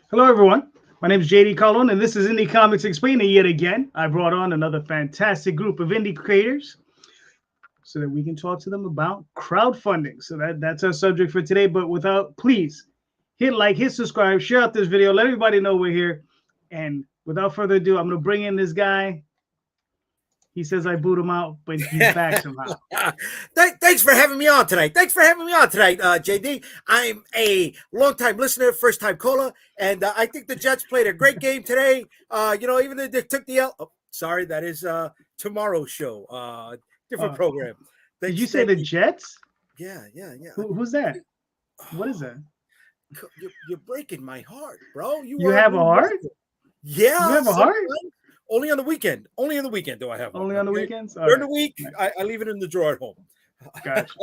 Hello, everyone. My name is JD Calderon, and this is Indy Comics Explained. And yet again, I brought on another fantastic group of indie creators so that we can talk to them about crowdfunding. So that's our subject for today. But please hit like, hit subscribe, share out this video, let everybody know we're here. And without further ado, I'm going to bring in this guy. He says I boot him out, but he's back somehow. Thanks for having me on tonight. JD. I'm a longtime listener, first-time caller, and I think the Jets played a great game today. Even though they took the L. Oh, sorry, that is tomorrow's show. Different program. Did you say the Jets? Yeah. Who's that? What is that? You're breaking my heart, bro. You have a heart? Yeah. You have a heart? Only on the weekend. Only on the weekend do I have one. Only on the weekends? During the week, I leave it in the drawer at home. Gotcha.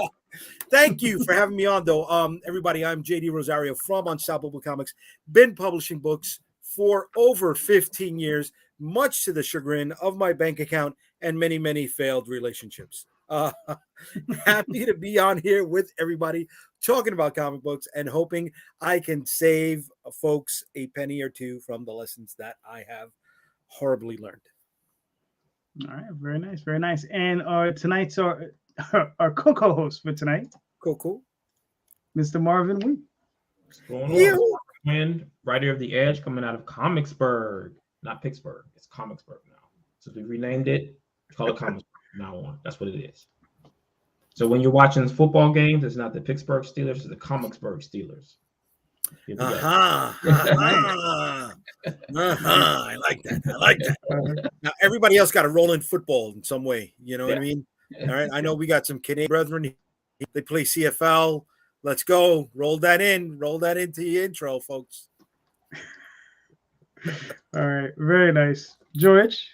Thank you for having me on, though. Everybody, I'm JD Rosario from Unstoppable Comics. Been publishing books for over 15 years, much to the chagrin of my bank account and many, many failed relationships. Happy to be on here with everybody talking about comic books and hoping I can save folks a penny or two from the lessons that I have horribly learned. All right, very nice, very nice. And tonight's our co-host for tonight. Cool. Mr. Marvin Wynn. What's going on? Wynn, writer of The Edge, coming out of Comicsburg, not Pittsburgh. It's Comicsburg now. So we renamed it. Call it Comicsburg from now on. That's what it is. So when you're watching football games, it's not the Pittsburgh Steelers, it's the Comicsburg Steelers. I like that. Now everybody else got to roll in football in some way. You know what I mean? All right. I know we got some Canadian brethren. They play CFL. Let's go. Roll that into the intro, folks. All right. Very nice. George.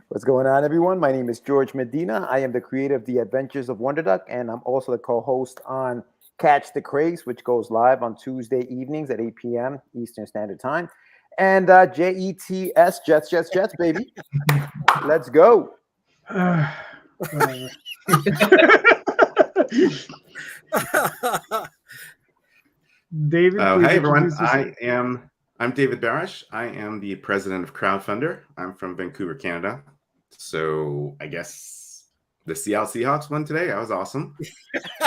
What's going on, everyone? My name is Jorge Medina. I am the creator of The Adventures of Wonder Duck, and I'm also the co-host on Catch the Craze, which goes live on Tuesday evenings at 8 p.m. Eastern Standard Time. And JETS, Jets, baby. Let's go. David. Hey, everyone. I'm David Barish. I am the president of Crowdfundr. I'm from Vancouver, Canada. So I guess the Seattle Seahawks won today. That was awesome.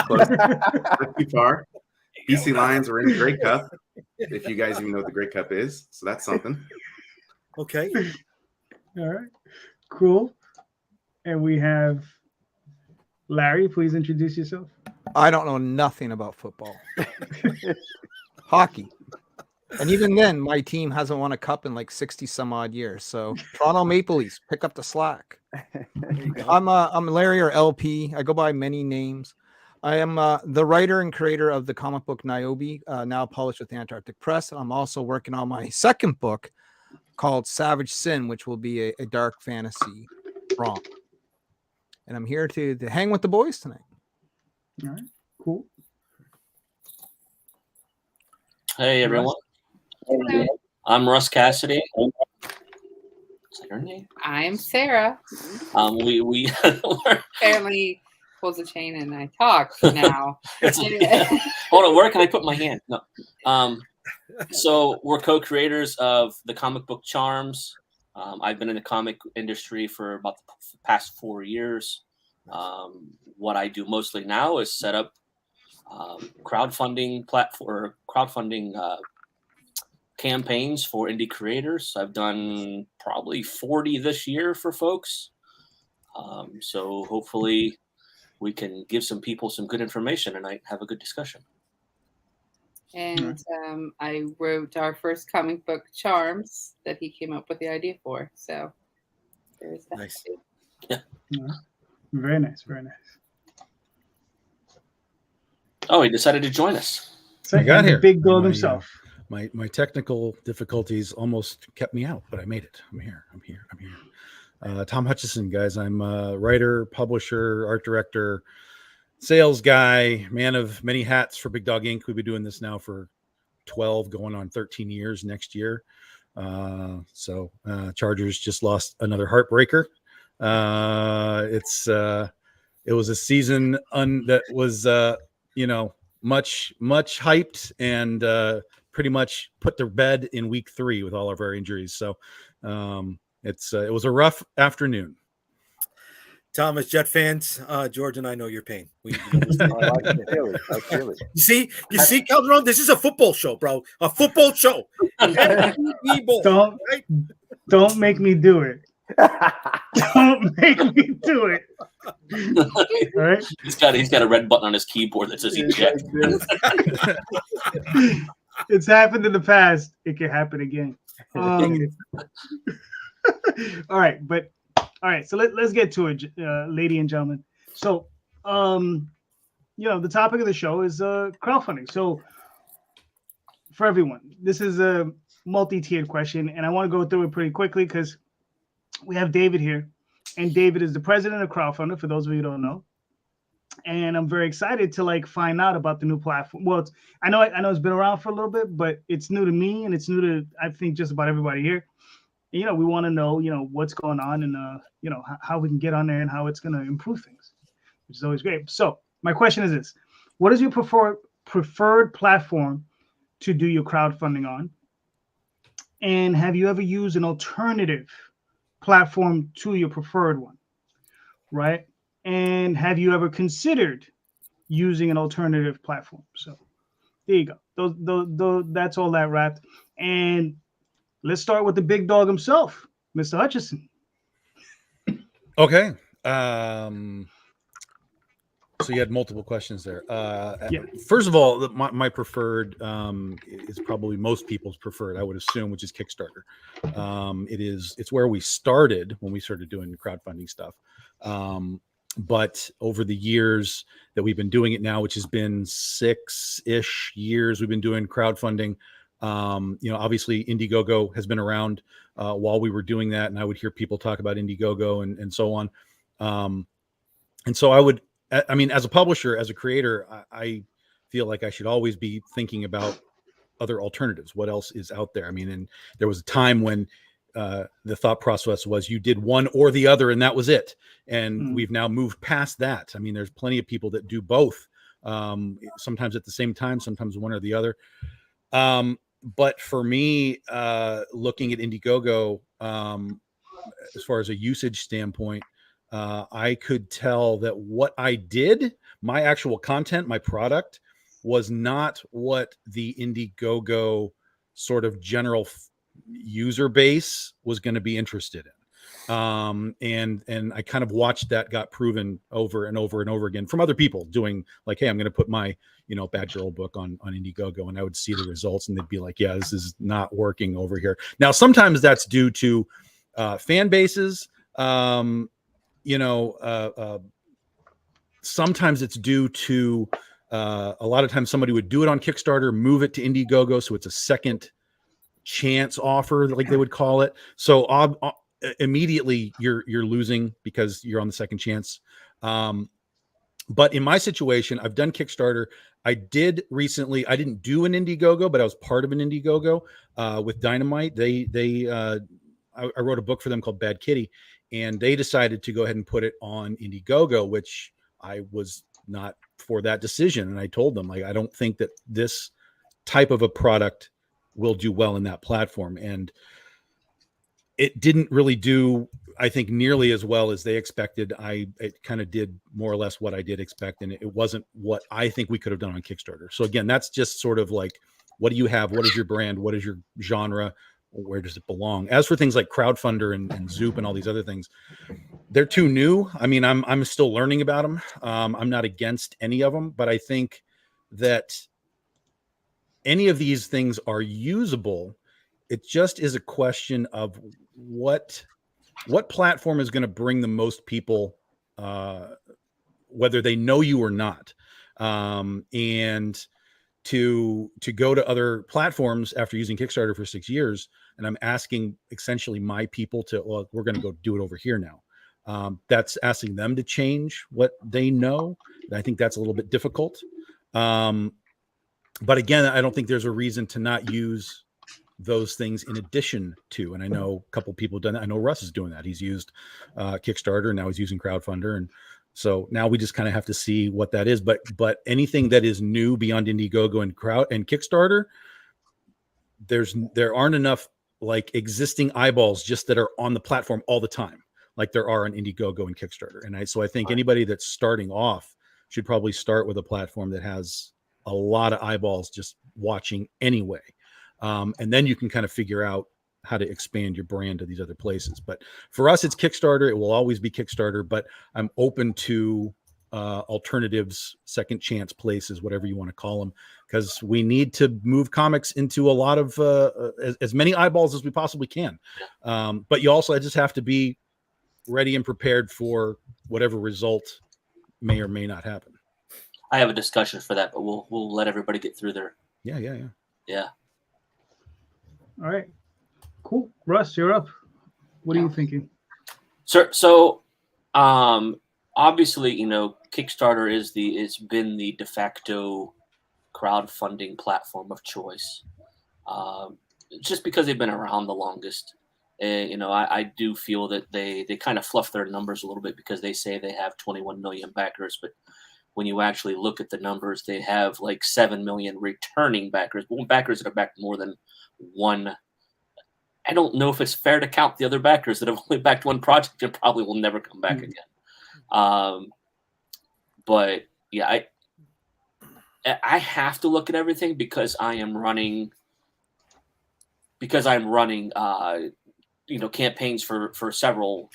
Close. Not too far. BC Lions are in the Grey Cup, if you guys even know what the Grey Cup is. So that's something. Okay. All right. Cool. And we have Larry. Please introduce yourself. I don't know nothing about football. Hockey. And even then, my team hasn't won a cup in like 60 some odd years. So Toronto Maple Leafs, pick up the slack. I'm Larry or LP. I go by many names. I am the writer and creator of the comic book Niobe, now published with the Antarctic Press. I'm also working on my second book called Savage Sin, which will be a dark fantasy romp. And I'm here to hang with the boys tonight. All right, cool. Hey, everyone. Hello. I'm Russ Casseday. Is that your name? I'm Sarah. We apparently pulls a chain and I talk now. Hold on, where can I put my hand? No. So we're co-creators of the comic book Charms. I've been in the comic industry for about the past 4 years. What I do mostly now is set up crowdfunding platform, crowdfunding campaigns for indie creators. I've done probably 40 this year for folks. So hopefully we can give some people some good information and I have a good discussion. And I wrote our first comic book, Charms, that he came up with the idea for. So there's that. Nice. Yeah. Very nice. Very nice. Oh, he decided to join us. So I got here. Big dog himself. My technical difficulties almost kept me out, but I made it. I'm here. Tom Hutchson, guys. I'm a writer, publisher, art director, sales guy, man of many hats for Big Dog Inc. We've been doing this now for 12, going on 13 years next year. So Chargers just lost another heartbreaker. It was a season that was, much hyped and pretty much put to bed in week 3 with all of our injuries. So it was a rough afternoon. Thomas, Jet fans, George and I know your pain. I feel it. You see, Calderon, this is a football show, bro. A football show. Don't make me do it. Don't make me do it. All right. He's got a red button on his keyboard that says eject. It's happened in the past. It can happen again. All right, so let's get to it, ladies and gentlemen. So, the topic of the show is crowdfunding. So, for everyone, this is a multi-tiered question, and I want to go through it pretty quickly because we have David here, and David is the president of Crowdfundr, for those of you who don't know. And I'm very excited to find out about the new platform. Well, I know it's been around for a little bit, but it's new to me, and it's new to, I think, just about everybody here. And, we want to know, what's going on and, how we can get on there and how it's going to improve things, which is always great. So my question is this: what is your preferred platform to do your crowdfunding on? And have you ever used an alternative platform to your preferred one, right? And have you ever considered using an alternative platform? So there you go. That's all that wrapped. And let's start with the big dog himself, Mr. Hutchson. Okay. So you had multiple questions there. Yeah. First of all, my preferred is probably most people's preferred, I would assume, which is Kickstarter. It's where we started when we started doing crowdfunding stuff. But over the years that we've been doing it now, which has been 6-ish years, we've been doing crowdfunding. Obviously Indiegogo has been around while we were doing that, and I would hear people talk about Indiegogo and so on. And so as a publisher, as a creator, I feel like I should always be thinking about other alternatives. What else is out there? And there was a time when the thought process was you did one or the other and that was it. And we've now moved past that. There's plenty of people that do both, sometimes at the same time, sometimes one or the other. But for me, looking at Indiegogo, as far as a usage standpoint, I could tell that what I did, my actual content, my product, was not what the Indiegogo sort of general user base was going to be interested in. And I kind of watched that got proven over and over and over again from other people doing hey, I'm going to put my, Bad Girl book on Indiegogo, and I would see the results and they'd be like, yeah, this is not working over here. Now, sometimes that's due to fan bases. Sometimes it's due to a lot of times somebody would do it on Kickstarter, move it to Indiegogo, so it's a second chance offer, like they would call it. So immediately you're losing because you're on the second chance. But in my situation, I've done Kickstarter. I did recently. I didn't do an Indiegogo, but I was part of an Indiegogo with Dynamite. I wrote a book for them called Bad Kitty, and they decided to go ahead and put it on Indiegogo, which I was not for that decision. And I told them, I don't think that this type of a product will do well in that platform. And it didn't really do, I think, nearly as well as they expected. It kind of did more or less what I did expect, and it wasn't what I think we could have done on Kickstarter. So again, that's just sort of what do you have? What is your brand? What is your genre? Where does it belong? As for things like Crowdfundr and Zoop and all these other things, they're too new. I'm still learning about them. I'm not against any of them, but I think that any of these things are usable. It just is a question of what platform is going to bring the most people, whether they know you or not. And to go to other platforms after using Kickstarter for 6 years, and I'm asking essentially my people we're going to go do it over here now. That's asking them to change what they know. I think that's a little bit difficult. But again, I don't think there's a reason to not use those things in addition to, and I know a couple people have done that. I know Russ is doing that. He's used Kickstarter, and now he's using Crowdfundr. And so now we just kind of have to see what that is. But anything that is new beyond Indiegogo and Kickstarter, there aren't enough like existing eyeballs just that are on the platform all the time, like there are on Indiegogo and Kickstarter. And so I think anybody that's starting off should probably start with a platform that has a lot of eyeballs just watching anyway. And then you can kind of figure out how to expand your brand to these other places. But for us, it's Kickstarter. It will always be Kickstarter, but I'm open to alternatives, second chance places, whatever you want to call them, because we need to move comics into a lot of as many eyeballs as we possibly can. But you also just have to be ready and prepared for whatever result may or may not happen. I have a discussion for that, but we'll let everybody get through there. Yeah. All right. Cool. Russ, you're up. What are you thinking? So obviously, Kickstarter has been the de facto crowdfunding platform of choice, just because they've been around the longest. I do feel that they kind of fluff their numbers a little bit because they say they have 21 million backers, but when you actually look at the numbers, they have like 7 million returning backers, backers that have backed more than one. I don't know if it's fair to count the other backers that have only backed one project and probably will never come back again. But yeah, I have to look at everything because I'm running campaigns for several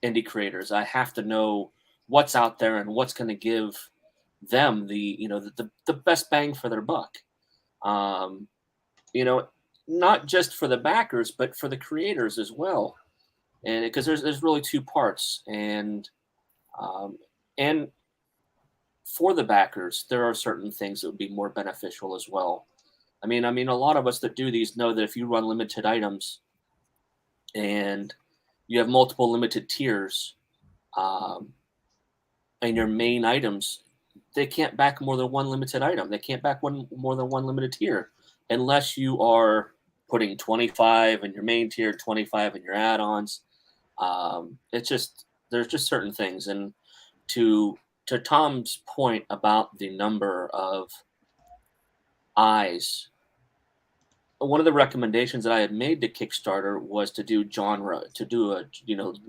indie creators. I have to know what's out there and what's going to give them the best bang for their buck. Not just for the backers, but for the creators as well. And because there's really two parts, and for the backers, there are certain things that would be more beneficial as well. I mean, a lot of us that do these know that if you run limited items and you have multiple limited tiers, and your main items, they can't back more than one limited item. They can't back more than one limited tier unless you are putting 25 in your main tier, 25 in your add-ons. There's just certain things. And to Tom's point about the number of eyes, one of the recommendations that I had made to Kickstarter was to do genre, to do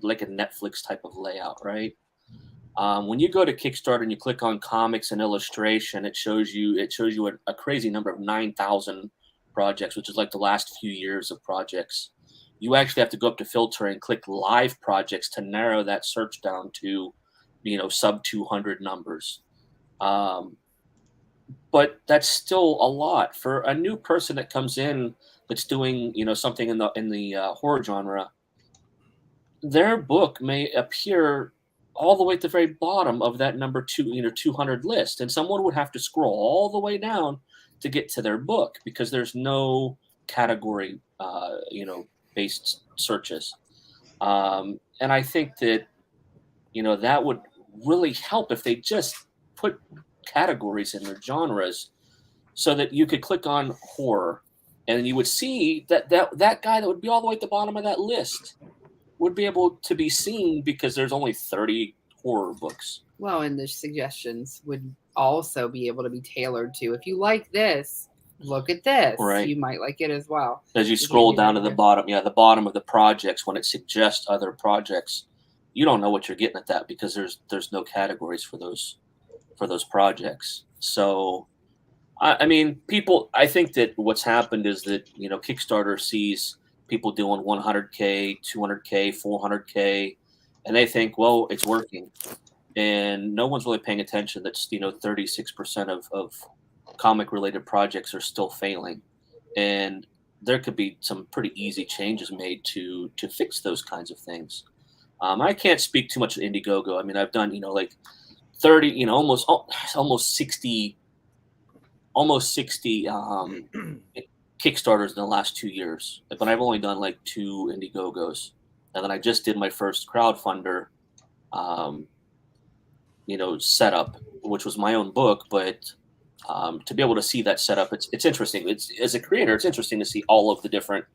like a Netflix type of layout, right? When you go to Kickstarter and you click on comics and illustration, it shows you a crazy number of 9,000 projects, which is like the last few years of projects. You actually have to go up to filter and click live projects to narrow that search down to, sub 200 numbers. But that's still a lot for a new person that comes in that's doing, something in the horror genre. Their book may appear all the way at the very bottom of that number 200 list, and someone would have to scroll all the way down to get to their book because there's no category, based searches. And I think that, that would really help if they just put categories in their genres so that you could click on horror and you would see that guy that would be all the way at the bottom of that list would be able to be seen because there's only 30 horror books. Well, and the suggestions would also be able to be tailored to, if you like this, look at this. Right. You might like it as well. As you scroll down to the bottom, the bottom of the projects, when it suggests other projects, you don't know what you're getting at that because there's no categories for those projects. So, I mean, I think that what's happened is that, Kickstarter sees people doing 100K, 200K, 400K, and they think, well, it's working. And no one's really paying attention that, 36% of comic-related projects are still failing. And there could be some pretty easy changes made to fix those kinds of things. I can't speak too much to Indiegogo. I mean, I've done, like 30, almost 60 Kickstarters in the last 2 years, but I've only done like 2 Indiegogos, and then I just did my first Crowdfundr, setup, which was my own book. But to be able to see that setup, it's interesting. It's, as a creator, it's interesting to see all of the different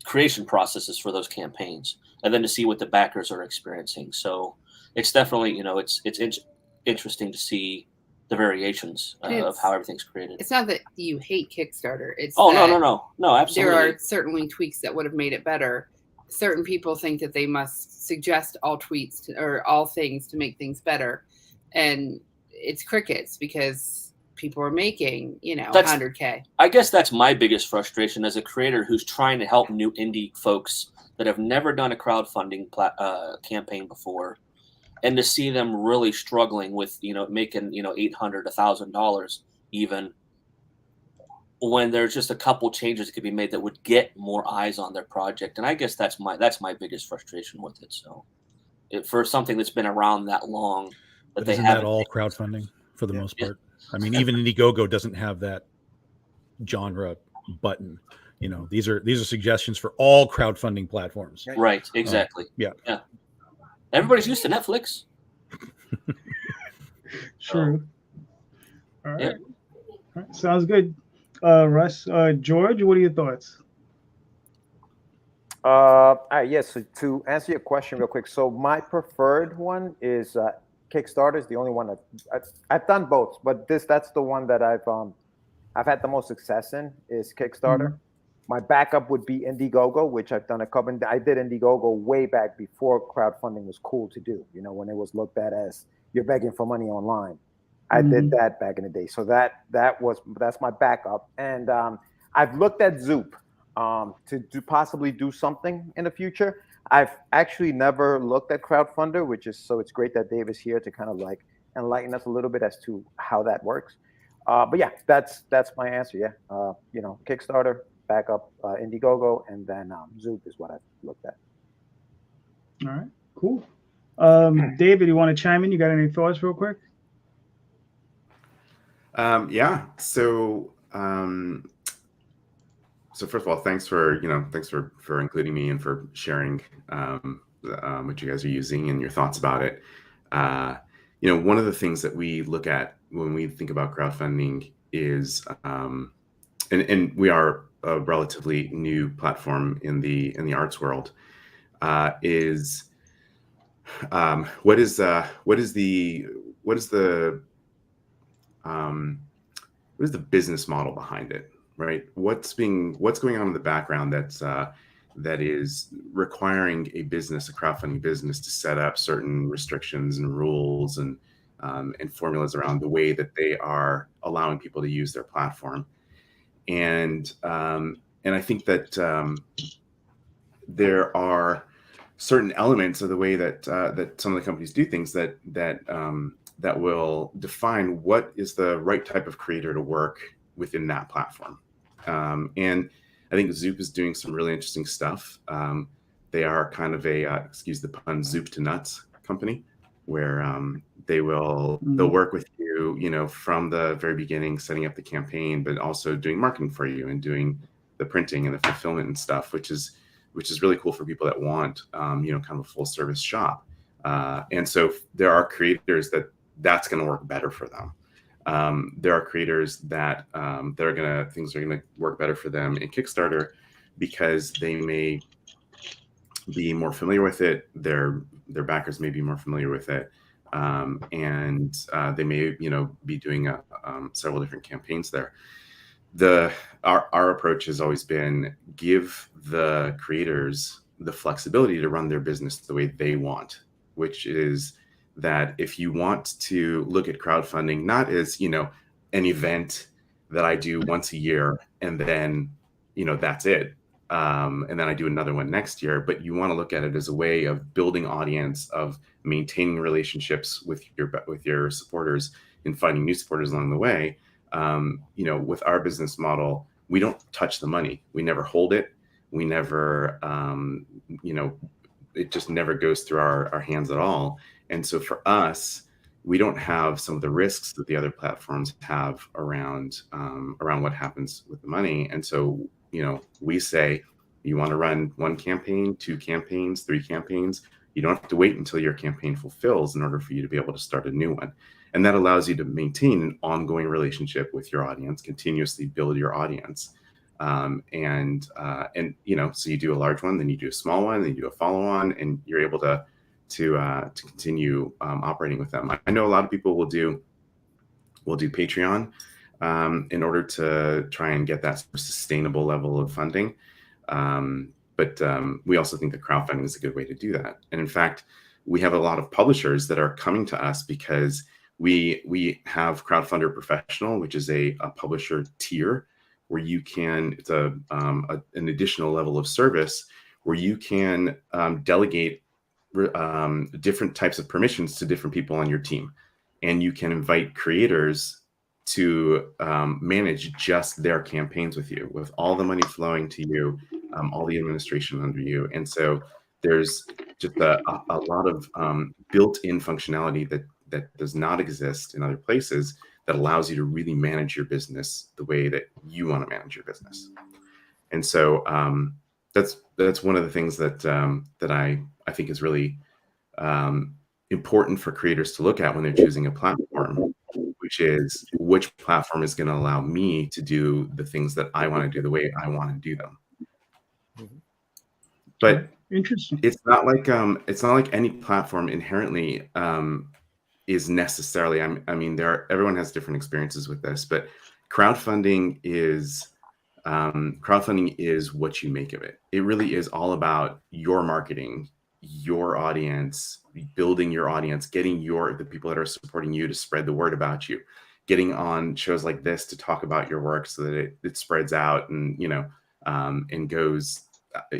creation processes for those campaigns, and then to see what the backers are experiencing. So it's definitely, it's interesting to see the variations of how everything's created. It's not that you hate Kickstarter. It's no, absolutely. There are certainly tweaks that would have made it better. Certain people think that they must suggest all tweets or all things to make things better, and it's crickets because people are making 100K. I guess that's my biggest frustration as a creator who's trying to help new indie folks that have never done a crowdfunding campaign before, and to see them really struggling with making $800, $1,000 even, when there's just a couple changes that could be made that would get more eyes on their project. And I guess that's my biggest frustration with it. So for something that's been around that long, but isn't that all crowdfunding for the most part? I mean, even Indiegogo doesn't have that genre button. These are suggestions for all crowdfunding platforms. Right. Exactly. Yeah. Everybody's used to Netflix. True. All right. All right. Sounds good. Russ, George, what are your thoughts? Yes. So to answer your question real quick, so my preferred one is Kickstarter. Is the only one that I've done both, but that's the one that I've had the most success in is Kickstarter. Mm-hmm. My backup would be Indiegogo, which I've done a couple. I did Indiegogo way back before crowdfunding was cool to do. When it was looked at as you're begging for money online. I did that back in the day. So that's my backup. And I've looked at Zoop to possibly do something in the future. I've actually never looked at Crowdfundr, so it's great that Dave is here to kind of like enlighten us a little bit as to how that works. But yeah, that's my answer. Yeah, Kickstarter, backup, Indiegogo, and then Zoop is what I've looked at. All right, cool. David, you want to chime in? You got any thoughts real quick? Yeah. So first of all, thanks for including me and for sharing what you guys are using and your thoughts about it. One of the things that we look at when we think about crowdfunding is, and we are a relatively new platform in the arts world, is what is the business model behind it, right? What's going on in the background that is requiring a crowdfunding business to set up certain restrictions and rules and formulas around the way that they are allowing people to use their platform. And I think that there are certain elements of the way that some of the companies do things that will define what is the right type of creator to work within that platform. And I think Zoop is doing some really interesting stuff. They are kind of a, excuse the pun, Zoop to nuts company, where they'll work with you, from the very beginning, setting up the campaign, but also doing marketing for you and doing the printing and the fulfillment and stuff, which is really cool for people that want, kind of a full service shop. And so there are creators that's going to work better for them. There are creators that things are gonna work better for them in Kickstarter because they may be more familiar with it. Their backers may be more familiar with it, and they may be doing several different campaigns there. Our approach has always been give the creators the flexibility to run their business the way they want, which is that if you want to look at crowdfunding not as an event that I do once a year and then that's it, and then I do another one next year, but you want to look at it as a way of building audience, of maintaining relationships with your supporters and finding new supporters along the way. With our business model, we don't touch the money. We never hold it. We never, it just never goes through our hands at all. And so for us, we don't have some of the risks that the other platforms have around what happens with the money. And so, we say, you want to run one campaign, 2 campaigns, 3 campaigns, you don't have to wait until your campaign fulfills in order for you to be able to start a new one. And that allows you to maintain an ongoing relationship with your audience, continuously build your audience. So you do a large one, then you do a small one, then you do a follow-on, and you're able to continue operating with them. I know a lot of people will do we'll do Patreon in order to try and get that sustainable level of funding. But we also think that crowdfunding is a good way to do that. And in fact, we have a lot of publishers that are coming to us because we have Crowdfundr Professional, which is a publisher tier where you can, it's an additional level of service where you can delegate different types of permissions to different people on your team. And you can invite creators to manage just their campaigns with you, with all the money flowing to you, all the administration under you. And so there's just a lot of built-in functionality that does not exist in other places that allows you to really manage your business the way that you want to manage your business. And so that's one of the things that I think is really important for creators to look at when they're choosing a platform, which is which platform is going to allow me to do the things that I want to do the way I want to do them. But interesting. It's not like any platform inherently is necessarily. I mean, everyone has different experiences with this, but crowdfunding is what you make of it. It really is all about your marketing, your audience, building your audience, getting the people that are supporting you to spread the word about you, getting on shows like this to talk about your work so that it spreads out and and goes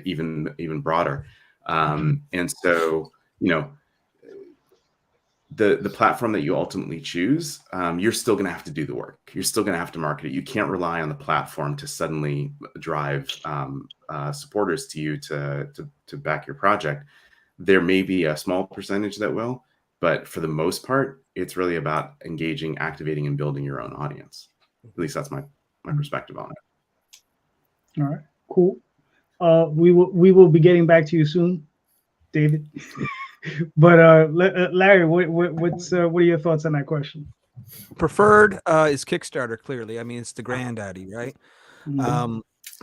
even broader. And so the platform that you ultimately choose, you're still going to have to do the work. You're still going to have to market it. You can't rely on the platform to suddenly drive supporters to you to back your project. There may be a small percentage that will, but for the most part, it's really about engaging, activating, and building your own audience. At least that's my perspective on it. All right, cool. We will be getting back to you soon, David. But Larry, what are your thoughts on that question? Preferred is Kickstarter. Clearly, I mean it's the granddaddy, right? Mm-hmm.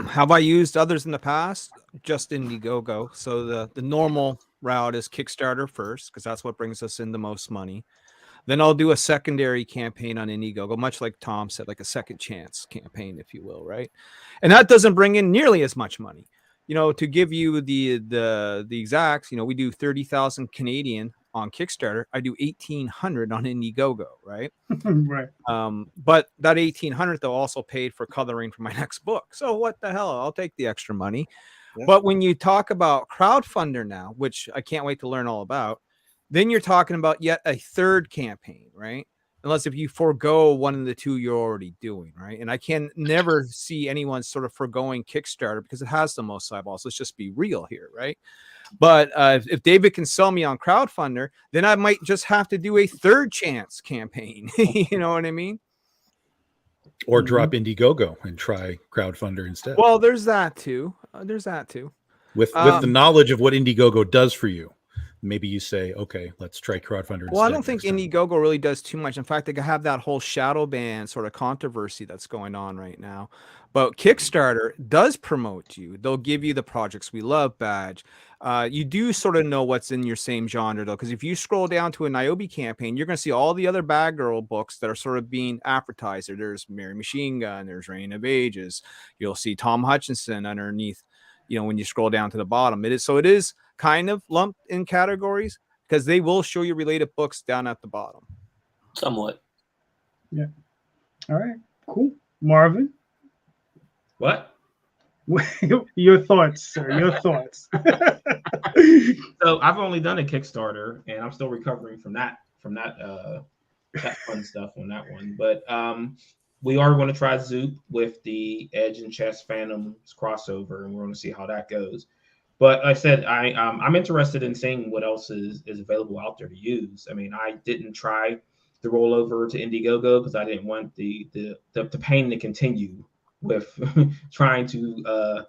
Have I used others in the past? Just Indiegogo. So the normal route is Kickstarter first because that's what brings us in the most money. Then I'll do a secondary campaign on Indiegogo, much like Tom said, like a second chance campaign, if you will, right? And that doesn't bring in nearly as much money. To give you the exacts, we do 30,000 Canadian on Kickstarter. I do 1,800 on Indiegogo, right? Right. But that 1,800 though also paid for coloring for my next book. So what the hell? I'll take the extra money. Yeah. But when you talk about Crowdfundr now, which I can't wait to learn all about, then you're talking about yet a third campaign, right? Unless if you forego one of the two you're already doing, right? And I can never see anyone sort of foregoing Kickstarter because it has the most eyeballs. Let's just be real here, right? But if David can sell me on Crowdfundr, then I might just have to do a third chance campaign. You know what I mean? Or drop Indiegogo and try Crowdfundr instead. Well, there's that too. With the knowledge of what Indiegogo does for you. Maybe you say, okay, let's try Crowdfundr. Well, I don't think Indiegogo really does too much. In fact, they have that whole shadow ban sort of controversy that's going on right now. But Kickstarter does promote you. They'll give you the Projects We Love badge. You do sort of know what's in your same genre, though, because if you scroll down to a Niobe campaign, you're going to see all the other Bad Girl books that are sort of being advertised. There's Mary Machine Gun, there's Reign of Ages. You'll see Tom Hutchson underneath, when you scroll down to the bottom. It is kind of lumped in categories because they will show you related books down at the bottom. Somewhat. Yeah. All right. Cool. Marvin? What? Your thoughts, sir. Your thoughts. So I've only done a Kickstarter and I'm still recovering from that fun stuff on that one. But we are going to try Zoop with the Edge and Chess Phantoms crossover, and we're going to see how that goes. But like I said, I'm interested in seeing what else is available out there to use. I mean, I didn't try the rollover to Indiegogo because I didn't want the pain to continue with trying to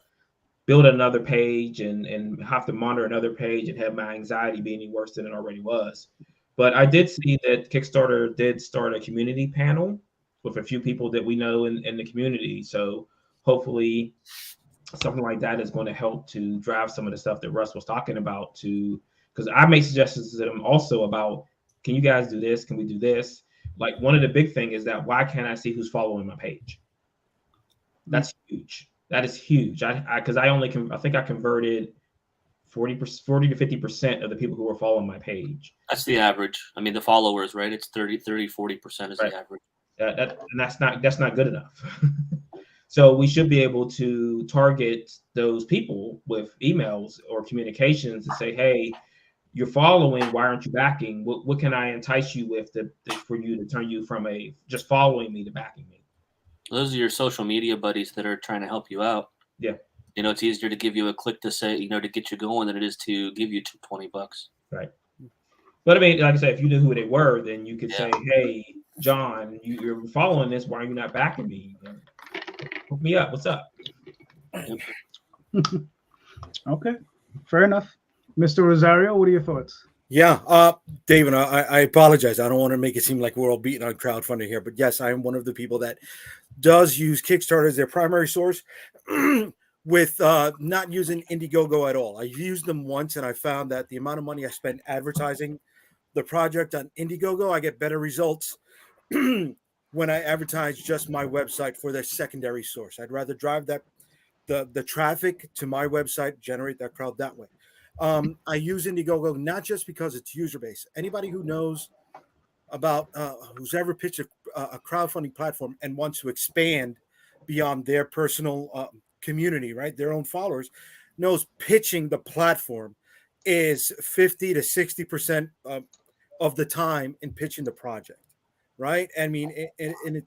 build another page and have to monitor another page and have my anxiety be any worse than it already was. But I did see that Kickstarter did start a community panel with a few people that we know in the community. So hopefully something like that is going to help to drive some of the stuff that Russ was talking about because I made suggestions to them also about, can you guys do this? Can we do this? like one of the big thing is that why can't I see who's following my page? That's huge. That is huge. Because I think I converted 40 to 50% of the people who were following my page. That's the average. I mean, the followers, right? It's 30, 40% is right. the average. And that's not good enough. So we should be able to target those people with emails or communications and say, hey, you're following, why aren't you backing? What can I entice you with for you to turn you from just following me to backing me? Those are your social media buddies that are trying to help you out. Yeah. It's easier to give you a click to say, to get you going than it is to give you $20. Right. But I mean, like I said, if you knew who they were, then you could say, hey, John, you're following this. Why are you not backing me? Hook me up. What's up? Okay. Fair enough. Mr. Rosario, what are your thoughts? Yeah, David, I apologize. I don't want to make it seem like we're all beating on crowdfunding here, but yes, I am one of the people that does use Kickstarter as their primary source with not using Indiegogo at all. I used them once and I found that the amount of money I spend advertising the project on Indiegogo, I get better results when I advertise just my website for their secondary source. I'd rather drive the traffic to my website, generate that crowd that way. I use Indiegogo not just because it's user base. Anybody who knows about who's ever pitched a crowdfunding platform and wants to expand beyond their personal community, right, their own followers, knows pitching the platform is 50 to 60% of the time in pitching the project, right? I mean, and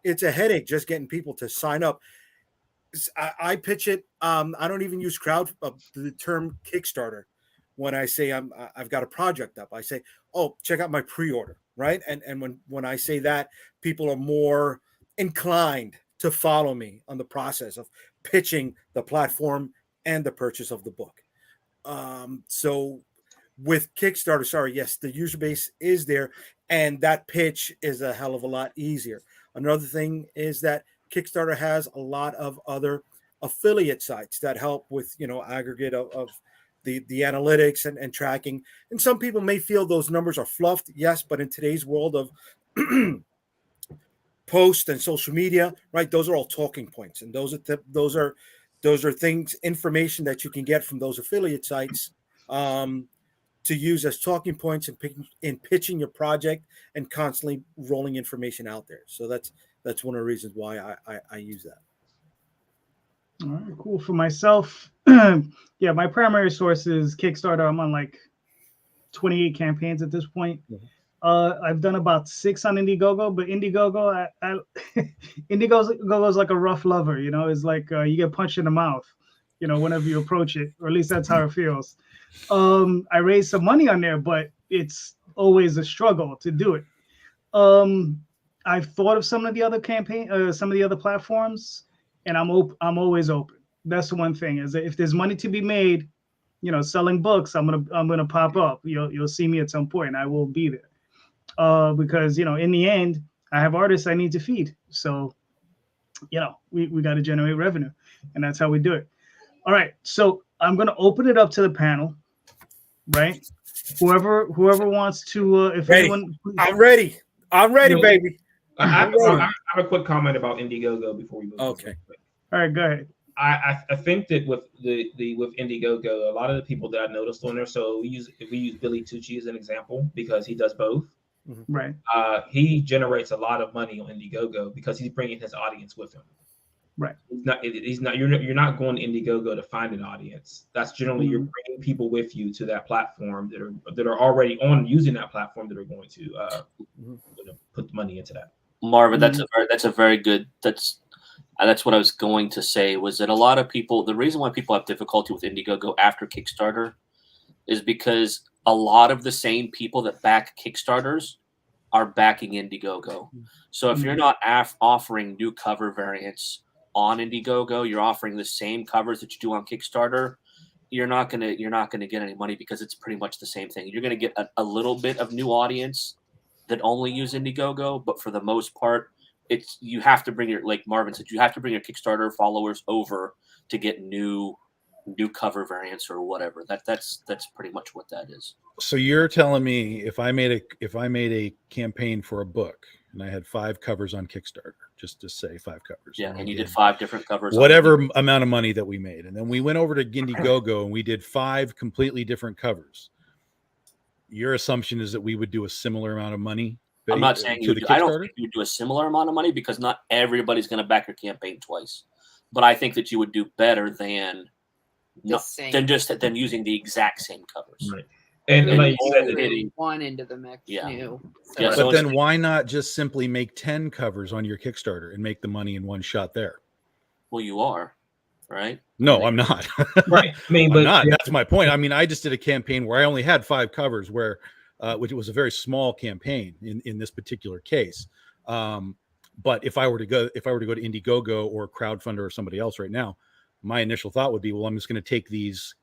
it's a headache just getting people to sign up. I pitch it. I don't even use the term Kickstarter when I say I've got a project up. I say, oh, check out my pre-order, right? And when I say that, people are more inclined to follow me on the process of pitching the platform and the purchase of the book. So with Kickstarter, yes, the user base is there, and that pitch is a hell of a lot easier. Another thing is that Kickstarter has a lot of other affiliate sites that help with, aggregate of the analytics and tracking. And some people may feel those numbers are fluffed. Yes, but in today's world of post and social media, right? Those are all talking points. And those are things, information that you can get from those affiliate sites to use as talking points in pitching your project and constantly rolling information out there. So that's one of the reasons why I use that. All right, cool. For myself, yeah, my primary source is Kickstarter. I'm on like 28 campaigns at this point. Mm-hmm. I've done about 6 on Indiegogo, but Indiegogo, Indiegogo is like a rough lover. It's like you get punched in the mouth, whenever you approach it, or at least that's how it feels. I raised some money on there, but it's always a struggle to do it. I've thought of some of the other some of the other platforms, and I'm always open. That's the one thing, is that if there's money to be made, selling books, I'm gonna pop up. You'll see me at some point. I will be there. Because in the end, I have artists I need to feed. So, we got to generate revenue, and that's how we do it. All right, so I'm gonna open it up to the panel, right? Whoever wants to, if ready. anyone, I'm ready. I'm ready, baby. I have a quick comment about Indiegogo before we move. Okay. All right, go ahead. I think that with with Indiegogo, a lot of the people that I noticed on there. So if we use Billy Tucci as an example, because he does both. Right. He generates a lot of money on Indiegogo because he's bringing his audience with him. Right. He's not. You're not going to Indiegogo to find an audience. That's generally you're bringing people with you to that platform that are already on using that platform that are going to put the money into that. Marvin, that's a very good. That's what I was going to say, was that a lot of people, the reason why people have difficulty with Indiegogo after Kickstarter is because a lot of the same people that back Kickstarters are backing Indiegogo. So if you're not offering new cover variants on Indiegogo, you're offering the same covers that you do on Kickstarter, you're not gonna get any money, because it's pretty much the same thing. You're gonna get a little bit of new audience that only use Indiegogo, but for the most part, you have to bring like Marvin said, you have to bring your Kickstarter followers over to get new new cover variants or whatever. That's pretty much what that is. So you're telling me if I made a campaign for a book and I had 5 covers on Kickstarter, just to say 5 covers. Yeah, and you did 5 different covers. Whatever amount of money that we made. And then we went over to Indiegogo and we did 5 completely different covers. Your assumption is that we would do a similar amount of money? I'm not saying you would I don't think you would do a similar amount of money because not everybody's going to back your campaign twice. But I think that you would do better than using the exact same covers. Right. And like you said, really one into the mix. Yeah. New. So yeah, but then why not just simply make 10 covers on your Kickstarter and make the money in one shot there? Well, you are, right? No, I'm not. Right. I mean, but not. That's my point. I mean, I just did a campaign where I only had 5 covers, where which was a very small campaign in this particular case. But if I were to go to Indiegogo or Crowdfundr or somebody else right now, my initial thought would be, well, I'm just going to take these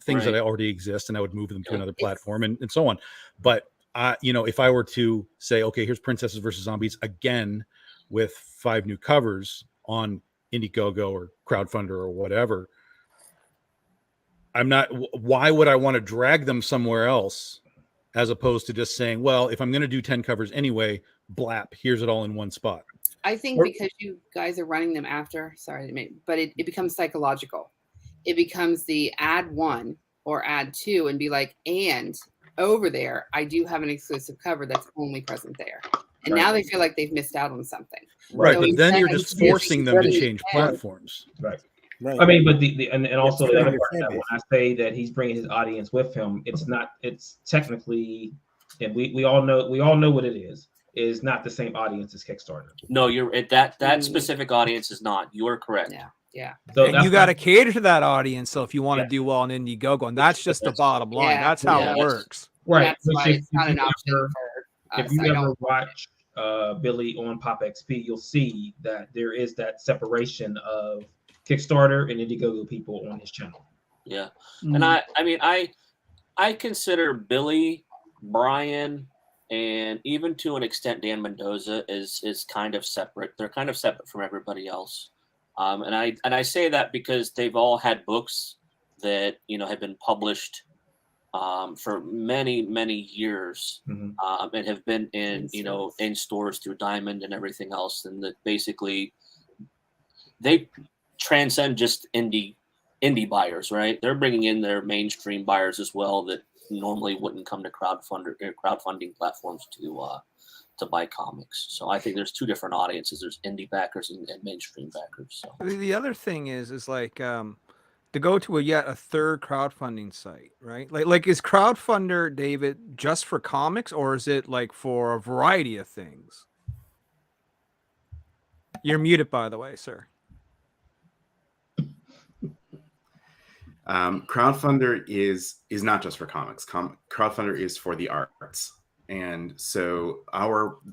things that I already exist and I would move them to another platform and so on. But if I were to say, okay, here's Princesses versus Zombies again with 5 new covers on Indiegogo or Crowdfundr or whatever, why would I want to drag them somewhere else as opposed to just saying, well, if I'm going to do 10 covers anyway, blap, here's it all in one spot? I think because you guys are running them after, but it becomes psychological. It becomes the add 1 or add 2 and be like, and over there, I do have an exclusive cover that's only present there. And now they feel like they've missed out on something. Right. So but then you're just forcing them to change platforms. Right. I mean, but and also the other part that when I say that he's bringing his audience with him, it's technically, and we all know what it is not the same audience as Kickstarter. No, that specific audience is not. You are correct. Yeah. So and you got to cater to that audience. So if you want to do well on Indiegogo, and that's just the bottom line. That's how it works. Right. That's why it's not an option for if you ever watch Billy on Pop XP, you'll see that there is that separation of Kickstarter and Indiegogo people on his channel. Yeah. And I consider Billy, Brian, and even to an extent Dan Mendoza is kind of separate. They're kind of separate from everybody else. And I say that because they've all had books that have been published for many years, and have been in stores through Diamond and everything else, and that basically they transcend just indie buyers, right? They're bringing in their mainstream buyers as well that normally wouldn't come to crowdfunding platforms to buy comics. So I think there's 2 different audiences. There's indie backers and mainstream backers. So the other thing is like to go to a third crowdfunding site, right? Like is Crowdfundr, David, just for comics, or is it like for a variety of things? You're muted, by the way, sir. Crowdfundr is not just for comics. Crowdfundr is for the arts. And so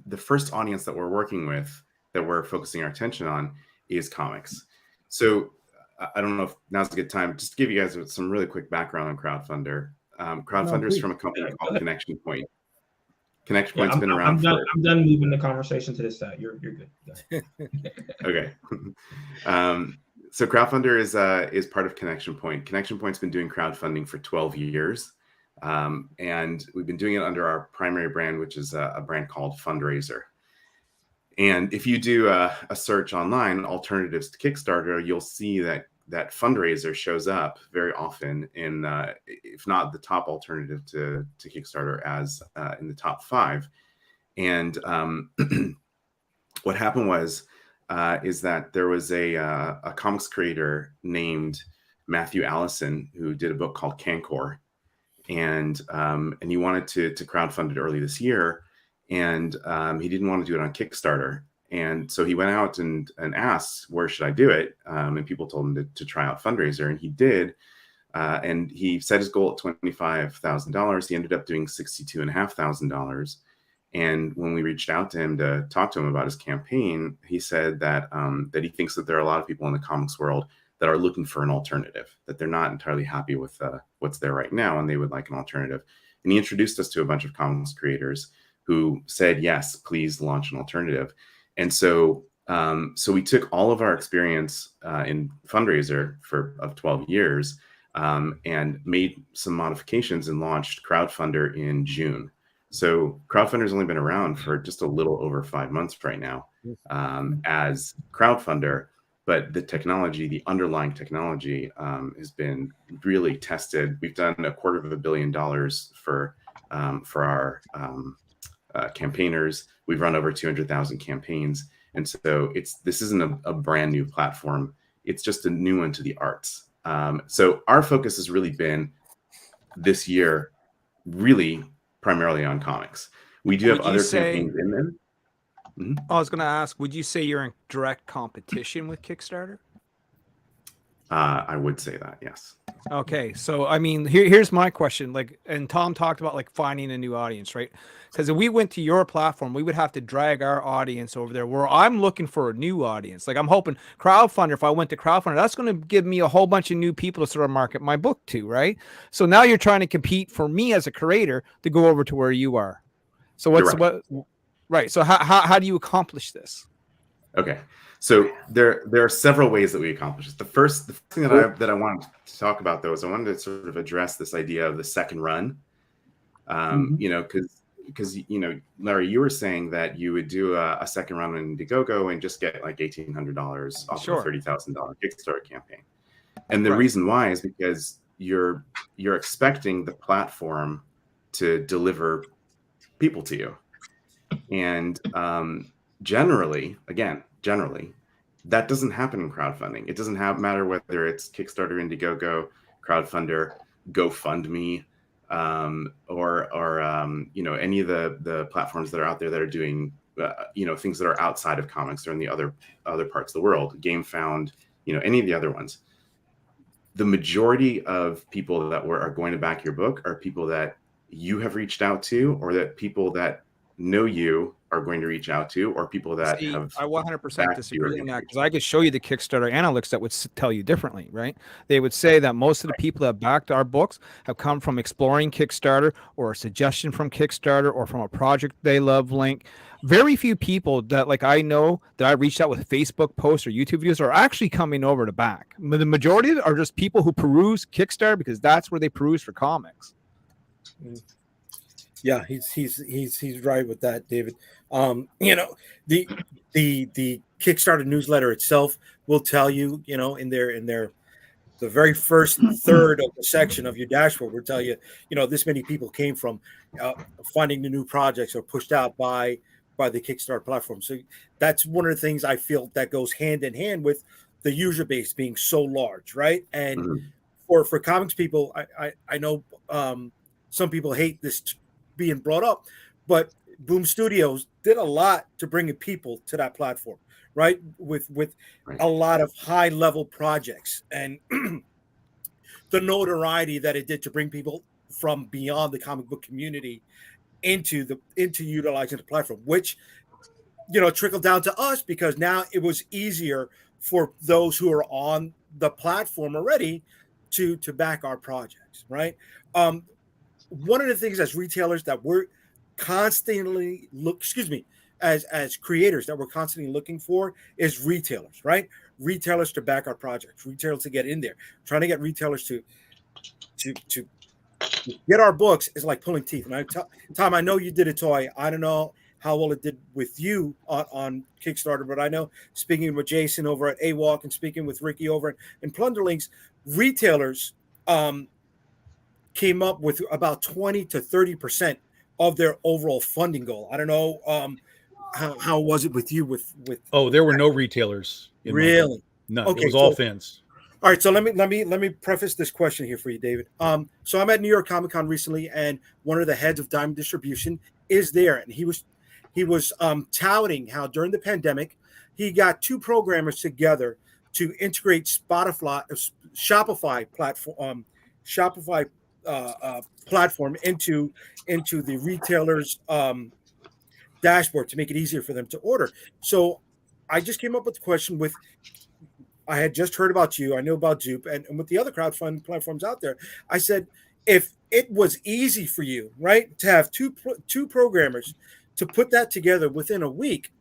the first audience that we're working with, that we're focusing our attention on, is comics. So I don't know if now's a good time, just to give you guys some really quick background on Crowdfundr. Crowdfundr is from a company called Connection Point. Connection Point's been around. I'm done moving the conversation to this side. You're good. Okay. So Crowdfundr is part of Connection Point. Connection Point's been doing crowdfunding for 12 years. And we've been doing it under our primary brand, which is a brand called Fundraiser. And if you do a search online, alternatives to Kickstarter, you'll see that Fundraiser shows up very often in, if not the top alternative to Kickstarter, as in the top 5. And what happened is that there was a comics creator named Matthew Allison who did a book called Cancor. And he wanted to crowdfund it early this year, and he didn't want to do it on Kickstarter. And so he went out and asked, where should I do it? And people told him to try out Fundraiser, and he did. And he set his goal at $25,000. He ended up doing $62,500. And when we reached out to him to talk to him about his campaign, he said that he thinks that there are a lot of people in the comics world that are looking for an alternative, that they're not entirely happy with what's there right now, and they would like an alternative. And he introduced us to a bunch of comics creators who said, yes, please launch an alternative. And so So we took all of our experience in fundraiser of 12 years and made some modifications and launched Crowdfundr in June. So Crowdfundr has only been around for just a little over 5 months right now as Crowdfundr, but the technology, the underlying technology, has been really tested. We've done $250 million for our campaigners. We've run over 200,000 campaigns. And so this isn't a brand new platform. It's just a new one to the arts. So our focus has really been this year, really primarily on comics. We do have other campaigns in there. Mm-hmm. I was going to ask, would you say you're in direct competition with Kickstarter? I would say that, yes. Okay, so I mean, here's my question. Like, and Tom talked about like finding a new audience, right? Because if we went to your platform, we would have to drag our audience over there. Where I'm looking for a new audience. Like, I'm hoping Crowdfundr. If I went to Crowdfundr, that's going to give me a whole bunch of new people to sort of market my book to, right? So now you're trying to compete for me as a creator to go over to where you are. So right? So how do you accomplish this? Okay. So there are several ways that we accomplish this. The first thing that I wanted to talk about, though, is I wanted to sort of address this idea of the second run. You know, because Larry, you were saying that you would do a second run on Indiegogo and just get like $1,800 off of a $30,000 Kickstarter campaign. And the reason why is because you're expecting the platform to deliver people to you, and generally, that doesn't happen in crowdfunding. It doesn't matter whether it's Kickstarter, Indiegogo, Crowdfundr, GoFundMe, or any of the platforms that are out there that are doing things that are outside of comics or in the other parts of the world. GameFound, any of the other ones. The majority of people that are going to back your book are people that you have reached out to, or that people that know you are going to reach out to, or people that have. I 100% disagree on that, because I could show you the Kickstarter analytics that would tell you differently, right? They would say that most of the people that backed our books have come from exploring Kickstarter, or a suggestion from Kickstarter, or from a project they love link. Very few people that I know that I reached out with Facebook posts or YouTube videos are actually coming over to back. The majority of it are just people who peruse Kickstarter because that's where they peruse for comics. Yeah, he's right with that, David. The Kickstarter newsletter itself will tell you, in their the very first third of the section of your dashboard will tell you, this many people came from finding the new projects or pushed out by the Kickstarter platform. So that's one of the things I feel that goes hand in hand with the user base being so large, right? And for comics people, I know some people hate this being brought up, but Boom Studios did a lot to bring people to that platform, right? With a lot of high level projects and the notoriety that it did to bring people from beyond the comic book community into utilizing the platform, which trickled down to us, because now it was easier for those who are on the platform already to back our projects, right? One of the things as retailers that we're constantly as creators that we're constantly looking for is retailers, right? Retailers to back our projects, retailers to get in there. Trying to get retailers to get our books is like pulling teeth. And Tom, I know you did a toy. I don't know how well it did with you on Kickstarter, but I know, speaking with Jason over at AWalk and speaking with Ricky over in Plunderlings, retailers came up with about 20 to 30% of their overall funding goal. I don't know how was it with you with there were no retailers really? No, okay, it was all fans. All right, so let me preface this question here for you, David. So I'm at New York Comic Con recently, and one of the heads of Diamond Distribution is there, and he was touting how during the pandemic he got two programmers together to integrate Shopify platform into the retailer's dashboard to make it easier for them to order. So I just came up with the question I had just heard about you. I know about Zoop and with the other crowdfunding platforms out there. I said, if it was easy for you, right, to have two programmers to put that together within a week,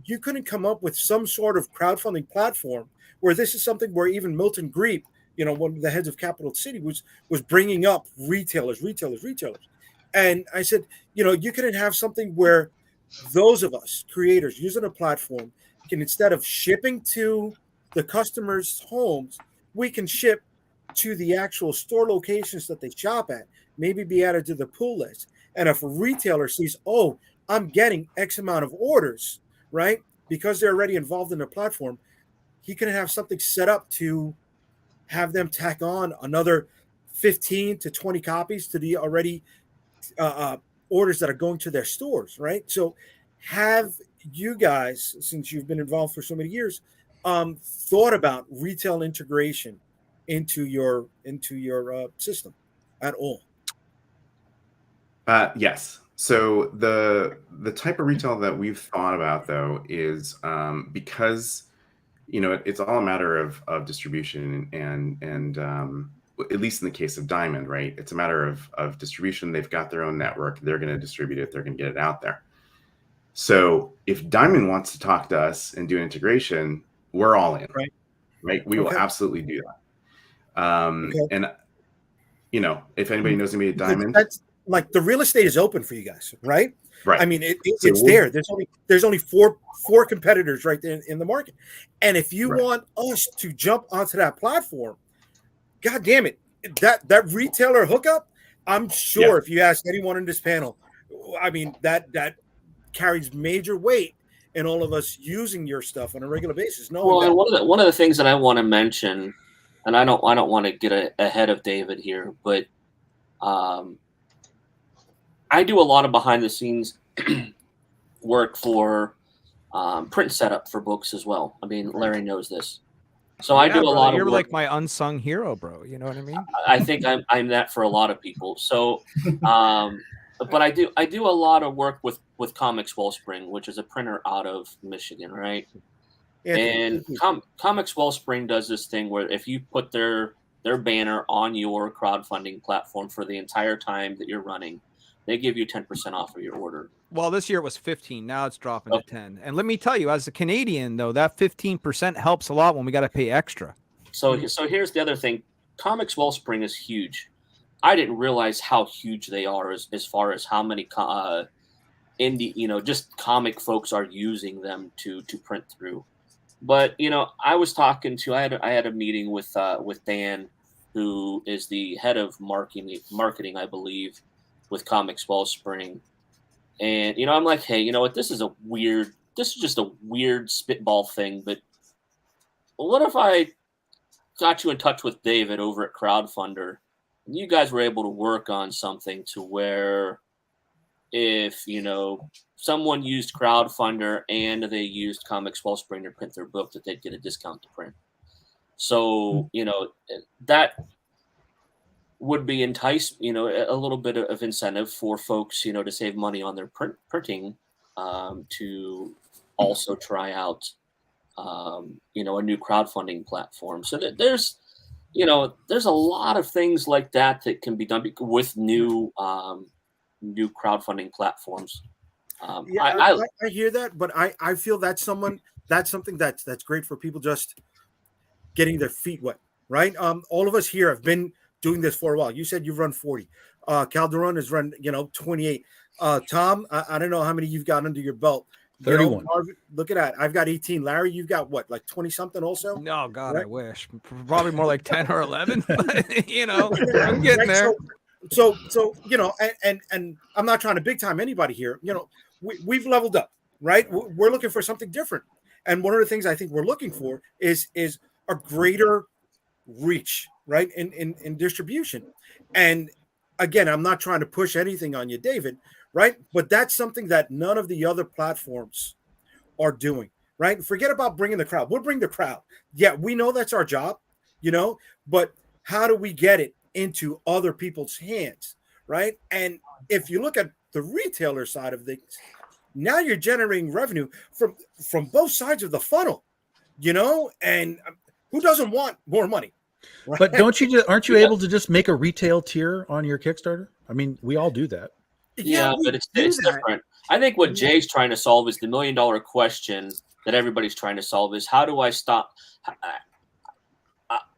you couldn't come up with some sort of crowdfunding platform where this is something where even Milton Greep, one of the heads of Capital City, was bringing up retailers. And I said, you couldn't have something where those of us creators using a platform can, instead of shipping to the customers' homes, we can ship to the actual store locations that they shop at, maybe be added to the pull list. And if a retailer sees, oh, I'm getting X amount of orders, right? Because they're already involved in the platform, he can have something set up to have them tack on another 15 to 20 copies to the already orders that are going to their stores, right? So have you guys, since you've been involved for so many years, thought about retail integration into your system at all? Yes. So the type of retail that we've thought about, though, is because it's all a matter of distribution and at least in the case of Diamond, right? It's a matter of distribution. They've got their own network. They're going to distribute it. They're going to get it out there. So if Diamond wants to talk to us and do an integration, we're all in, right? We will absolutely do that. And if anybody knows me at Diamond, that's like the real estate is open for you guys, right? Right. I mean, it's there. There's only four competitors right there in the market, and if you want us to jump onto that platform, God damn it, that retailer hookup, I'm sure if you ask anyone in this panel, I mean that carries major weight in all of us using your stuff on a regular basis. Well, one of the things that I want to mention, and I don't want to get ahead of David here, but I do a lot of behind the scenes work for print setup for books as well. I mean, Larry knows this. So I do a lot of You're work. like my unsung hero, bro. You know what I mean? I think I'm that for a lot of people. So, but I do a lot of work with Comics Wellspring, which is a printer out of Michigan, right? And Comics Wellspring does this thing where if you put their banner on your crowdfunding platform for the entire time that you're running, they give you 10% off of your order. Well, this year it was 15. Now it's dropping to 10. And let me tell you, as a Canadian, though, that 15% helps a lot when we got to pay extra. So here's the other thing. Comics Wellspring is huge. I didn't realize how huge they are as far as how many indie, just comic folks are using them to print through. But I was talking to I had a meeting with Dan, who is the head of marketing, I believe, with Comics Wellspring. And I'm like, hey, you know what? This is just a weird spitball thing, but what if I got you in touch with David over at Crowdfundr and you guys were able to work on something to where if someone used Crowdfundr and they used Comics Wellspring to print their book, that they'd get a discount to print. So that would be entice, a little bit of incentive for folks, to save money on their printing, to also try out, a new crowdfunding platform. So that there's a lot of things like that can be done with new crowdfunding platforms. I hear that, but I feel that's something that's great for people just getting their feet wet, right? All of us here have been doing this for a while. You said you've run 40. Calderon has run, 28. Tom, I don't know how many you've got under your belt. 31. Marvin, look at that. I've got 18. Larry, you've got what, like 20 something also? No, God, right? I wish. Probably more like 10 or 11. I'm getting there. So and I'm not trying to big time anybody here. We've leveled up, right? We're looking for something different. And one of the things I think we're looking for is a greater reach, right, in distribution. And again, I'm not trying to push anything on you, David, right? But that's something that none of the other platforms are doing, right? Forget about bringing the crowd. We'll bring the crowd. Yeah, we know that's our job, but how do we get it into other people's hands, right? And if you look at the retailer side of things, now you're generating revenue from both sides of the funnel, and who doesn't want more money? Right? But aren't you able to just make a retail tier on your Kickstarter? I mean, we all do that. Yeah, but it's different. I think what Jay's trying to solve is the $1 million question that everybody's trying to solve is how do I stop?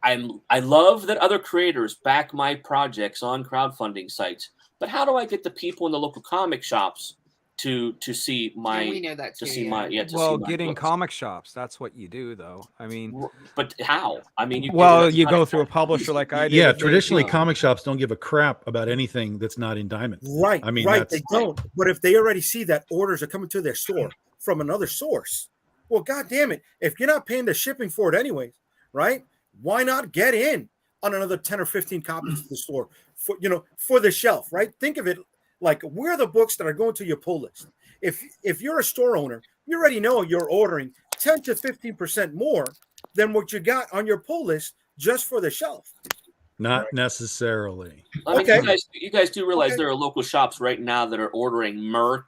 I love that other creators back my projects on crowdfunding sites, but how do I get the people in the local comic shops to see my And we know that too, to see yeah. my to Well, see my getting books? comic shops, that's what you do, though. I mean, But how? I mean, well, that's you not go through a publisher like I did. Yeah, with traditionally JD. comic shops don't give a crap about anything that's not in Diamond. Right. I mean, right. that's They don't. But if they already see that orders are coming to their store from another source, well, God damn it. If you're not paying the shipping for it anyways, right? Why not get in on another 10 or 15 copies to the store for, for the shelf, right? Think of it like where are the books that are going to your pull list. If you're a store owner, you already know you're ordering 10 to 15% more than what you got on your pull list just for the shelf. not necessarily. I mean, Okay. you guys do realize Okay. there are local shops right now that are ordering Merc.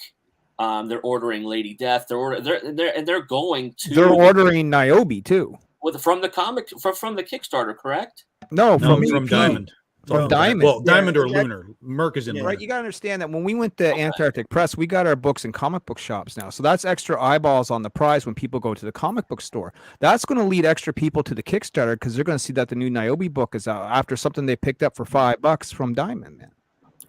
They're ordering Lady Death. They're going to. They're ordering Niobe too. from the Kickstarter, correct? No, No, from from EP. Diamond. From Diamond. Well, Diamond or Yeah. Lunar. Merc is in Lunar. Right, you gotta understand that when we went to Antarctic Press, we got our books in comic book shops now. So that's extra eyeballs on the prize when people go to the comic book store. That's going to lead extra people to the Kickstarter because they're going to see that the new Niobe book is out after something they picked up for $5 from Diamond, man.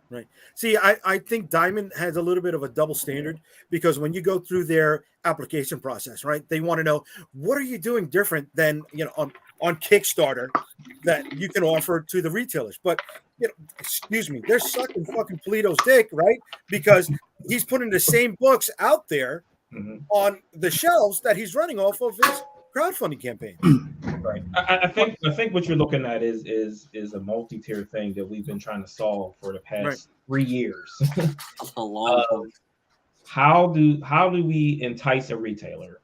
Right. See, I think Diamond has a little bit of a double standard because when you go through their application process, right, they want to know what are you doing different than on Kickstarter that you can offer to the retailers. But excuse me, they're sucking fucking Polito's dick, right? Because he's putting the same books out there on the shelves that he's running off of his crowdfunding campaign. Right. I think what you're looking at is a multi-tier thing that we've been trying to solve for the past 3 years. A long time. How do we entice a retailer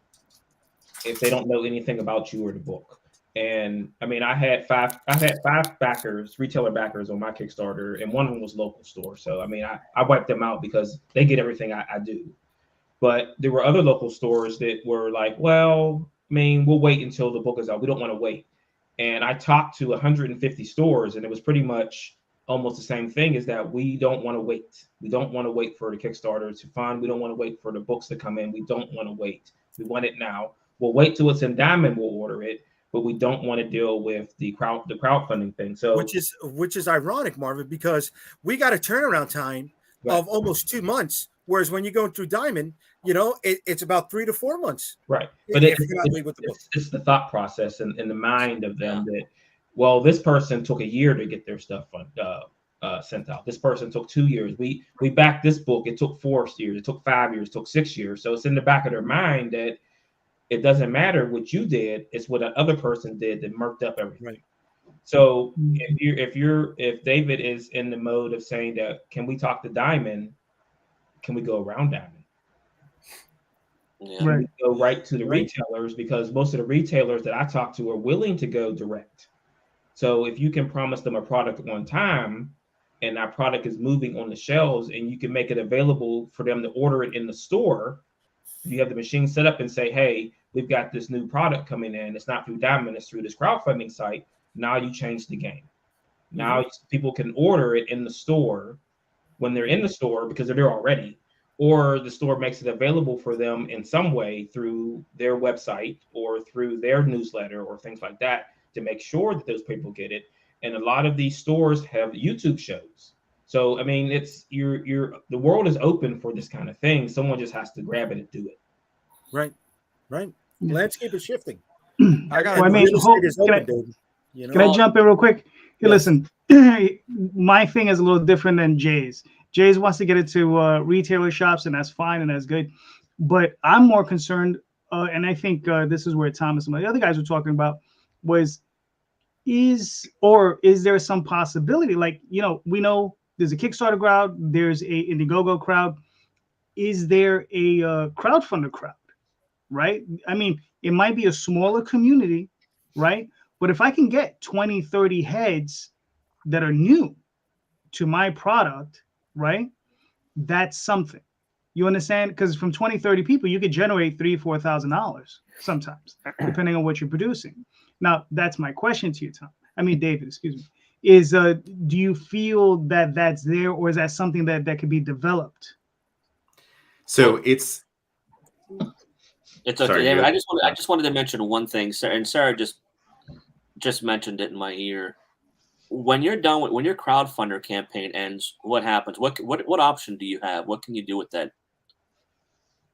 if they don't know anything about you or the book? And I mean, I had five backers, retailer backers on my Kickstarter, and one of them was local store. So I mean, I wiped them out because they get everything I do. But there were other local stores that were like, well, I mean, we'll wait until the book is out. We don't want to wait. And I talked to 150 stores, and it was pretty much almost the same thing, is that we don't want to wait. We don't want to wait for the Kickstarter to fund. We don't want to wait for the books to come in. We don't want to wait. We want it now. We'll wait till it's in Diamond, we'll order it, but we don't want to deal with the crowdfunding thing. So which is ironic, Marvin, because we got a turnaround time of almost 2 months. Whereas when you're going through Diamond, it's about 3 to 4 months. Right. But it's the thought process and the mind of them that, well, this person took a year to get their stuff sent out. This person took 2 years. We backed this book. It took 4 years. It took 5 years. It took 6 years. So it's in the back of their mind that it doesn't matter what you did. It's what that other person did that murked up everything. Right. So if David is in the mode of saying that, can we talk to Diamond? Can we go around Diamond? Yeah. Right. Go right to the retailers, because most of the retailers that I talk to are willing to go direct. So if you can promise them a product on time and that product is moving on the shelves and you can make it available for them to order it in the store, you have the machine set up and say, hey, we've got this new product coming in. It's not through Diamond, it's through this crowdfunding site. Now you change the game. Now people can order it in the store when they're in the store because they're there already, or the store makes it available for them in some way through their website or through their newsletter or things like that to make sure that those people get it. And a lot of these stores have YouTube shows. So, I mean, it's the world is open for this kind of thing. Someone just has to grab it and do it. Right. Yeah. Landscape is shifting. Can I jump in real quick? Hey, listen, my thing is a little different than Jay's. Jay's wants to get it to retailer shops, and that's fine and that's good. But I'm more concerned, and I think this is where Thomas and the other guys were talking about, is there some possibility? Like, we know there's a Kickstarter crowd, there's a Indiegogo crowd. Is there a Crowdfundr crowd, right? I mean, it might be a smaller community, right? But if I can get 20, 30 heads that are new to my product, right? That's something. You understand? Because from 20, 30 people, you could generate $3,000, $4,000 sometimes, depending on what you're producing. Now, that's my question to you, David, excuse me, is do you feel that that's there, or is that something that could be developed? So it's okay, Sorry, David. go I just wanted to mention one thing, Sarah, and Sarah just mentioned it in my ear. When you're done when your crowdfunder campaign ends, what happens? What option do you have? What can you do with that?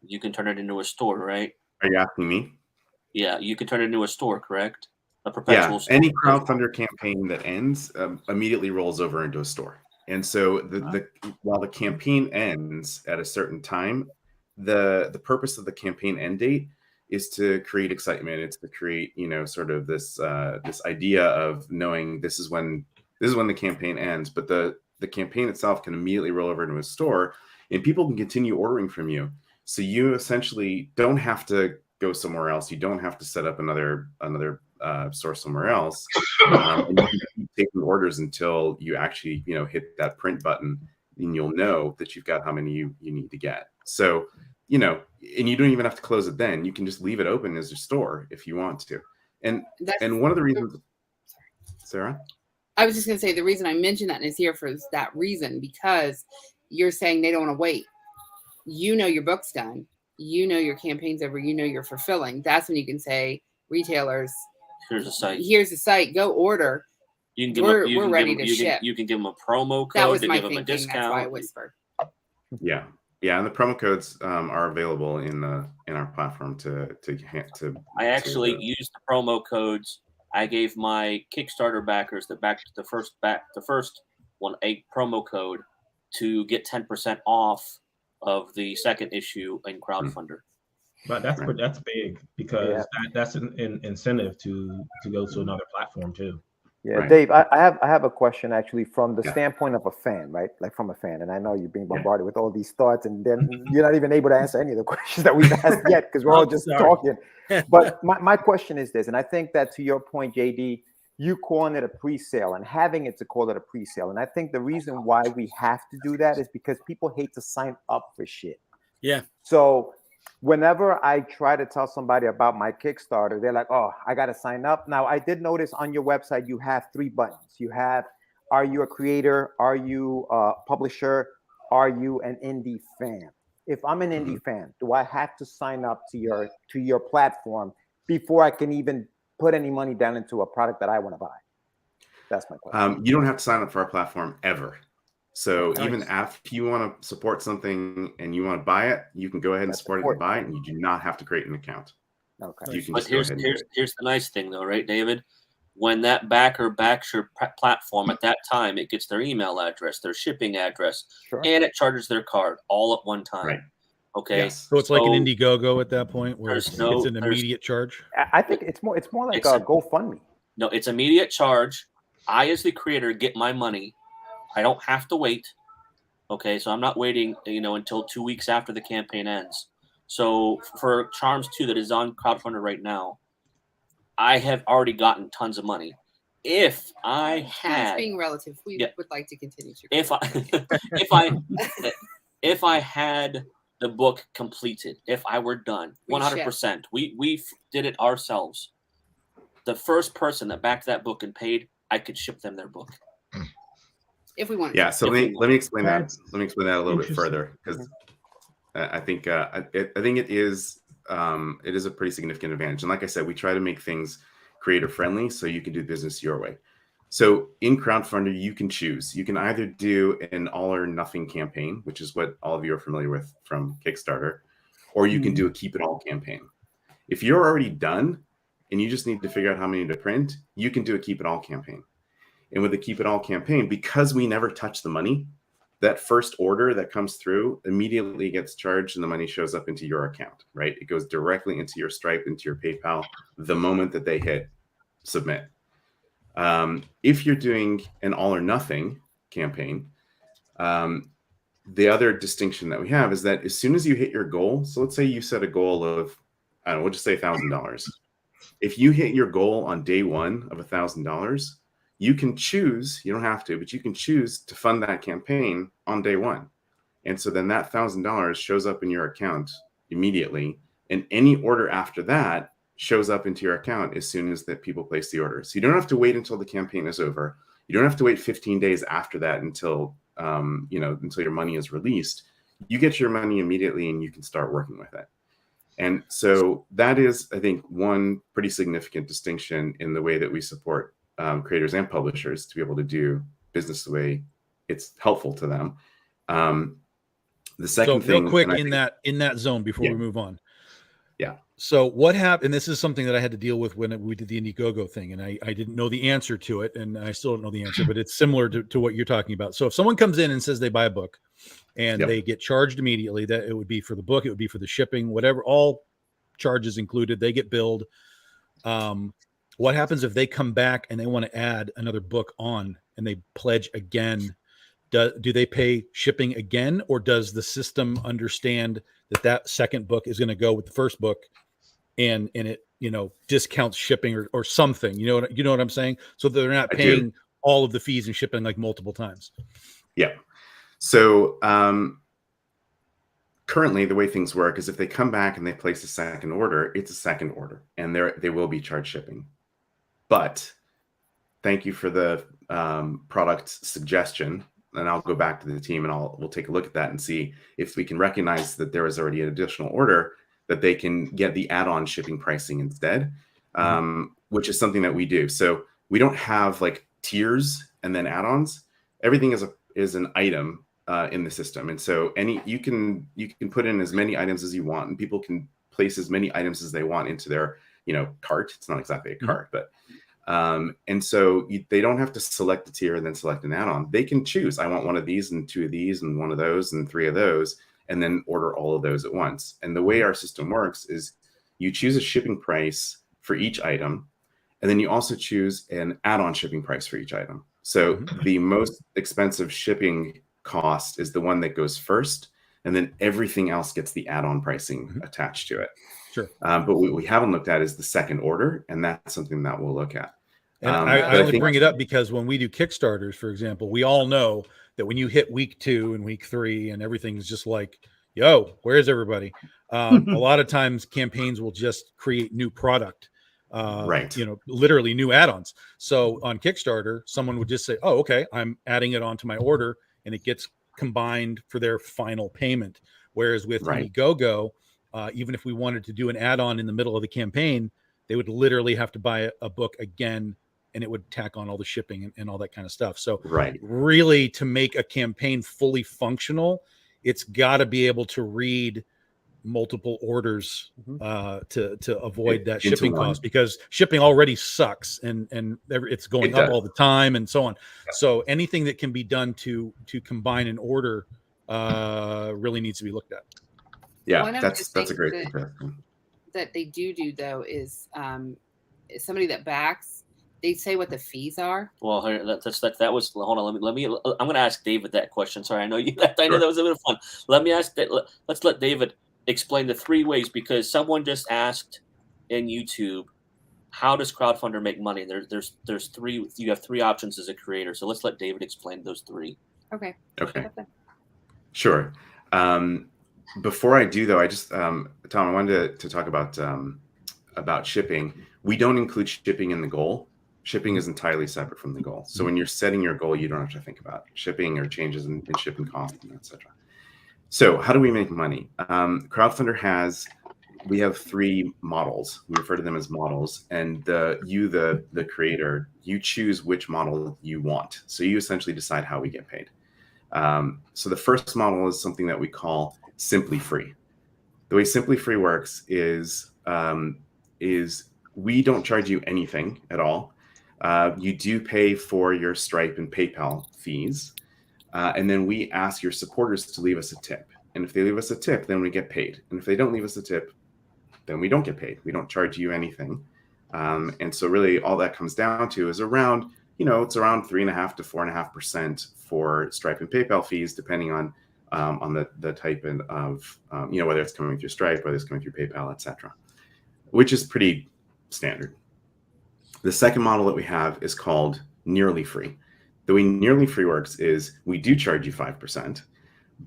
You can turn it into a store, right? Are you asking me? Yeah, you can turn it into a store, correct? A perpetual store. Any crowdfunder campaign that ends immediately rolls over into a store. And so while the campaign ends at a certain time, the purpose of the campaign end date is to create excitement. It's to create, sort of this idea of knowing this is when the campaign ends. But the campaign itself can immediately roll over into a store, and people can continue ordering from you. So you essentially don't have to go somewhere else. You don't have to set up another source somewhere else. And you can keep taking orders until you actually hit that print button, and you'll know that you've got how many you need to get. So and you don't even have to close it then. You can just leave it open as your store if you want to. And one of the reasons, Sarah? I was just going to say the reason I mentioned that is here for that reason, because you're saying they don't want to wait. Your book's done. Your campaign's over. You're fulfilling. That's when you can say, retailers, here's a site. Go order. You can we're ready to ship. You can give them a promo code. That was to my give thinking. them a discount. That's why I whispered. Yeah, and the promo codes are available in our platform to. I actually used the promo codes. I gave my Kickstarter backers the first one a promo code to get 10% off of the second issue in Crowdfundr. But that's big, because that's an incentive to go to another platform too. Yeah, Right. Dave, I have a question actually from the standpoint of a fan, right? Like from a fan, and I know you're being bombarded with all these thoughts, and then you're not even able to answer any of the questions that we've asked yet because we're all just talking. But my question is this, and I think that to your point, JD, you calling it a pre-sale and having it to call it a pre-sale, and I think the reason why we have to do that is because people hate to sign up for shit. Yeah. So whenever I try to tell somebody about my Kickstarter, they're like, oh, I got to sign up. Now, I did notice on your website, you have 3 buttons. You have, are you a creator? Are you a publisher? Are you an indie fan? If I'm an indie fan, do I have to sign up to your platform before I can even put any money down into a product that I want to buy? That's my question. You don't have to sign up for our platform ever. So Nice. even if you want to support something and you want to buy it, you can go ahead and support it and buy it, and you do not have to create an account. Okay. You can But just go ahead and do it. here's the nice thing, though, right, David? When that backer backs your platform at that time, it gets their email address, their shipping address, and it charges their card all at one time. Right. Okay. Yes. So it's like an Indiegogo at that point, where it's an there's- immediate charge. I think it's more like a GoFundMe. No, it's immediate charge. I, as the creator, get my money. I don't have to wait. Okay, so I'm not waiting, until 2 weeks after the campaign ends. So for Charms 2 that is on Crowdfundr right now, I have already gotten tons of money. If I had, being relative, we would like to continue to. If I had the book completed, if I were done, 100%, we did it ourselves. The first person that backed that book and paid, I could ship them their book. If we want. Yeah. So let me explain that. Let me explain that a little bit further, because I think it is a pretty significant advantage. And like I said, we try to make things creator friendly so you can do business your way. So in Crowdfundr, you can choose. You can either do an all or nothing campaign, which is what all of you are familiar with from Kickstarter, or you can do a keep it all campaign. If you're already done and you just need to figure out how many to print, you can do a keep it all campaign. And with the keep it all campaign, because we never touch the money, that first order that comes through immediately gets charged and the money shows up into your account, right? It goes directly into your Stripe, into your PayPal, the moment that they hit submit. If you're doing an all or nothing campaign, the other distinction that we have is that as soon as you hit your goal, so let's say you set a goal of, I don't know, we'll just say $1,000. If you hit your goal on day one of $1,000, you can choose, you don't have to, but you can choose to fund that campaign on day one. And so then that $1,000 shows up in your account immediately. And any order after that shows up into your account as soon as that people place the order. So you don't have to wait until the campaign is over. You don't have to wait 15 days after that until your money is released. you get your money immediately and you can start working with it. And so that is, I think, one pretty significant distinction in the way that we support creators and publishers to be able to do business the way it's helpful to them. The second thing, real quick, in that zone before we move on. Yeah. So what happened, and this is something that I had to deal with when we did the Indiegogo thing, and I didn't know the answer to it, and I still don't know the answer, but it's similar to what you're talking about. So if someone comes in and says they buy a book and they get charged immediately, that it would be for the book, it would be for the shipping, whatever, all charges included, they get billed. What happens if they come back and they want to add another book on and they pledge again? Do they pay shipping again, or does the system understand that second book is going to go with the first book, and it, you know, discounts shipping or something? You know what I'm saying? So they're not paying all of the fees and shipping like multiple times. Yeah. So currently, the way things work is if they come back and they place a second order, it's a second order, and they will be charged shipping. But thank you for the product suggestion. And I'll go back to the team and we'll take a look at that and see if we can recognize that there is already an additional order that they can get the add-on shipping pricing instead, which is something that we do. So we don't have like tiers and then add-ons. Everything is an item in the system, and so you can put in as many items as you want, and people can place as many items as they want into their cart. It's not exactly a cart, but and so they don't have to select a tier and then select an add-on. They can choose, I want one of these and two of these and one of those and three of those, and then order all of those at once. And the way our system works is you choose a shipping price for each item, and then you also choose an add-on shipping price for each item. So the most expensive shipping cost is the one that goes first, and then everything else gets the add-on pricing attached to it. Sure. But what we haven't looked at is the second order, and that's something that we'll look at. And I only bring it up because when we do Kickstarters, for example, we all know that when you hit week 2 and week 3 and everything's just like, yo, where's everybody? A lot of times campaigns will just create new product, right? Literally new add-ons. So on Kickstarter, someone would just say, oh, okay, I'm adding it onto my order, and it gets combined for their final payment. Whereas with Indiegogo, even if we wanted to do an add-on in the middle of the campaign, they would literally have to buy a book again, and it would tack on all the shipping and all that kind of stuff. So really, to make a campaign fully functional, it's got to be able to read multiple orders to avoid that shipping cost, because shipping already sucks and it's going up all the time and so on. So anything that can be done to combine an order really needs to be looked at. Yeah, that's a great comparison. That they do though is somebody that backs, they say what the fees are. Well, that was, hold on. Let me. I'm going to ask David that question. Sorry, I know that was a bit of fun. Let me ask that. Let's let David explain the 3 ways, because someone just asked in YouTube, how does Crowdfundr make money? There's 3. You have 3 options as a creator. So let's let David explain those 3. Okay. Sure. Before I do though, I just Tom, I wanted to talk about shipping. We don't include shipping in the goal. Shipping is entirely separate from the goal. So when you're setting your goal, you don't have to think about shipping or changes in shipping costs, etc. So how do we make money? Crowdfundr we have 3 models. We refer to them as models, and the creator, you choose which model you want. So you essentially decide how we get paid. So the first model is something that we call Simply Free. The way Simply Free works is we don't charge you anything at all. You do pay for your Stripe and PayPal fees, and then we ask your supporters to leave us a tip. And if they leave us a tip, then we get paid. And if they don't leave us a tip, then we don't get paid. We don't charge you anything. And so really all that comes down to is around, it's around 3.5% to 4.5% for Stripe and PayPal fees, depending on the type of, whether it's coming through Stripe, whether it's coming through PayPal, etc., which is pretty standard. The second model that we have is called Nearly Free. The way Nearly Free works is we do charge you 5%,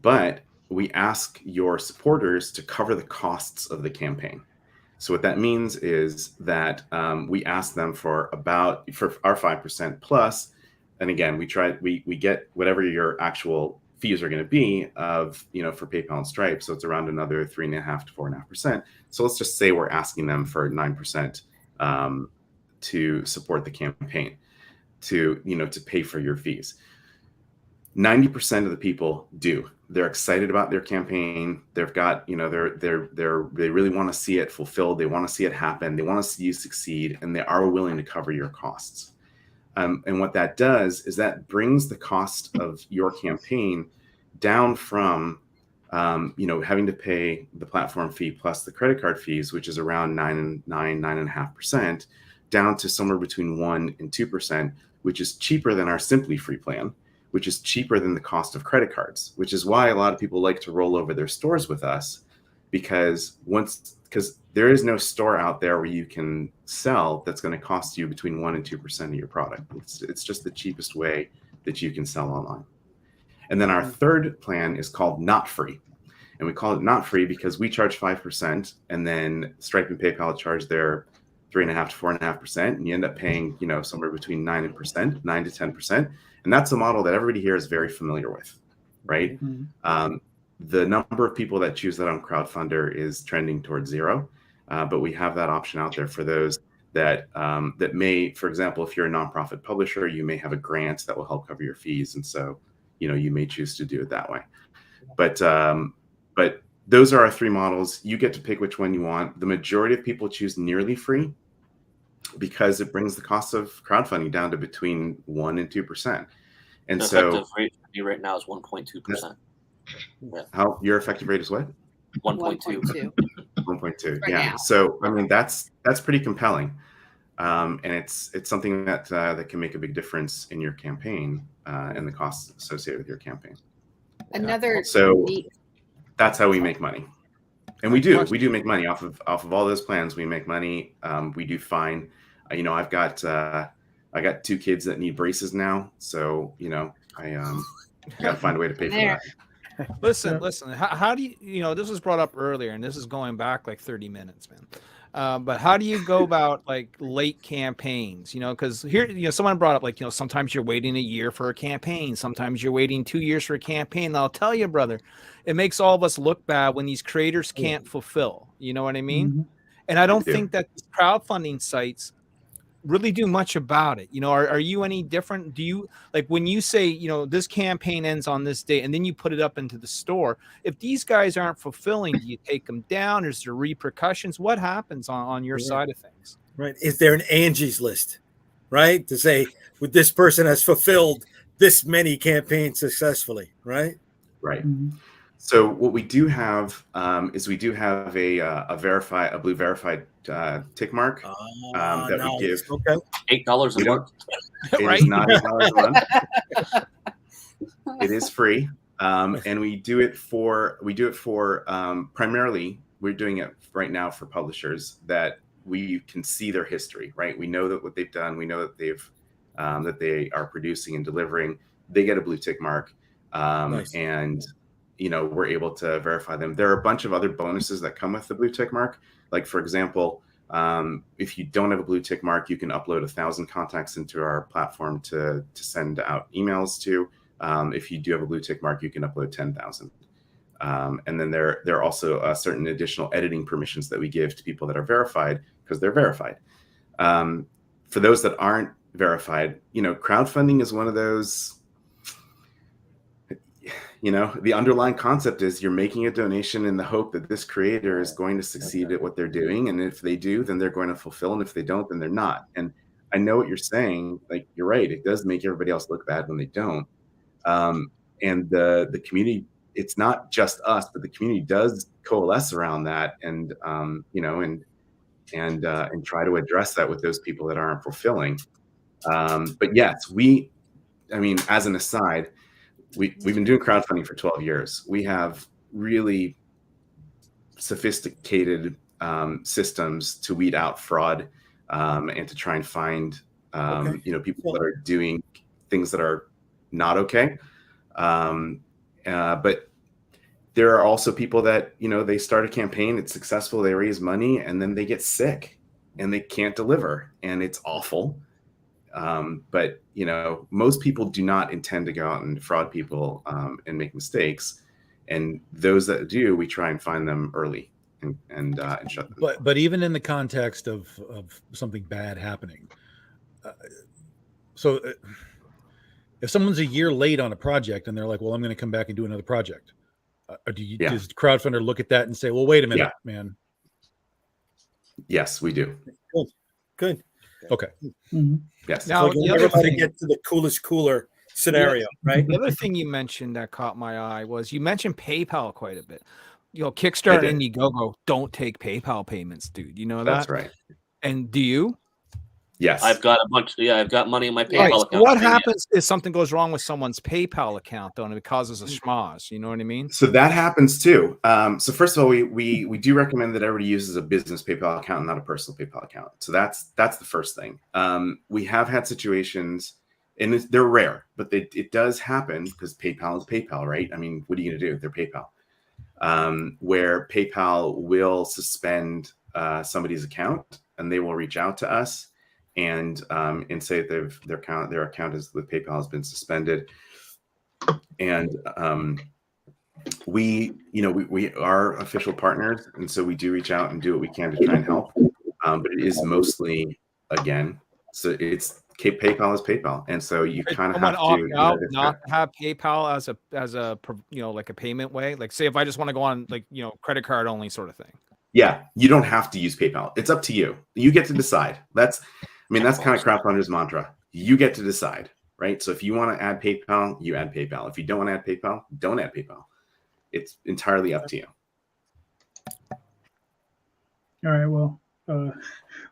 but we ask your supporters to cover the costs of the campaign. So what that means is that we ask them for our 5% plus, and again, we get whatever your actual fees are going to be of, for PayPal and Stripe. So it's around another 3.5% to 4.5%. So let's just say we're asking them for 9% to support the campaign, to pay for your fees. 90% of the people do. They're excited about their campaign. They've got, they really want to see it fulfilled. They want to see it happen. They want to see you succeed, and they are willing to cover your costs. And what that does is that brings the cost of your campaign down from, having to pay the platform fee plus the credit card fees, which is around 9.5%, down to somewhere between 1% and 2%, which is cheaper than our Simply Free plan, which is cheaper than the cost of credit cards, which is why a lot of people like to roll over their stores with us, because there is no store out there where you can sell that's going to cost you between 1% and 2% of your product. It's just the cheapest way that you can sell online. And then our third plan is called Not Free. And we call it Not Free because we charge 5%, and then Stripe and PayPal charge their 3.5% to 4.5%, and you end up paying, somewhere between 9 to 10%. And that's a model that everybody here is very familiar with, right? Mm-hmm. The number of people that choose that on Crowdfundr is trending towards 0, but we have that option out there for those that may, for example, if you're a nonprofit publisher, you may have a grant that will help cover your fees, and so you may choose to do it that way. But those are our 3 models. You get to pick which one you want. The majority of people choose nearly free because it brings the cost of crowdfunding down to between 1% and 2%. And the so effective rate for me right now is 1.2%. Yeah. How your effective rate is what? 1.2. 1.2. Yeah. Now. So I mean that's pretty compelling, and it's something that can make a big difference in your campaign and the costs associated with your campaign. That's how we make money, and we do make money off of all those plans. We make money. We do fine. I've got 2 kids that need braces now, so I got to find a way to pay for that. Listen. How do you? This was brought up earlier, and this is going back like 30 minutes, man. But how do you go about like late campaigns? Because here, someone brought up like, sometimes you're waiting a year for a campaign, sometimes you're waiting 2 years for a campaign. And I'll tell you, brother, it makes all of us look bad when these creators can't fulfill. You know what I mean? Mm-hmm. And I don't think that these crowdfunding sites really do much about it. Are you any different? Do you, like, when you say, this campaign ends on this date and then you put it up into the store, if these guys aren't fulfilling, do you take them down? Is there repercussions? What happens on your side of things? Right. Is there an Angie's list, right? To say, with this person has fulfilled this many campaigns successfully, right? Right. Mm-hmm. So what we do have is we do have a blue verified tick mark that we give. Okay. $8 a month. It is not $8 a month. It is free, and we do it for primarily. We're doing it right now for publishers that we can see their history. Right, we know that what they've done. We know that that they are producing and delivering. They get a blue tick mark, nice. And we're able to verify them. There are a bunch of other bonuses that come with the blue tick mark. Like, for example, if you don't have a blue tick mark, you can upload 1,000 contacts into our platform to send out emails to. If you do have a blue tick mark, you can upload 10,000. And then there are also certain additional editing permissions that we give to people that are verified because they're verified. For those that aren't verified, crowdfunding is one of those. The underlying concept is you're making a donation in the hope that this creator is going to succeed at what they're doing. And if they do, then they're going to fulfill. And if they don't, then they're not. And I know what you're saying. Like, you're right. It does make everybody else look bad when they don't. And the community, it's not just us, but the community does coalesce around that and try to address that with those people that aren't fulfilling. But yes, as an aside, we've been doing crowdfunding for 12 years. We have really sophisticated systems to weed out fraud and to try and find people that are doing things that are not okay. But there are also people that they start a campaign, it's successful, they raise money, and then they get sick and they can't deliver, and it's awful. But most people do not intend to go out and defraud people and make mistakes. And those that do, we try and find them early and shut them. But even in the context of something bad happening, so if someone's a year late on a project and they're like, well, I'm going to come back and do another project, does Crowdfundr look at that and say, well, wait a minute, man? Yes, we do. Good. Okay. Mm-hmm. Yes. Now, So you're never going to get to the coolest cooler scenario, right? The other thing you mentioned that caught my eye was you mentioned PayPal quite a bit. Kickstarter and Indiegogo don't take PayPal payments, dude. You know that? That's right. And do you? Yes. I've got a bunch. Yeah, I've got money in my PayPal So account. what happens if something goes wrong with someone's PayPal account, though, and it causes a schmoz? You know what I mean? So that happens too. So first of all, we do recommend that everybody uses a business PayPal account, not a personal PayPal account. So that's the first thing. We have had situations, and they're rare, but it does happen because PayPal is PayPal, right? I mean, what are you going to do? They're PayPal. Where PayPal will suspend somebody's account, and they will reach out to us and say that their account with PayPal has been suspended. And we are official partners, and so we do reach out and do what we can to try and help. But it is mostly, again, so it's PayPal is PayPal, and so you kind of have to not have PayPal as a like a payment way. Like, say if I just want to go on credit card only sort of thing. Yeah, you don't have to use PayPal. It's up to you. You get to decide. That's kind of Crowdfundr's mantra. You get to decide, right? So if you want to add PayPal, you add PayPal. If you don't want to add PayPal, don't add PayPal. It's entirely up to you. All right. Well,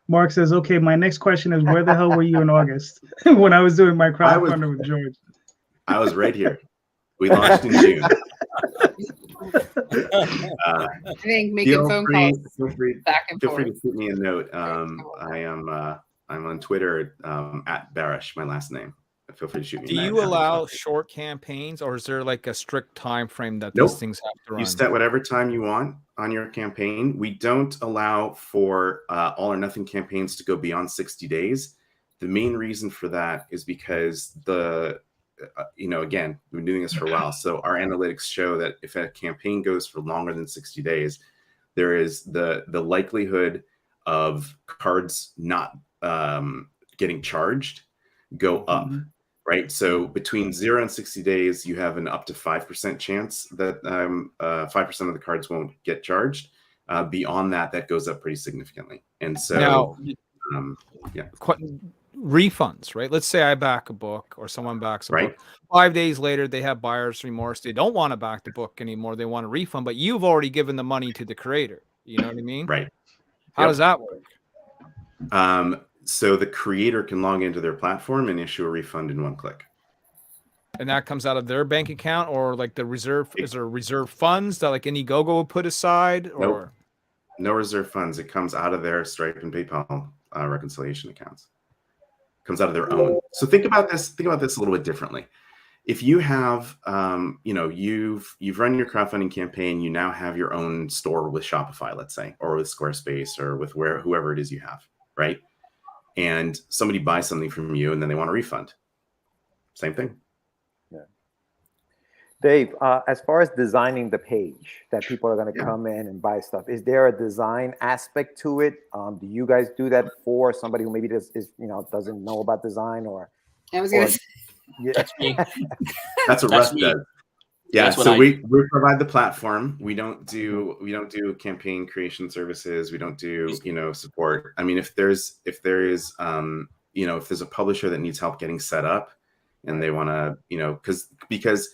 Mark says, okay, my next question is, where the hell were you in August when I was doing my Crowdfundr with George? I was right here. We launched in June. I think making phone calls back and feel forth. free to shoot me a note. I'm on Twitter at Barish, my last name. Feel free to shoot me. Do you allow short campaigns, or is there like a strict time frame that Nope. these things have to run? You set whatever time you want on your campaign. We don't allow for all or nothing campaigns to go beyond 60 days. The main reason for that is because again, we've been doing this for a while. So our analytics show that if a campaign goes for longer than 60 days, there is the likelihood of cards not getting charged go up. Mm-hmm. Right. So between 0 and 60 days, you have an up to 5% chance that 5% of the cards won't get charged. Beyond that goes up pretty significantly. And so now, yeah. Refunds, right? Let's say I back a book or someone backs a book. 5 days later, they have buyer's remorse. They don't want to back the book anymore. They want a refund, but you've already given the money to the creator. You know what I mean? Right. How does that work? So the creator can log into their platform and issue a refund in one click. And that comes out of their bank account, or like the reserve? Is there reserve funds that like Indiegogo would put aside? Or nope. No reserve funds. It comes out of their Stripe and PayPal reconciliation accounts. It comes out of their own. So think about this a little bit differently. If you have, you've run your crowdfunding campaign, you now have your own store with Shopify, let's say, or with Squarespace, or with whoever it is you have, right? And somebody buys something from you and then they want a refund. Same thing. Yeah. Dave, as far as designing the page that people are going to come in and buy stuff, is there a design aspect to it? Do you guys do that for somebody who maybe doesn't know about design, or? I was going to say. Yeah. That's me. That's what Russ does. Yeah, so we provide the platform. We don't do campaign creation services. We don't do support. I mean, if there's a publisher that needs help getting set up, and they want to because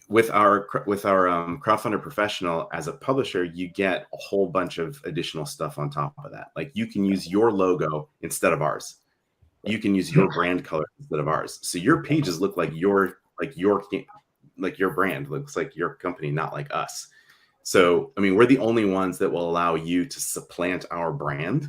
with our Crowdfundr Professional as a publisher, you get a whole bunch of additional stuff on top of that. Like, you can use your logo instead of ours. You can use your brand color instead of ours. So your pages look like your brand, looks like your company, not like us. So, I mean, we're the only ones that will allow you to supplant our brand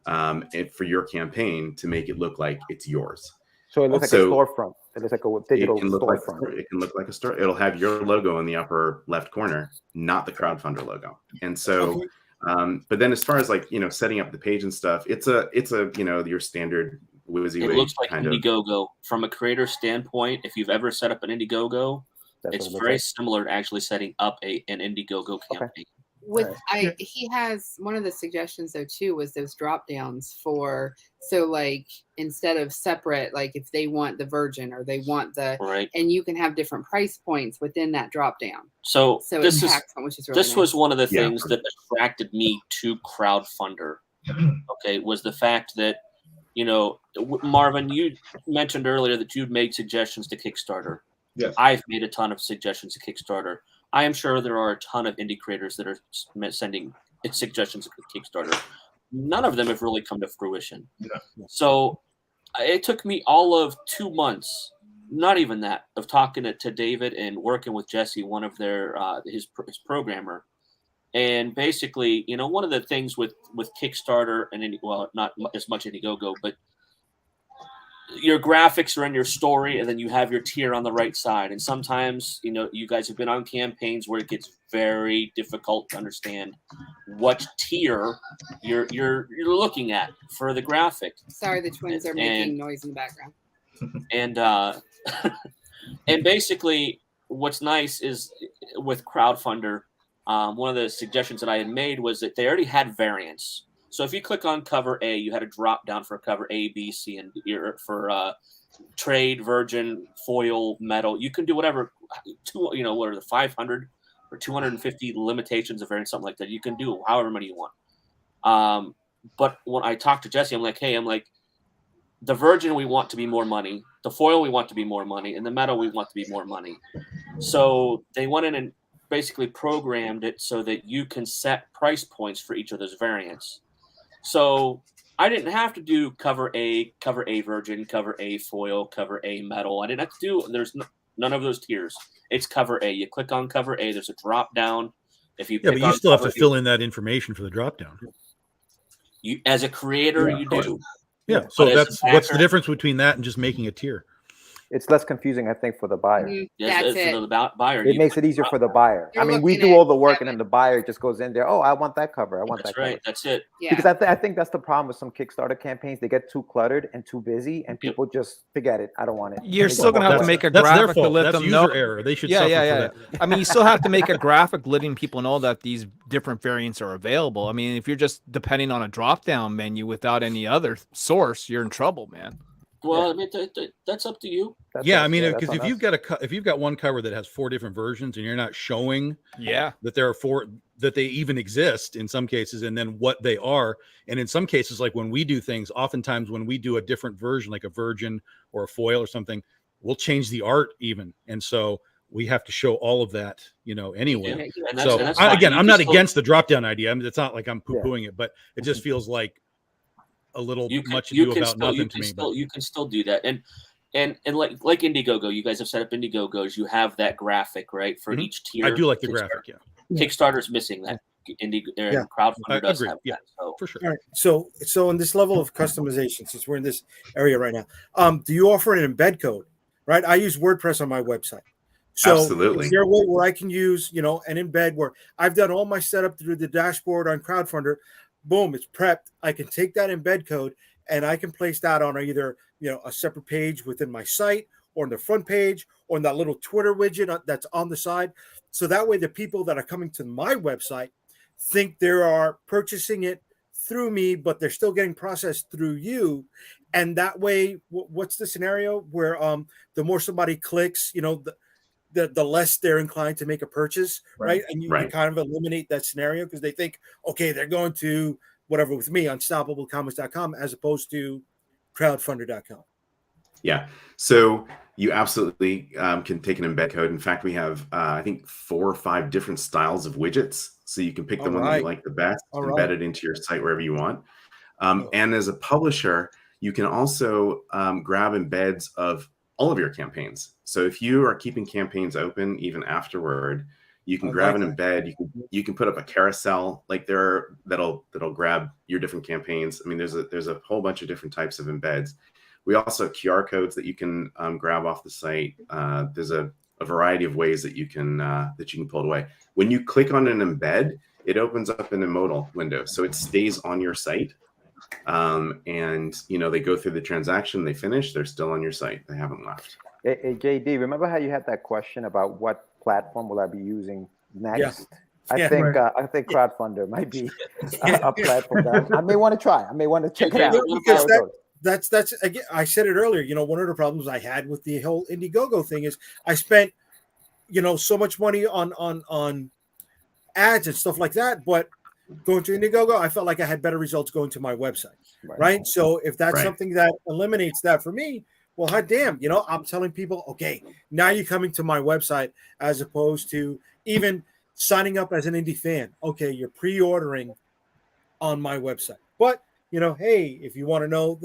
for your campaign to make it look like it's yours. So it looks like a storefront. It looks like a digital storefront. It can look like a store. It'll have your logo in the upper left corner, not the Crowdfundr logo. And so, but then as far as setting up the page and stuff, it's a your standard It looks like Indiegogo. From a creator standpoint, if you've ever set up an Indiegogo, it's very similar to actually setting up an Indiegogo campaign. He has one of the suggestions though too was those drop downs for, so like instead of separate, like if they want the virgin or they want the and you can have different price points within that drop down. So this really was one of the things that attracted me to Crowdfundr. Okay, was the fact that, you know, Marvin, you mentioned earlier that you'd made suggestions to Kickstarter. Yes. I've made a ton of suggestions to Kickstarter. I am sure there are a ton of indie creators that are sending suggestions to Kickstarter. None of them have really come to fruition. Yeah. So it took me all of 2 months, not even that, of talking to David and working with Jesse, one of their his programmer. And basically, you know, one of the things with Kickstarter and not as much Indiegogo, but your graphics are in your story, and then you have your tier on the right side. And sometimes, you know, you guys have been on campaigns where it gets very difficult to understand what tier you're looking at for the graphic. Sorry, the twins are making noise in the background. And and basically, what's nice is with Crowdfundr, one of the suggestions that I had made was that they already had variants. So if you click on cover A, you had a drop down for cover A, B, C, and for trade, virgin, foil, metal. You can do whatever, what are the 500 or 250 limitations of variants, something like that. You can do however many you want. But when I talked to Jesse, I'm like, the virgin we want to be more money, the foil we want to be more money, and the metal we want to be more money. So they went in and basically programmed it so that you can set price points for each of those variants. So I didn't have to do cover A virgin, cover A foil, cover A metal. I didn't have to do, there's none of those tiers. It's cover A. You click on cover A, there's a drop down. If you but you still have to fill in that information for the drop down. You, as a creator, you do. Yeah. So what's the difference between that and just making a tier? It's less confusing, I think, for the buyer. That's it. For the buyer. It makes it easier for the buyer. I mean, we do all the work, and then the buyer just goes in there. Oh, I want that cover. I want that cover. That's it. Yeah. Because I think that's the problem with some Kickstarter campaigns. They get too cluttered and too busy, and people just forget it. I don't want it. You're still going to have to make a graphic to let them know. That's user error. They should suffer for that. I mean, you still have to make a graphic letting people know that these different variants are available. I mean, if you're just depending on a drop-down menu without any other source, you're in trouble, man. Well, I mean, that's up to you. I mean, because if you've got one cover that has 4 different versions and you're not showing that there are 4, that they even exist in some cases, and then what they are, and in some cases, like when we do things, oftentimes when we do a different version, like a virgin or a foil or something, we'll change the art even, and so we have to show all of that, anyway. So again, I'm not against the drop down idea. I mean, it's not like I'm poo-pooing it, but it just feels like a little much ado about nothing to me. But you can still do that, and like Indiegogo, you guys have set up Indiegogos. You have that graphic, right, for each tier. I do like the graphic. Yeah, Kickstarter's missing that. Crowdfundr does have that. So. For sure. All right. So in this level of customization, since we're in this area right now, do you offer an embed code? Right, I use WordPress on my website. So absolutely. Is there a way where I can use, an embed where I've done all my setup through the dashboard on Crowdfundr? Boom, it's prepped. I can take that embed code and I can place that on either, a separate page within my site or on the front page or in that little Twitter widget that's on the side. So that way the people that are coming to my website think they are purchasing it through me, but they're still getting processed through you. And that way, what's the scenario where the more somebody clicks, the less they're inclined to make a purchase, right? And you kind of eliminate that scenario because they think, okay, they're going to whatever with me, unstoppablecomics.com, as opposed to crowdfundr.com. Yeah. So you absolutely can take an embed code. In fact, we have, I think, 4 or 5 different styles of widgets. So you can pick the one that you like the best, embed it into your site wherever you want. And as a publisher, you can also grab embeds of all of your campaigns. So if you are keeping campaigns open even afterward, you can grab an embed. You can put up a carousel like that'll grab your different campaigns. I mean, there's a whole bunch of different types of embeds. We also have QR codes that you can grab off the site. There's a variety of ways that you can pull it away. When you click on an embed, it opens up an modal window, so it stays on your site. And they go through the transaction, they finish, they're still on your site, they haven't left. Hey, JD, remember how you had that question about what platform will I be using next? I think Crowdfundr might be a platform that I may want to try. I may want to check it out. Because that's again, I said it earlier. One of the problems I had with the whole Indiegogo thing is I spent so much money on ads and stuff like that, but going to Indiegogo, I felt like I had better results going to my website, right? So if that's something that eliminates that for me, well, hot damn, I'm telling people, okay, now you're coming to my website as opposed to even signing up as an indie fan. Okay, you're pre-ordering on my website. But, hey, if you want to know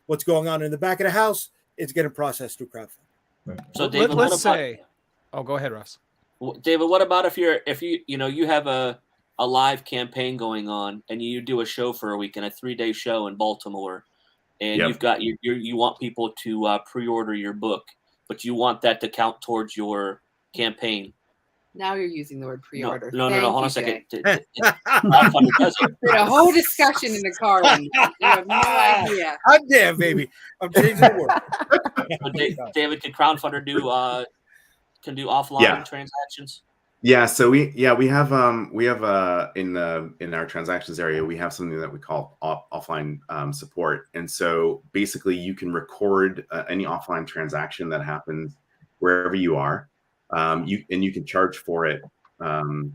what's going on in the back of the house, it's getting processed through Crowdfundr. So David, let's say, go ahead, Russ. David, what about if you have a live campaign going on and you do a show for a week and a 3-day show in Baltimore, and you've got you want people to pre-order your book, but you want that to count towards your campaign. Now you're using the word pre-order. No. Hold on a second. Crowdfundr does it. We had a whole discussion in the car. You have no idea. I'm damn, baby. I'm changing the word. David, can Crowdfundr do offline transactions? Yeah, so we have in our transactions area, we have something that we call offline support. And so basically you can record any offline transaction that happens wherever you are. You can charge for it, outside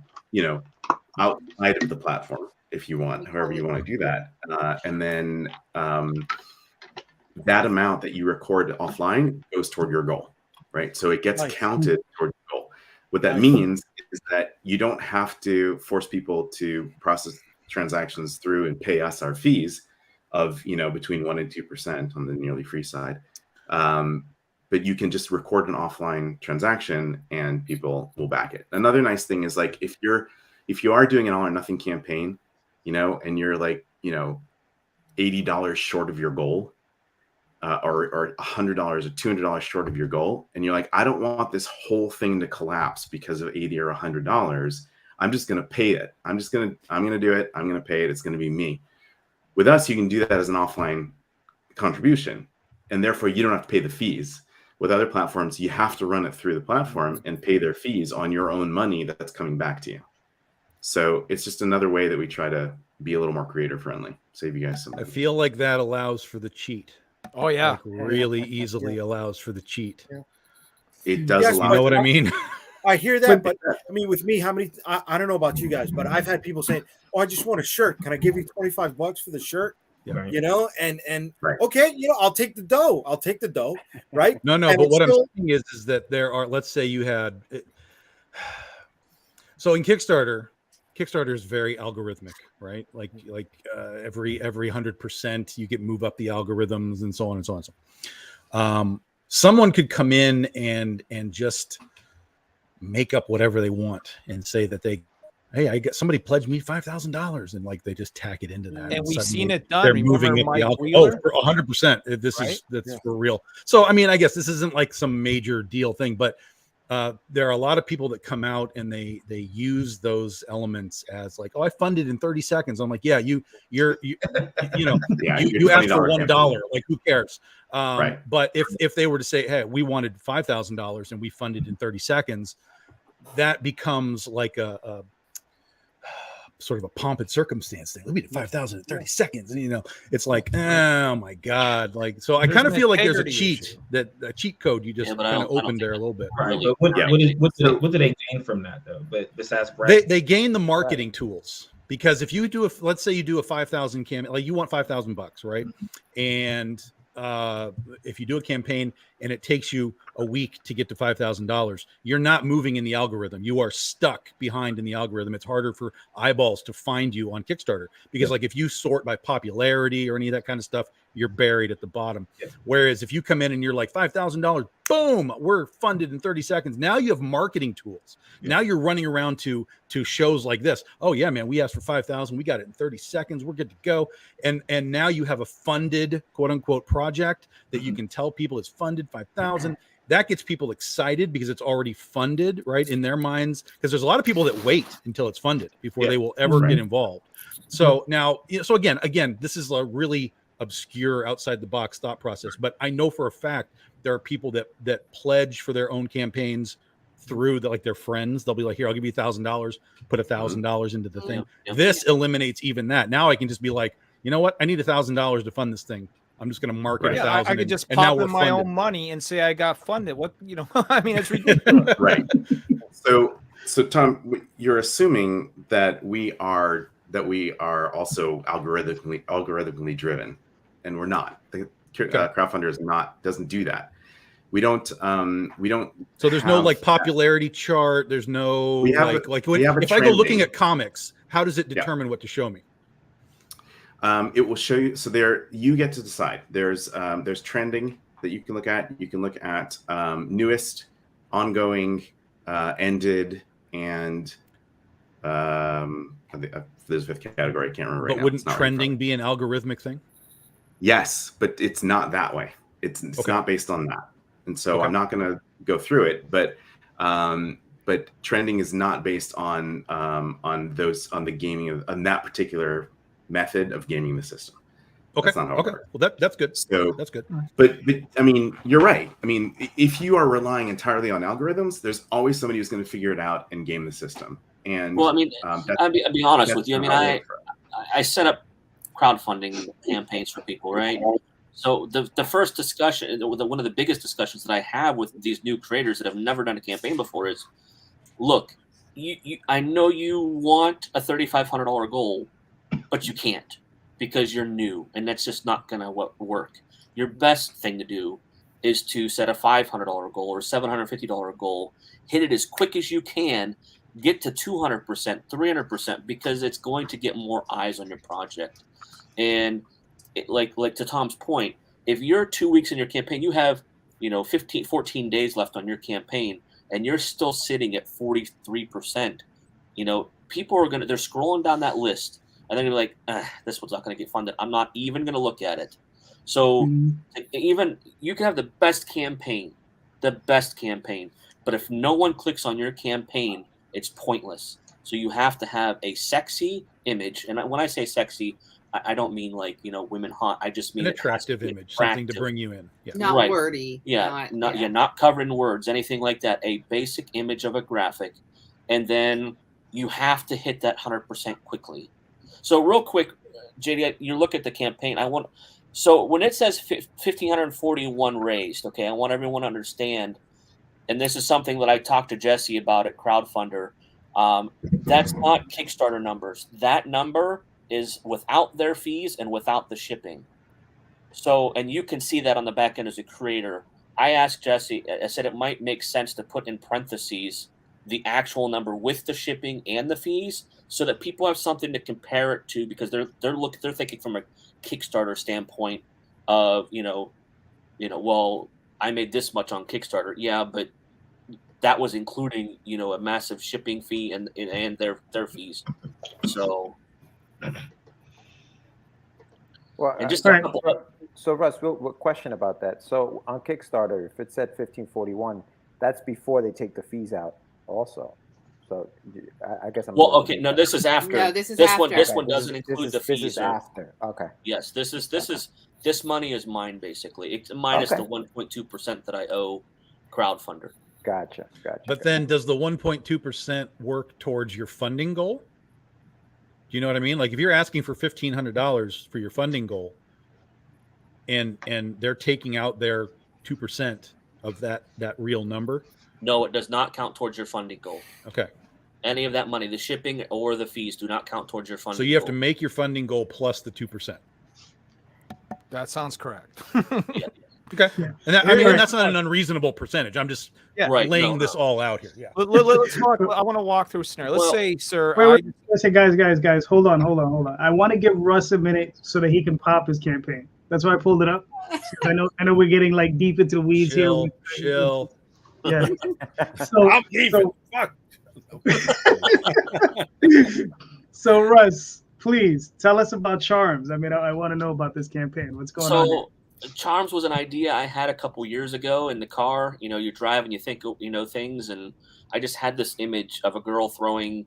of the platform if you want, however you want to do that. And then that amount that you record offline goes toward your goal, right? So it gets counted toward your goal. What that means is that you don't have to force people to process transactions through and pay us our fees of, between 1% and 2% on the nearly free side. But you can just record an offline transaction and people will back it. Another nice thing is like if you are doing an all or nothing campaign, and you're like, $80 short of your goal, or $100 or $200 short of your goal, and you're like, I don't want this whole thing to collapse because of $80 or $100. I'm just going to pay it. I'm going to do it. I'm going to pay it. It's going to be me. With us, you can do that as an offline contribution, and therefore you don't have to pay the fees. With other platforms, you have to run it through the platform and pay their fees on your own money that's coming back to you. So it's just another way that we try to be a little more creator friendly. Save you guys some money. I feel like that allows for the cheat. Oh yeah, like really easily allows for the cheat. Yeah. It does allow. You know what I mean? I hear that, but I mean, with me, I don't know about you guys, but I've had people say, "Oh, I just want a shirt. Can I give you $25 for the shirt?" Yeah. And okay, I'll take the dough. Right? No, and but what I'm saying is that there are. Let's say you had. So in Kickstarter is very algorithmic, right? Like every 100% you get move up the algorithms and so on and so on. And so on. Someone could come in and just make up whatever they want and say that hey, I got somebody pledged me $5,000, and like they just tack it into that. And we've seen it done. They're moving it. For 100%. That's for real. So I mean, I guess this isn't like some major deal thing, but there are a lot of people that come out and they use those elements as like, oh, I funded in 30 seconds. I'm like, yeah, you asked for $1. Like, who cares? Right. But if they were to say, hey, we wanted $5,000 and we funded in 30 seconds, that becomes like a sort of a pomp and circumstance thing. We did 5,000 in 30 seconds. And, it's like, oh my God. Like, so I kind of feel like there's a cheat a cheat code you just kind of opened there a little bit. Right. What do they gain from that though? But besides they gain the marketing tools, because if you do let's say you do a 5,000 campaign, like you want $5,000, right? And if you do a campaign and it takes you a week to get to $5,000, you're not moving in the algorithm. You are stuck behind in the algorithm. It's harder for eyeballs to find you on Kickstarter because like if you sort by popularity or any of that kind of stuff, you're buried at the bottom. Whereas if you come in and you're like $5,000, boom, we're funded in 30 seconds. Now you have marketing tools. Now you're running around to shows like this. Oh yeah, man, we asked for 5,000. We got it in 30 seconds. We're good to go. And now you have a funded quote unquote project that you can tell people it's funded 5,000. That gets people excited because it's already funded, right, in their minds. Because there's a lot of people that wait until it's funded before they will ever get involved. So now, so again, this is a really obscure, outside the box thought process. But I know for a fact there are people that pledge for their own campaigns through like their friends. They'll be like, here, I'll give you $1,000, put $1,000 into the thing. This eliminates even that. Now I can just be like, you know what? I need $1,000 to fund this thing. I'm just going to market 1,000. I could just pop in my own money and say I got funded. What, I mean, it's ridiculous. Right. So Tom, you're assuming that we are also algorithmically driven, and we're not. The Crowdfundr doesn't do that. We don't. So there's no like popularity chart. There's no if I go looking at comics, how does it determine what to show me? It will show you. So there, you get to decide. There's trending that you can look at. You can look at newest, ongoing, ended, and there's a fifth category. I can't remember right now. But wouldn't trending be an algorithmic thing? Yes, but it's not that way. It's not based on that. And so I'm not going to go through it, but trending is not based on the gaming on that particular method of gaming the system. Okay. That's not how it works. Well, that's good. So that's good. But I mean, you're right. I mean, if you are relying entirely on algorithms, there's always somebody who's going to figure it out and game the system. And well, I mean, I'll be honest with you. I mean, I set up crowdfunding campaigns for people, right? So the first discussion, one of the biggest discussions that I have with these new creators that have never done a campaign before is, look, I know you want a $3,500 goal, but you can't because you're new, and that's just not gonna work. Your best thing to do is to set a $500 goal or $750 goal, hit it as quick as you can, get to 200%, 300%, because it's going to get more eyes on your project. And like to Tom's point, if you're 2 weeks in your campaign, you have 14 days left on your campaign, and you're still sitting at 43%. People are they're scrolling down that list, and they're gonna be like, this one's not gonna get funded. I'm not even gonna look at it. So even you can have the best campaign, but if no one clicks on your campaign, it's pointless. So you have to have a sexy image, and when I say sexy, I don't mean like women hot. I just mean an attractive image, something to bring you in. Yeah. Not wordy. Yeah, not covered in words, anything like that. A basic image of a graphic, and then you have to hit that 100% quickly. So real quick, JD, you look at the campaign. So when it says 1,541 raised, okay, I want everyone to understand, and this is something that I talked to Jesse about at Crowdfundr. That's not Kickstarter numbers. That number is without their fees and without the shipping. So, and you can see that on the back end as a creator. I asked Jesse, I said it might make sense to put in parentheses the actual number with the shipping and the fees, so that people have something to compare it to, because they're thinking from a Kickstarter standpoint of, well, I made this much on Kickstarter. Yeah, but that was including, a massive shipping fee and their fees. So well, and just so Russ, we'll question about that. So on Kickstarter, if it said 1,541, that's before they take the fees out also. So I guess I'm okay. No, this is after. No, this is this after. one. This one doesn't include the fees. This is after. Okay. Yes, this money is mine basically. It's minus the 1.2% that I owe Crowdfundr. Gotcha. But then, does the 1.2% work towards your funding goal? Do you know what I mean? Like if you're asking for $1,500 for your funding goal, and they're taking out their 2% of that real number. No, it does not count towards your funding goal. Okay. Any of that money, the shipping or the fees, do not count towards your funding goal. So you have to make your funding goal plus the 2%. That sounds correct. Yeah. Okay. And that's not an unreasonable percentage. I'm just laying this all out here. Yeah. Let's talk. I want to walk through a scenario. Let's say, sir. Let's say, guys, hold on. I want to give Russ a minute so that he can pop his campaign. That's why I pulled it up. I know we're getting like deep into the weeds Chill, here. chill. Yeah. So, I'm leaving. Fuck. so Russ, please tell us about Charms. I mean, I want to know about this campaign. What's going on here? Charms was an idea I had a couple years ago in the car. You know, you drive and you think you know things, and I just had this image of a girl throwing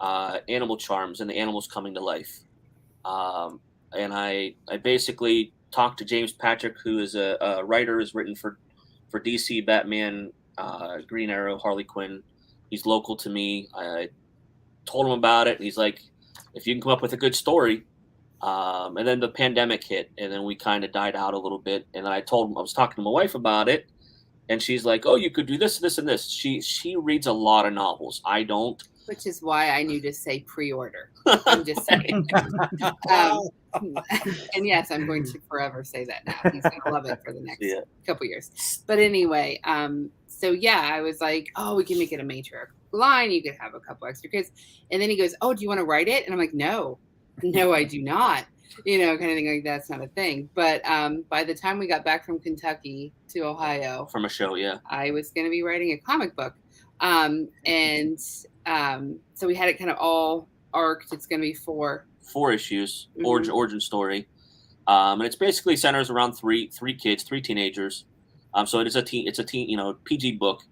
animal charms and the animals coming to life. And I basically talked to James Patrick, who is a writer, has written for DC, Batman, Green Arrow, Harley Quinn. He's local to me. I told him about it, and he's like, if you can come up with a good story. And then the pandemic hit, and then we kind of died out a little bit. And then I told him, I was talking to my wife about it, and she's like, "Oh, you could do this, this, and this." She reads a lot of novels. I don't. Which is why I knew to say pre-order. I'm just saying. And yes, I'm going to forever say that now. He's going to love it for the next couple years. But anyway, so yeah, I was like, oh, we can make it a matriarch line. You could have a couple extra kids. And then he goes, oh, do you want to write it? And I'm like, no, I do not. You know, kind of thing like that's not a thing. But by the time we got back from Kentucky to Ohio. From a show, yeah. I was going to be writing a comic book. So we had it kind of all arced. It's going to be four issues, origin story, and it's basically centers around three kids, three teenagers. So it's a teen, you know, PG book.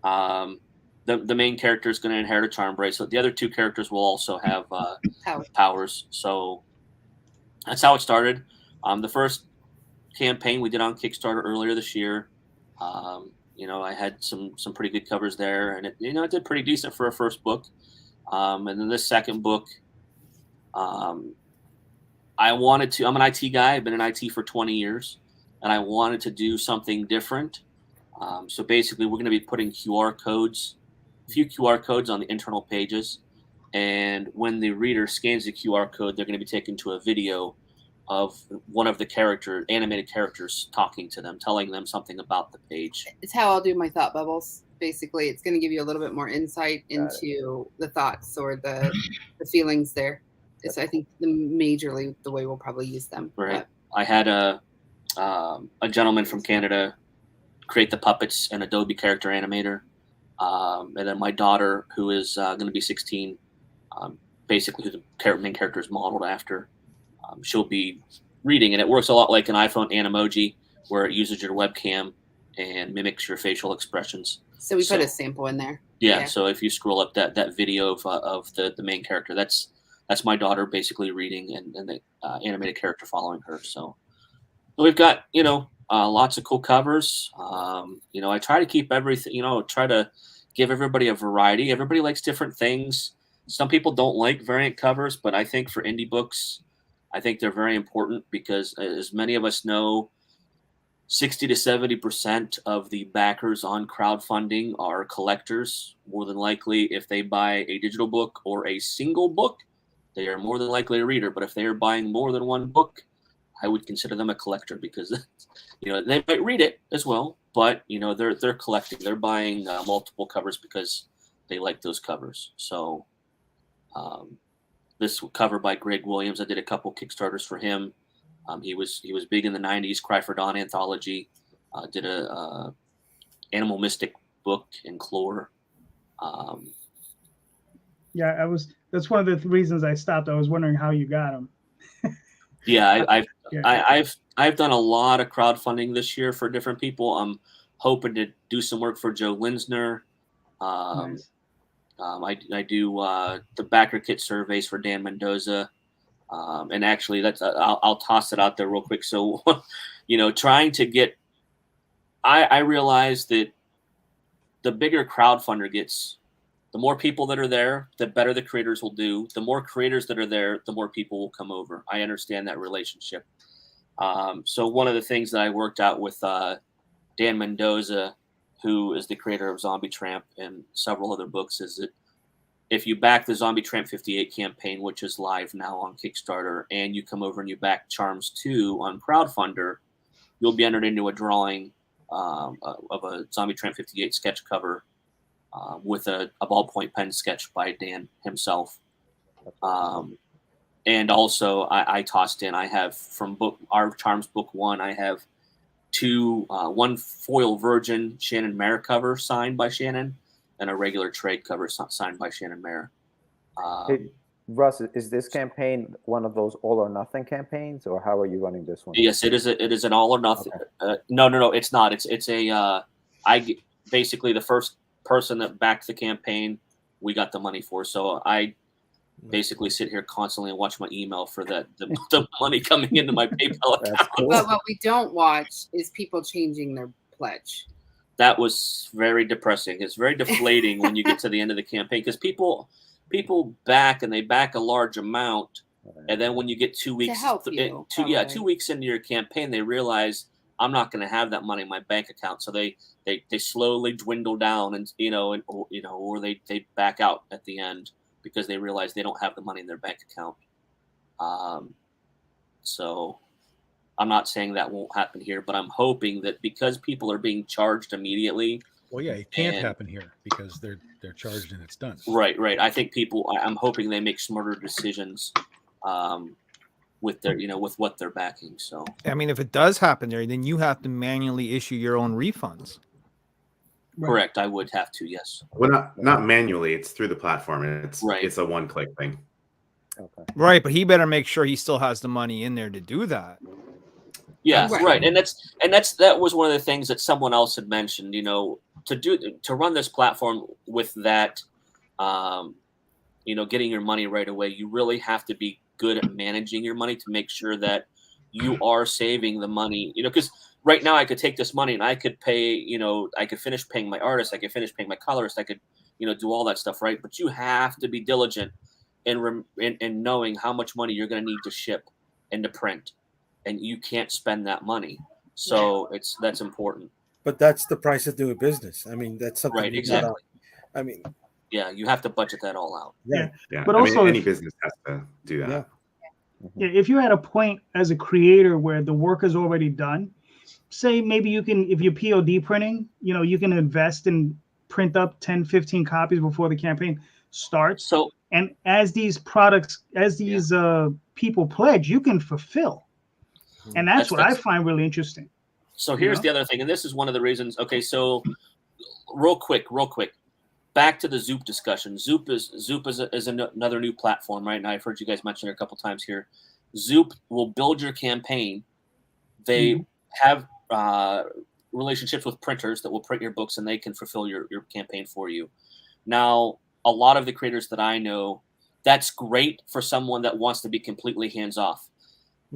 The main character is going to inherit a charm bracelet. The other two characters will also have powers. So that's how it started. The first campaign we did on Kickstarter earlier this year. You know, I had some pretty good covers there, and it did pretty decent for a first book. And then this second book, I wanted to. I'm an IT guy. I've been in IT for 20 years, and I wanted to do something different. So basically, we're going to be putting a few QR codes on the internal pages, and when the reader scans the QR code, they're going to be taken to a video of one of the animated characters talking to them, telling them something about the page. It's how I'll do my thought bubbles. Basically, it's going to give you a little bit more insight into the thoughts or the feelings there. It's, I think, majorly the way we'll probably use them. Right. But I had a gentleman from Canada create the puppets and Adobe Character Animator. And then my daughter, who is going to be 16, basically who the main character is modeled after, she'll be reading. And it works a lot like an iPhone Animoji, where it uses your webcam and mimics your facial expressions. So we put a sample in there. Yeah. So if you scroll up that video of the main character, that's my daughter basically reading and the animated character following her. So we've got, lots of cool covers. I try to keep everything, try to give everybody a variety. Everybody likes different things. Some people don't like variant covers, but I think for indie books, I think they're very important because, as many of us know, 60 to 70% of the backers on crowdfunding are collectors. More than likely, if they buy a digital book or a single book, they are more than likely a reader. But if they are buying more than one book, I would consider them a collector because, they might read it as well, but they're collecting. They're buying multiple covers because they like those covers. So, this cover by Greg Williams, I did a couple Kickstarters for him. He was big in the 90s, Cry for Dawn anthology. Did a Animal Mystic book in Clore. That's one of the reasons I stopped. I was wondering how you got them. Yeah, I've done a lot of crowdfunding this year for different people. I'm hoping to do some work for Joe Linsner. Nice. I do the backer kit surveys for Dan Mendoza. And actually, I'll toss it out there real quick. So, trying to get, I realize that the bigger crowdfunder gets, the more people that are there, the better the creators will do. The more creators that are there, the more people will come over. I understand that relationship. So one of the things that I worked out with Dan Mendoza, who is the creator of Zombie Tramp and several other books, is that if you back the Zombie Tramp 58 campaign, which is live now on Kickstarter, and you come over and you back Charms 2 on Crowdfundr, you'll be entered into a drawing of a Zombie Tramp 58 sketch cover with a ballpoint pen sketch by Dan himself. And also, I tossed in. I have from our Charms book 1. I have 2, one foil Virgin Shannon Mayer cover signed by Shannon, and a regular trade cover signed by Shannon Mayer. Hey, Russ, is this campaign one of those all or nothing campaigns, or how are you running this one? Yes, it is. It is an all or nothing. Okay. No, it's not. It's a. I basically the first person that backed the campaign, we got the money for. So I basically sit here constantly and watch my email for the money coming into my PayPal account. Cool. But what we don't watch is people changing their pledge. That was very depressing. It's very deflating when you get to the end of the campaign, because people back, and they back a large amount, and then when you get 2 weeks, To help you, 2 weeks into your campaign, they realize I'm not going to have that money in my bank account, so they slowly dwindle down, and or they back out at the end because they realize they don't have the money in their bank account. So I'm not saying that won't happen here, but I'm hoping that because people are being charged immediately. Well, yeah, it can't happen here because they're charged and it's done. Right. I think I'm hoping they make smarter decisions with their, with what they're backing. So I mean, if it does happen there, then you have to manually issue your own refunds. correct. I would have to, yes. Well, not manually. It's through the platform. It's Right. It's a one-click thing. Okay. Right, but he better make sure he still has the money in there to do that. Yeah, Right. right. And that was one of the things that someone else had mentioned, to run this platform with that, getting your money right away, you really have to be good at managing your money to make sure that you are saving the money, because right now I could take this money and I could pay, I could finish paying my artist, I could finish paying my colorist, I could, do all that stuff, right? But you have to be diligent in knowing how much money you're going to need to ship and to print, and you can't spend that money. So that's important. But that's the price of doing business. I mean, that's something. Right, you gotta- exactly. I mean, Yeah, you have to budget that all out. right. Yeah, But I also mean, any if- business has to do that. Yeah. Yeah, if you're at a point as a creator where the work is already done, say maybe you can, if you're POD printing, you can invest and print up 10, 15 copies before the campaign starts. So And as these people pledge, you can fulfill. And that's what I find really interesting. So here's the other thing, and this is one of the reasons. Okay, so real quick, back to the Zoop discussion. Zoop is another new platform, right? And I've heard you guys mention it a couple times here. Zoop will build your campaign. They have relationships with printers that will print your books, and they can fulfill your campaign for you. Now, a lot of the creators that I know, that's great for someone that wants to be completely hands off.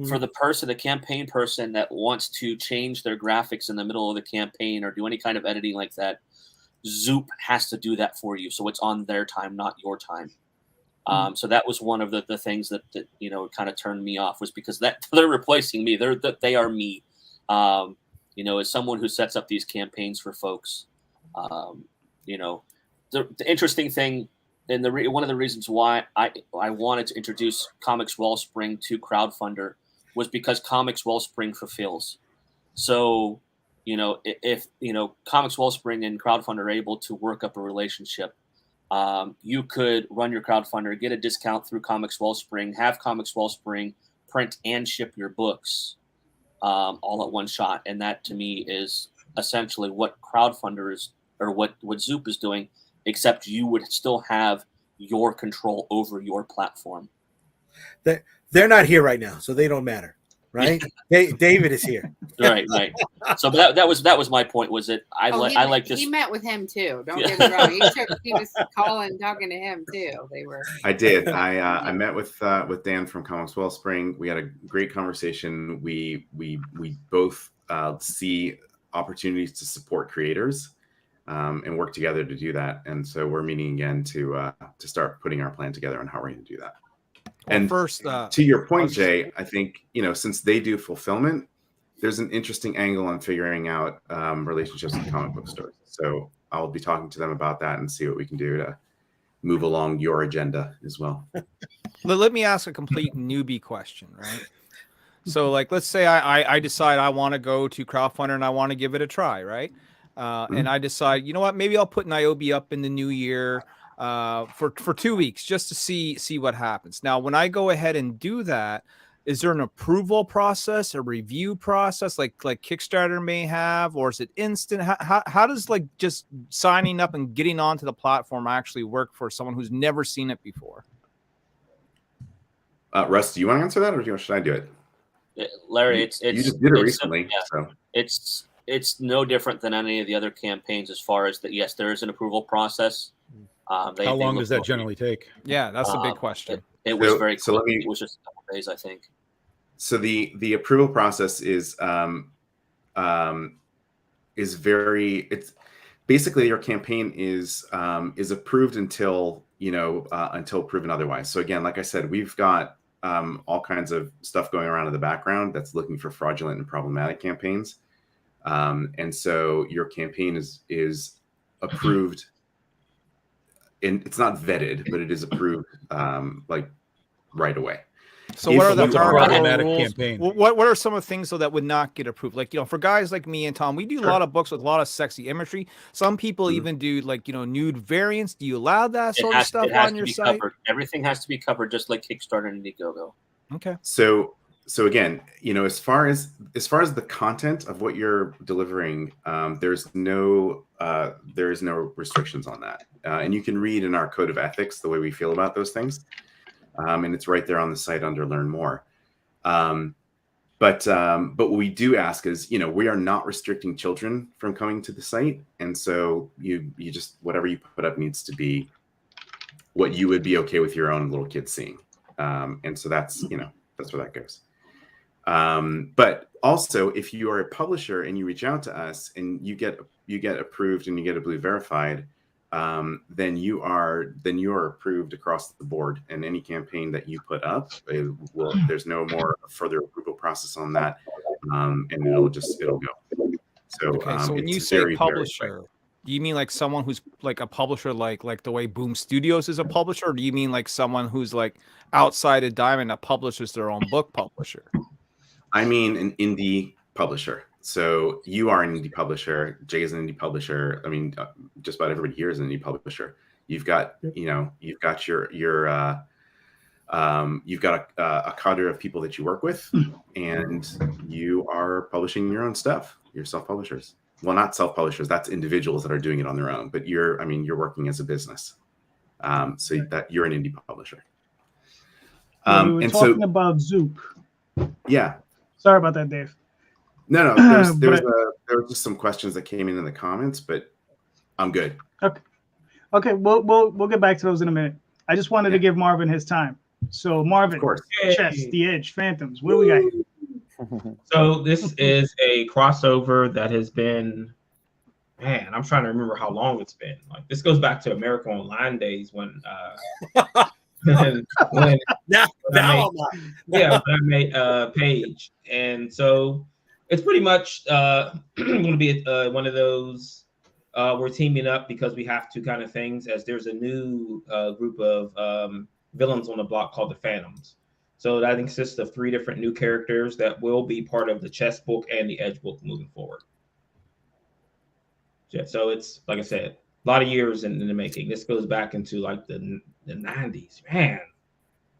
For the campaign person that wants to change their graphics in the middle of the campaign or do any kind of editing like that, Zoop has to do that for you. So it's on their time, not your time. So that was one of the things that kind of turned me off, was because that they're replacing me. They are me. As someone who sets up these campaigns for folks, the interesting thing, and one of the reasons why I wanted to introduce Comics Wellspring to Crowdfundr was because Comics Wellspring fulfills. So, if Comics Wellspring and Crowdfundr are able to work up a relationship, you could run your Crowdfundr, get a discount through Comics Wellspring, have Comics Wellspring print and ship your books all at one shot. And that to me is essentially what Crowdfundr is, or what Zoop is doing, except you would still have your control over your platform. They're not here right now, so they don't matter, right? David is here. Right. So that was my point. Was that I like this. He met with him too. Don't get me wrong. He was calling, talking to him too. They were. I did. I met with Dan from Comics Wellspring. We had a great conversation. We both see opportunities to support creators and work together to do that. And so we're meeting again to start putting our plan together on how we're going to do that. And first, to your point, Jay, I think, since they do fulfillment, there's an interesting angle on figuring out relationships with comic book stores. So I'll be talking to them about that and see what we can do to move along your agenda as well. Let me ask a complete newbie question, right? So, let's say I decide I want to go to Crowdfundr and I want to give it a try, right? And I decide, maybe I'll put Niobe up in the new year. for 2 weeks just to see what happens. Now, when I go ahead and do that, is there an approval process, a review process like Kickstarter may have, or is it instant? How does like just signing up and getting onto the platform actually work for someone who's never seen it before? Russ, do you want to answer that, or should I do it? Larry, you just did it recently, so it's no different than any of the other campaigns as far as that. Yes, there is an approval process. How long does that generally take? Yeah, that's a big question. It was very quick. It was just a couple days, I think. So the approval process is very, it's basically your campaign is approved until until proven otherwise. So again, like I said, we've got all kinds of stuff going around in the background that's looking for fraudulent and problematic campaigns. And so your campaign is approved, and it's not vetted, but it is approved like right away. So what are the problematic rules? campaign? What are some of the things though that would not get approved? Like, for guys like me and Tom, we do a lot of books with a lot of sexy imagery. Some people even do like, nude variants. Do you allow that sort of stuff on your site? Covered. Everything has to be covered, just like Kickstarter and Indiegogo. Okay. So again, as far as the content of what you're delivering, there's no restrictions on that, and you can read in our code of ethics the way we feel about those things. And it's right there on the site under Learn More. But what we do ask is, we are not restricting children from coming to the site. And so you just, whatever you put up needs to be what you would be okay with your own little kids seeing. And so that's where that goes. But also, if you are a publisher and you reach out to us and you get approved and you get a Blue Verified, then you are approved across the board, and any campaign that you put up, there's no more further approval process on that, and it'll go. So, so when you say publisher, do you mean like someone who's like a publisher, like the way Boom Studios is a publisher, or do you mean like someone who's like outside of Diamond that publishes their own book publisher? I mean an indie publisher. So you are an indie publisher. Jay is an indie publisher. I mean, just about everybody here is an indie publisher. You've got, you've got a cadre of people that you work with, and you are publishing your own stuff. You're self-publishers. Well, not self-publishers. That's individuals that are doing it on their own. But you're working as a business. So that you're an indie publisher. We were talking about Zoop. Yeah. Sorry about that, Dave. No, there was just some questions that came in the comments, but I'm good. Okay, we'll get back to those in a minute. I just wanted to give Marvin his time. So Marvin, of course. Chess, The Edge, Phantoms. What do we got? So this is a crossover that has been, man, I'm trying to remember how long it's been. Like, this goes back to America Online days when I made Page, and so it's pretty much going to be one of those we're teaming up because we have to kind of things, as there's a new group of villains on the block called the Phantoms. So that consists of 3 different new characters that will be part of the chess book and the Edge book moving forward. Yeah, so it's, like I said, a lot of years in the making. This goes back into like the 90s. Man,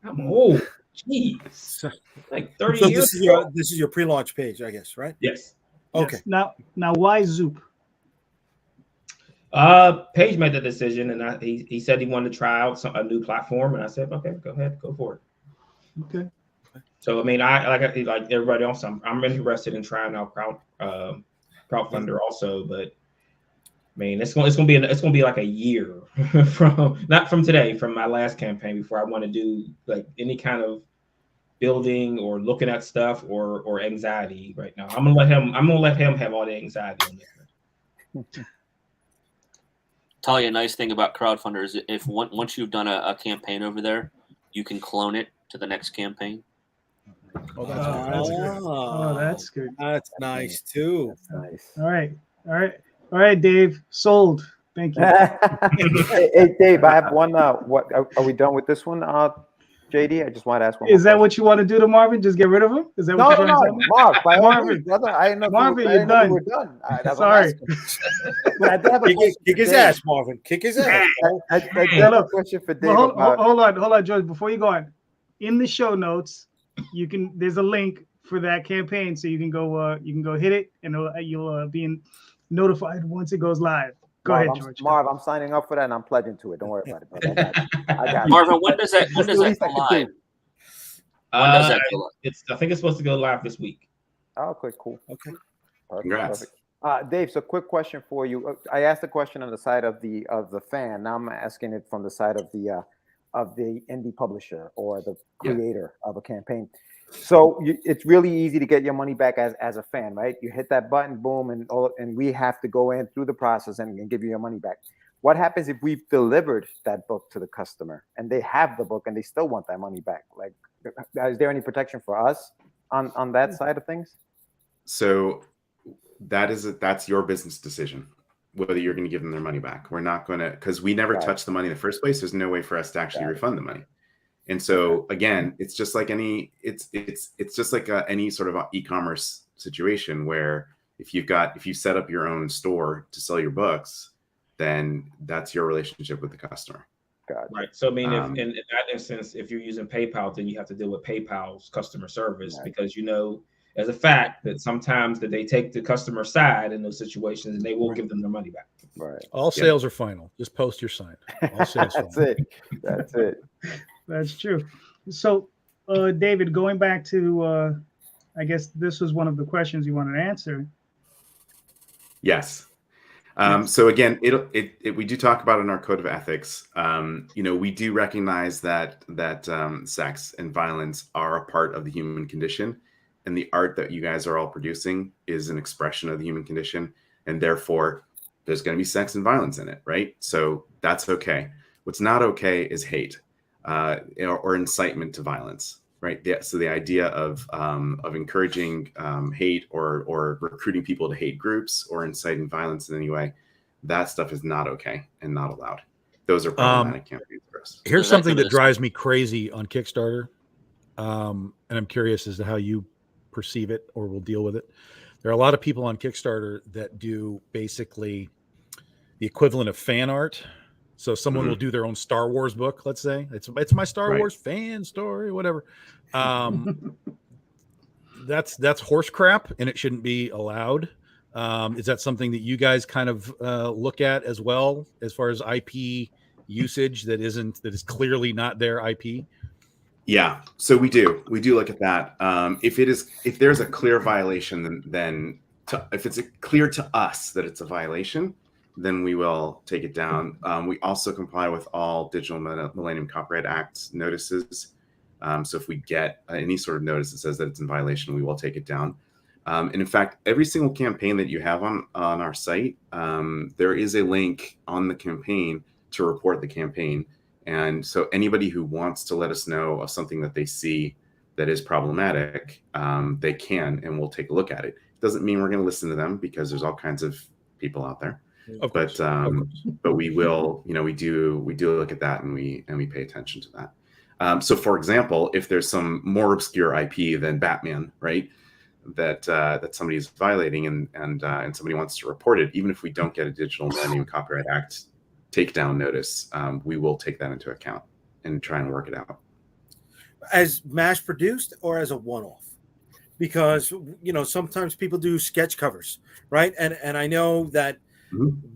I'm old. Jeez. Like 30 years ago. This is your pre-launch page, I guess, right? Yes. Okay. Yes. Now why Zoop? Page made the decision, and he said he wanted to try out a new platform, and I said, okay, go ahead, go for it. Okay. So I mean, like everybody else, I'm interested in trying out Crowdfundr also, but I mean, it's gonna be like a year from my last campaign before I want to do like any kind of building or looking at stuff or anxiety right now. I'm gonna let him have all the anxiety on there. Tell you a nice thing about Crowdfundr is if once you've done a campaign over there, you can clone it to the next campaign. Oh, that's good. Oh, that's good. That's nice too. That's nice. All right, Dave. Sold. Thank you. Hey, Dave, I have one. What are we done with this one? JD? I just want to ask one. Is that what you want to do to Marvin? Just get rid of him? Is that what No, you're trying to tell me? Marv, by all Marvin. means, brother. I didn't know Marvin, I you're didn't know done. you were done. That's Sorry. what I'm asking. But I did have a question Kick for his Dave. ass, Marvin. Kick his ass. I did have a question for Dave Well, about. hold on, George. Before you go on, in the show notes, there's a link for that campaign, so you can go hit it, and you'll be notified once it goes live. Go ahead, George. Marv, I'm signing up for that, and I'm pledging to it. Don't worry about it, brother. I got you. Marvin, when does that go live? When does that go live? I think it's supposed to go live this week. Oh, okay, cool. Okay. Perfect, Congrats. perfect. Dave, so quick question for you. I asked the question on the side of the fan. Now I'm asking it from the side of the indie publisher or the creator of a campaign. So it's really easy to get your money back as a fan, right? You hit that button, boom, and we have to go in through the process and give you your money back. What happens if we've delivered that book to the customer and they have the book and they still want that money back? Like, is there any protection for us on that side of things? So that's your business decision, whether you're going to give them their money back. We're not going to, because we never touched the money in the first place. There's no way for us to actually refund the money. And so again, it's just like any sort of e-commerce situation where if you set up your own store to sell your books, then that's your relationship with the customer. Right. So I mean, if in that instance, if you're using PayPal, then you have to deal with PayPal's customer service because as a fact that sometimes that they take the customer side in those situations and they will give them their money back. Right. All sales are final. Just post your sign. All sales. That's it. That's true. So, David, going back to, I guess this was one of the questions you wanted to answer. Yes. So again, we do talk about in our code of ethics. We do recognize that sex and violence are a part of the human condition, and the art that you guys are all producing is an expression of the human condition, and therefore there's going to be sex and violence in it, right? So that's okay. What's not okay is hate or incitement to violence, right? So the idea of encouraging hate or recruiting people to hate groups or inciting violence in any way, that stuff is not okay and not allowed. Those are problematic campaigns for us. Here's something that drives me crazy on Kickstarter, and I'm curious as to how you perceive it or will deal with it. There are a lot of people on Kickstarter that do basically the equivalent of fan art. So someone will do their own Star Wars book, let's say. It's my Star Wars fan story, whatever. That's horse crap, and it shouldn't be allowed. Is that something that you guys kind of look at as well, as far as IP usage that is clearly not their IP? Yeah, so we do look at that. If there's a clear violation, then if it's clear to us that it's a violation, then we will take it down. We also comply with all Digital Millennium Copyright Act notices. So if we get any sort of notice that says that it's in violation, we will take it down. And in fact, every single campaign that you have on our site, there is a link on the campaign to report the campaign. And so anybody who wants to let us know of something that they see that is problematic, they can, and we'll take a look at it. Doesn't mean we're going to listen to them because there's all kinds of people out there. But we will, we do look at that and we pay attention to that. So for example, if there's some more obscure IP than Batman, right, that somebody's violating and somebody wants to report it, even if we don't get a Digital Millennium Copyright Act takedown notice, we will take that into account and try and work it out. As mass produced or as a one-off? Because sometimes people do sketch covers, right? And I know that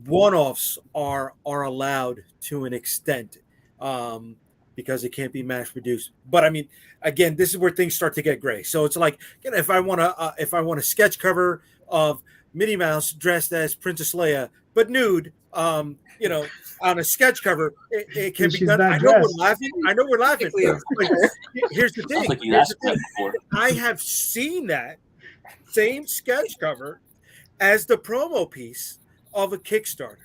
one-offs are allowed to an extent because it can't be mass produced. But I mean, again, this is where things start to get gray. So it's like, if I want a sketch cover of Minnie Mouse dressed as Princess Leia but nude, on a sketch cover, it can be done. I know we're laughing. Here's the thing. I have seen that same sketch cover as the promo piece of a Kickstarter.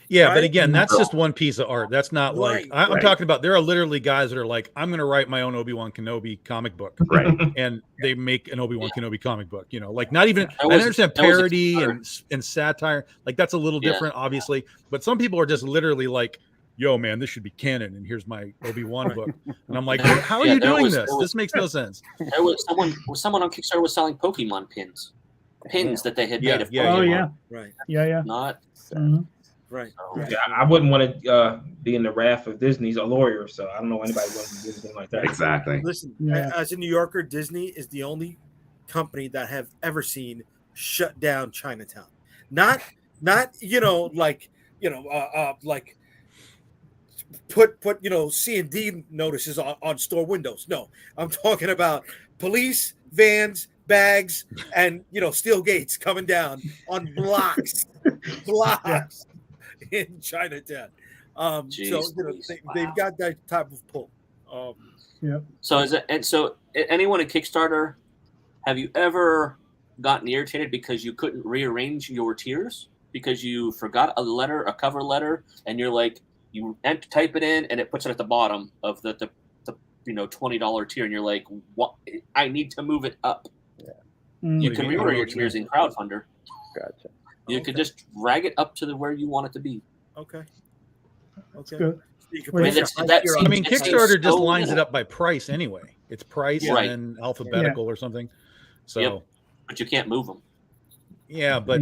Yeah, right? But again, that's just one piece of art. That's not like I'm talking about. There are literally guys that are like, I'm going to write my own Obi-Wan Kenobi comic book, right? And they make an Obi-Wan Kenobi comic book. Like not even. I understand parody and satire. Like that's a little different, obviously. But some people are just literally like, yo, man, this should be canon, and here's my Obi-Wan book. And I'm like, how are you doing this? This makes no sense. There was someone on Kickstarter was selling Pokemon pins that they had made of Oh Pokemon. yeah, Right. yeah. Not Right. so, Yeah, I wouldn't want to be in the wrath of Disney's a lawyer, so I don't know anybody wants to do anything like that. Exactly. Listen, Yeah. as a New Yorker, Disney is the only company that have ever seen shut down Chinatown. Not like put C&D notices on store windows. No, I'm talking about police vans, bags, and steel gates coming down on blocks in Chinatown. They've got that type of pull. So anyone at Kickstarter, have you ever gotten irritated because you couldn't rearrange your tiers because you forgot a cover letter, and you're like, you type it in and it puts it at the bottom of the $20 tier, and you're like, what? I need to move it up. You can reorder your tiers in Crowdfundr. Gotcha. You could just drag it up to where you want it to be. Okay. Good. Kickstarter just lines it up by price anyway. It's price Right. and then alphabetical or something. So, but you can't move them. yeah, but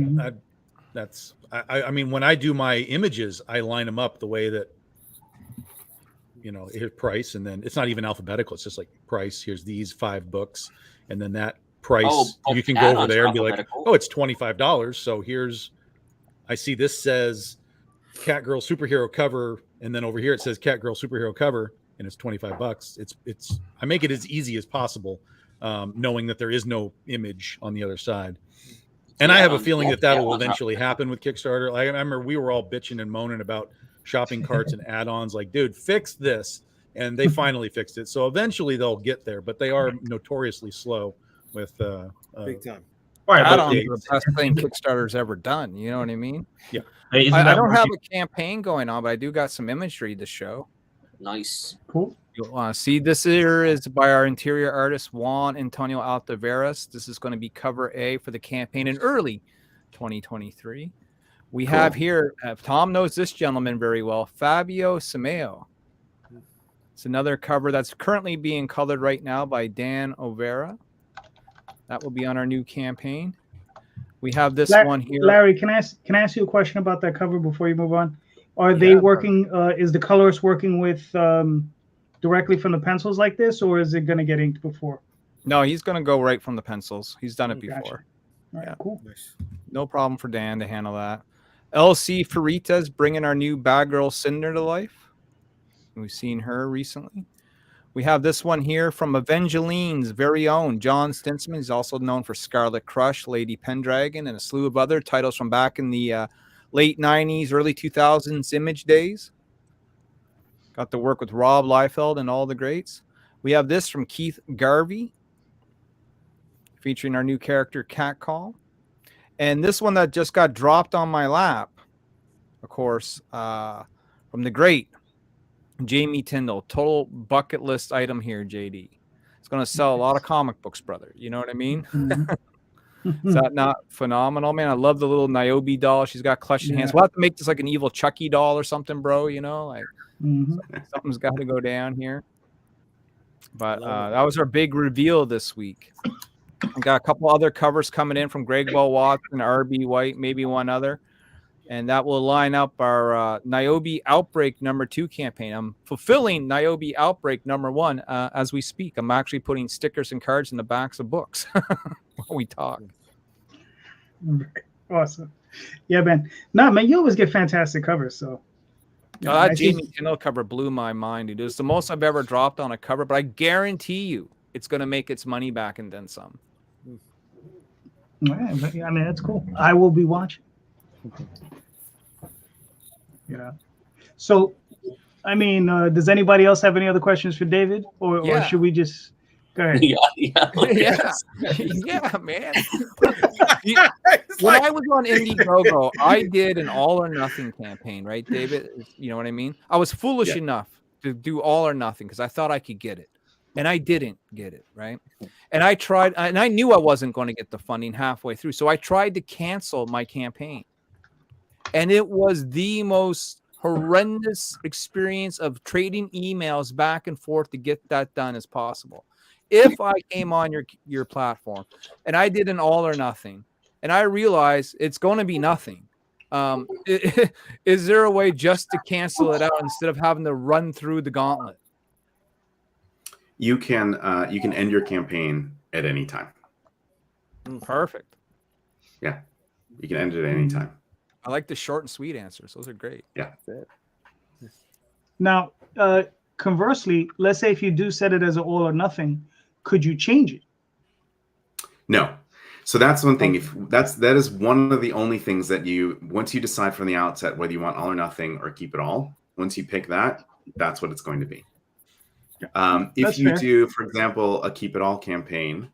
I mean, when I do my images, I line them up the way that, here's price, and then it's not even alphabetical. It's just like price. Here's these 5 books, and then that price. You can go over there and be like, oh, it's $25. So I see this says Catgirl superhero cover, and then over here it says Catgirl superhero cover, and it's $25. I make it as easy as possible, knowing that there is no image on the other side. And I have a feeling that will eventually happen with Kickstarter. I remember we were all bitching and moaning about shopping carts and add-ons, like, dude, fix this. And they finally fixed it. So eventually they'll get there, but they are notoriously slow with big time. Add-ons are the best thing Kickstarter's ever done. You know what I mean? Yeah. Hey, I don't have a campaign going on, but I do got some imagery to show. Nice. Cool. You'll want to see this here is by our interior artist Juan Antonio Altaveras. This is going to be cover A for the campaign in early 2023. We have here, Tom knows this gentleman very well, Fabio Simeo. It's another cover that's currently being colored right now by Dan Overa. That will be on our new campaign. We have this one here. Larry, can I ask you a question about that cover before you move on? Are they working? Is the colorist working with directly from the pencils like this, or is it going to get inked before? No, he's going to go right from the pencils. He's done it before. All right, cool. Nice. No problem for Dan to handle that. LC Faritas bringing our new Bad Girl Cinder to life. We've seen her recently. We have this one here from Evangeline's very own John Stinsman. He's also known for Scarlet Crush, Lady Pendragon, and a slew of other titles from back in the late 90s, early 2000s image days. Got to work with Rob Liefeld and all the greats. We have this from Keith Garvey, featuring our new character, Catcall. And this one that just got dropped on my lap, of course, from the great Jamie Tyndall. Total bucket list item here, JD. It's going to sell a lot of comic books, brother. You know what I mean? Is that not phenomenal, man? I love the little Niobe doll. She's got clutched hands. We'll have to make this like an evil Chucky doll or something, bro. Like something's got to go down here. But that was our big reveal this week. I got a couple other covers coming in from Greg Ball Watson, RB White, maybe one other. And that will line up our Niobe Outbreak #2 campaign. I'm fulfilling Niobe Outbreak #1 as we speak. I'm actually putting stickers and cards in the backs of books while we talk. Awesome. Yeah, man. No, man, you always get fantastic covers. So that Jamie Tyndall cover blew my mind, dude. It was the most I've ever dropped on a cover, but I guarantee you it's going to make its money back and then some. Yeah, I mean, that's cool. I will be watching. Yeah. So, I mean, does anybody else have any other questions for David, or should we just go ahead? Yeah, man. When I was on Indiegogo, I did an all or nothing campaign, right, David? You know what I mean? I was foolish enough to do all or nothing because I thought I could get it, and I didn't get it, right? And I tried, and I knew I wasn't going to get the funding halfway through, so I tried to cancel my campaign. And it was the most horrendous experience of trading emails back and forth to get that done as possible. If I came on your platform and I did an all or nothing, and I realize it's going to be nothing, is there a way just to cancel it out instead of having to run through the gauntlet? You can end your campaign at any time. Perfect. Yeah, you can end it at any time. I like the short and sweet answers. Those are great. Yeah. Now, conversely, let's say if you do set it as an all or nothing, could you change it? No. So that's one thing. That is one of the only things that once you decide from the outset whether you want all or nothing or keep it all, once you pick that, that's what it's going to be. If you do, for example, a keep it all campaign,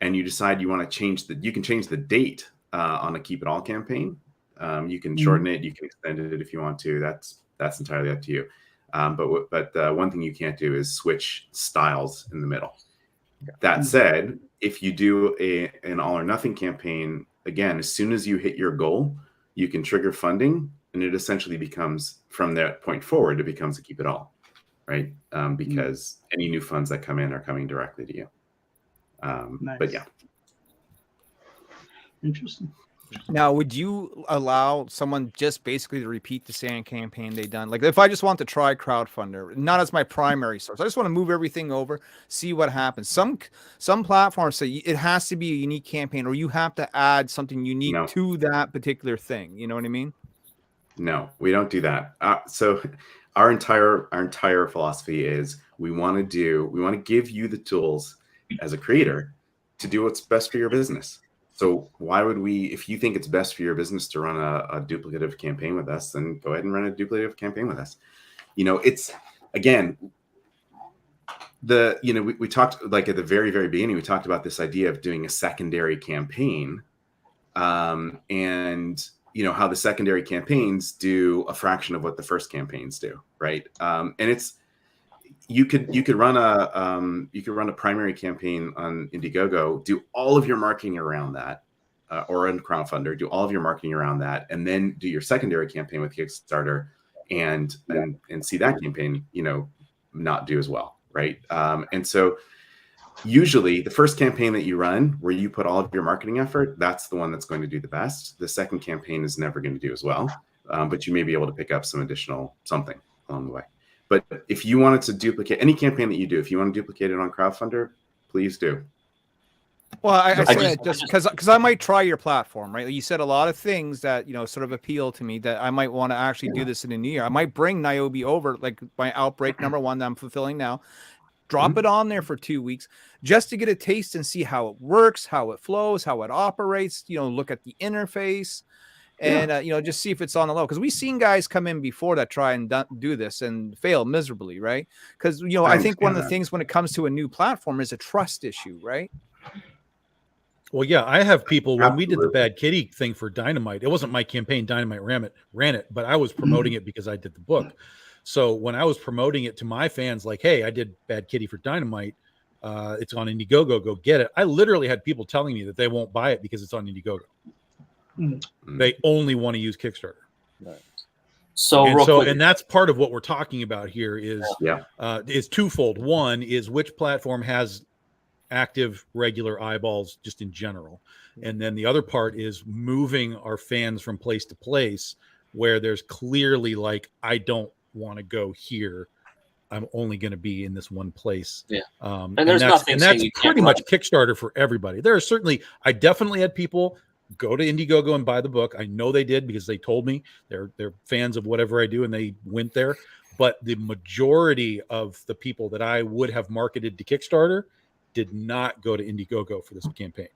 and you decide you want to change you can change the date on a keep it all campaign. You can shorten it, you can extend it if you want to. That's entirely up to you. But one thing you can't do is switch styles in the middle. That said, if you do an all or nothing campaign, again, as soon as you hit your goal, you can trigger funding, and it essentially becomes, from that point forward, it becomes a keep it all, right? Because any new funds that come in are coming directly to you. Nice. But yeah. Interesting. Now, would you allow someone just basically to repeat the same campaign they've done? Like if I just want to try Crowdfundr, not as my primary source, I just want to move everything over, see what happens. Some platforms say it has to be a unique campaign, or you have to add something unique to that particular thing. You know what I mean? No, we don't do that. So our entire philosophy is we want to give you the tools as a creator to do what's best for your business. So why would if you think it's best for your business to run a duplicative campaign with us, then go ahead and run a duplicative campaign with us. It's, again, we talked, like at the very, very beginning, we talked about this idea of doing a secondary campaign, and how the secondary campaigns do a fraction of what the first campaigns do, right? And it's, you could run a primary campaign on Indiegogo, do all of your marketing around that, or on Crowdfundr, do all of your marketing around that, and then do your secondary campaign with Kickstarter, and see that campaign, not do as well, right? And so usually the first campaign that you run, where you put all of your marketing effort, that's the one that's going to do the best. The second campaign is never going to do as well, but you may be able to pick up some additional something along the way. But if you wanted to duplicate any campaign that you do, if you want to duplicate it on Crowdfundr, please do. Well, I say that just because I might try your platform, right? You said a lot of things that sort of appeal to me that I might want to actually do this in a new year. I might bring Niobe over, like my Outbreak #1 that I'm fulfilling now. Drop it on there for 2 weeks just to get a taste and see how it works, how it flows, how it operates. Look at the interface. And, just see if it's on the low. Because we've seen guys come in before that try and do this and fail miserably, right? Because, I think one of the things when it comes to a new platform is a trust issue, right? Well, yeah, I have people, when we did the Bad Kitty thing for Dynamite, it wasn't my campaign, Dynamite ran it, but I was promoting it because I did the book. So when I was promoting it to my fans, like, hey, I did Bad Kitty for Dynamite, it's on Indiegogo, go get it. I literally had people telling me that they won't buy it because it's on Indiegogo. They only want to use Kickstarter. Right. And that's part of what we're talking about here is twofold. One is which platform has active regular eyeballs just in general. And then the other part is moving our fans from place to place where there's clearly like, I don't want to go here. I'm only going to be in this one place. Yeah. And that's pretty much Kickstarter for everybody. There are certainly, I definitely had people go to Indiegogo and buy the book. I know they did because they told me they're fans of whatever I do and they went there. But the majority of the people that I would have marketed to Kickstarter did not go to Indiegogo for this campaign.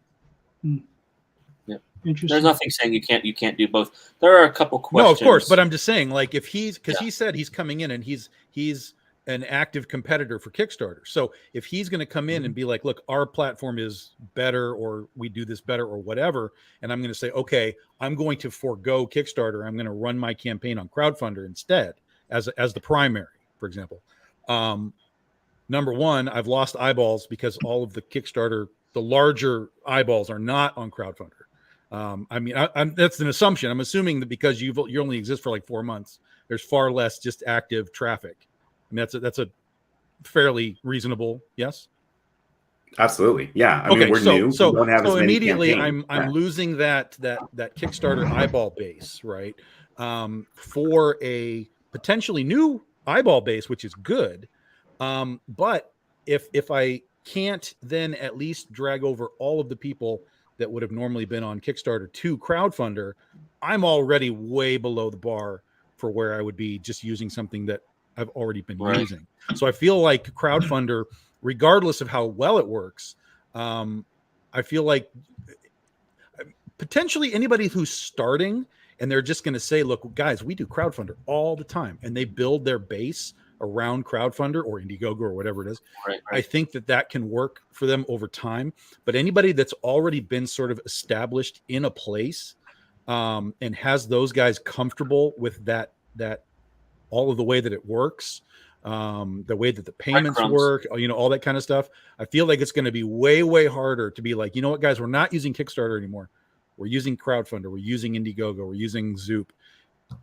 Yeah. There's nothing saying you can't do both. There are a couple questions. No, of course, but I'm just saying, like, if he said he's coming in and he's an active competitor for Kickstarter. So if he's going to come in and be like, look, our platform is better, or we do this better, or whatever, and I'm going to say, okay, I'm going to forego Kickstarter. I'm going to run my campaign on Crowdfundr instead as the primary, for example. Number one, I've lost eyeballs because all of the Kickstarter, the larger eyeballs are not on Crowdfundr. I mean, that's an assumption. I'm assuming that because you only exist for like 4 months, there's far less just active traffic. I mean, that's a fairly reasonable yes. Absolutely, yeah. I mean, we're new. We don't have as many immediately campaigns. I'm losing that Kickstarter eyeball base, right? For a potentially new eyeball base, which is good. But if I can't then at least drag over all of the people that would have normally been on Kickstarter to Crowdfundr, I'm already way below the bar for where I would be just using something that I've already been using. So I feel like Crowdfundr, regardless of how well it works, I feel like potentially anybody who's starting and they're just going to say, look, guys, we do Crowdfundr all the time, and they build their base around Crowdfundr or Indiegogo or whatever it is. Right. I think that can work for them over time. But anybody that's already been sort of established in a place and has those guys comfortable with that all of the way that it works, the way that the payments work, all that kind of stuff. I feel like it's going to be way, way harder to be like, you know what, guys, we're not using Kickstarter anymore. We're using Crowdfundr. We're using Indiegogo. We're using Zoop.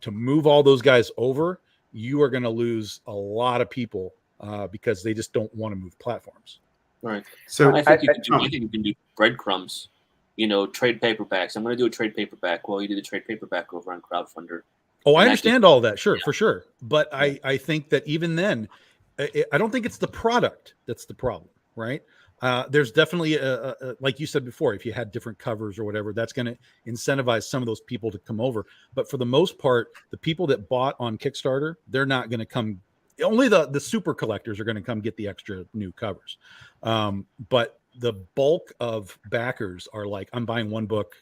To move all those guys over, you are going to lose a lot of people because they just don't want to move platforms. Right. So I think you can do breadcrumbs, trade paperbacks. I'm going to do a trade paperback. Well, you do the trade paperback over on Crowdfundr. Oh, I understand all that. Sure, for sure. But I think that even then, I don't think it's the product that's the problem, right? There's definitely, like you said before, if you had different covers or whatever, that's going to incentivize some of those people to come over. But for the most part, the people that bought on Kickstarter, they're not going to come. Only the super collectors are going to come get the extra new covers. But the bulk of backers are like, I'm buying one book,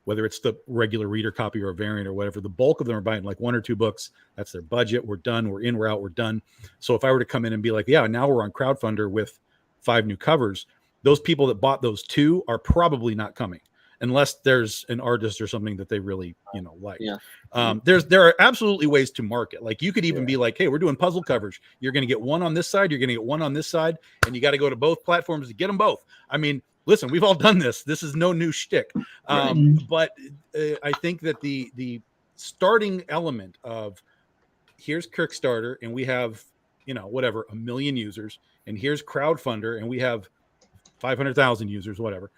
whether it's the regular reader copy or a variant or whatever. The bulk of them are buying like 1 or 2 books. That's their budget. We're done. We're in, we're out, we're done. So if I were to come in and be like, yeah, now we're on Crowdfundr with 5 new covers, those people that bought those 2 are probably not coming unless there's an artist or something that they really, like. Yeah. There are absolutely ways to market. Like you could even be like, hey, we're doing puzzle covers. You're going to get one on this side. You're going to get one on this side. And you got to go to both platforms to get them both. I mean, listen, we've all done this. This is no new shtick. But I think that the starting element of here's Kickstarter and we have, 1 million users, and here's Crowdfundr and we have 500,000 users, whatever.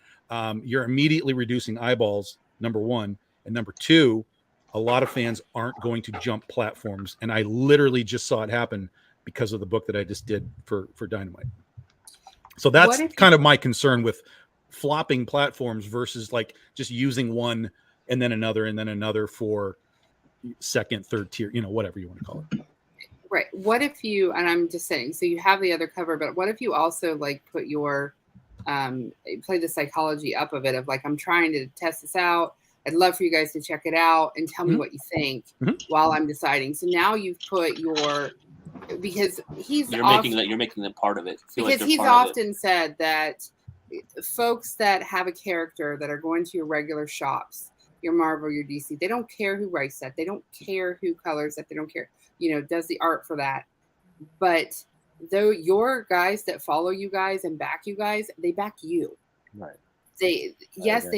You're immediately reducing eyeballs, number one. And number two, a lot of fans aren't going to jump platforms. And I literally just saw it happen because of the book that I just did for Dynamite. So that's kind of my concern with flopping platforms versus like just using one and then another for second, third tier, whatever you want to call it. Right. What if you, and I'm just saying, so you have the other cover, but what if you also like put your, play the psychology up of it of like, I'm trying to test this out. I'd love for you guys to check it out and tell me what you think while I'm deciding. So now you've put because you're making them part of it. Because he's often said that folks that have a character that are going to your regular shops, your Marvel, your DC, they don't care who writes that. They don't care who colors that. They don't care, does the art for that. But though your guys that follow you guys and back you guys, they back you. Right. They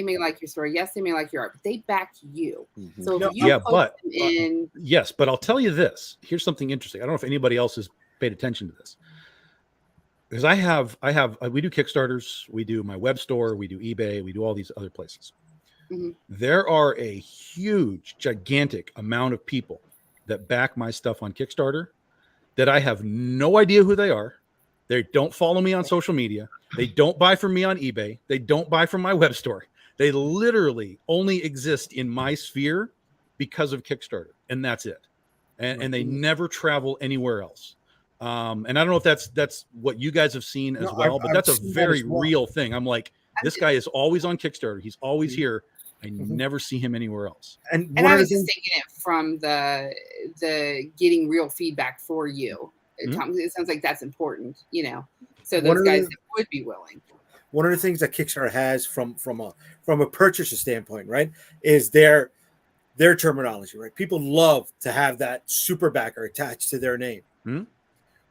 may like your story. Yes, they may like your art, but they back you. So if you yes, but I'll tell you this. Here's something interesting. I don't know if anybody else has paid attention to this. Because we do Kickstarters, we do my web store, we do eBay, we do all these other places. There are a huge, gigantic amount of people that back my stuff on Kickstarter that I have no idea who they are. They don't follow me on social media. They don't buy from me on eBay. They don't buy from my web store. They literally only exist in my sphere because of Kickstarter, and that's it. And they never travel anywhere else. And I don't know if that's what you guys have seen as well, but that's a very real thing. I'm like, this guy is always on Kickstarter. He's always here. I never see him anywhere else. And I was just thinking it from the getting real feedback for you. It sounds like that's important, so those guys that would be willing. One of the things that Kickstarter has from a purchaser standpoint, right, is their terminology, right? People love to have that super backer attached to their name,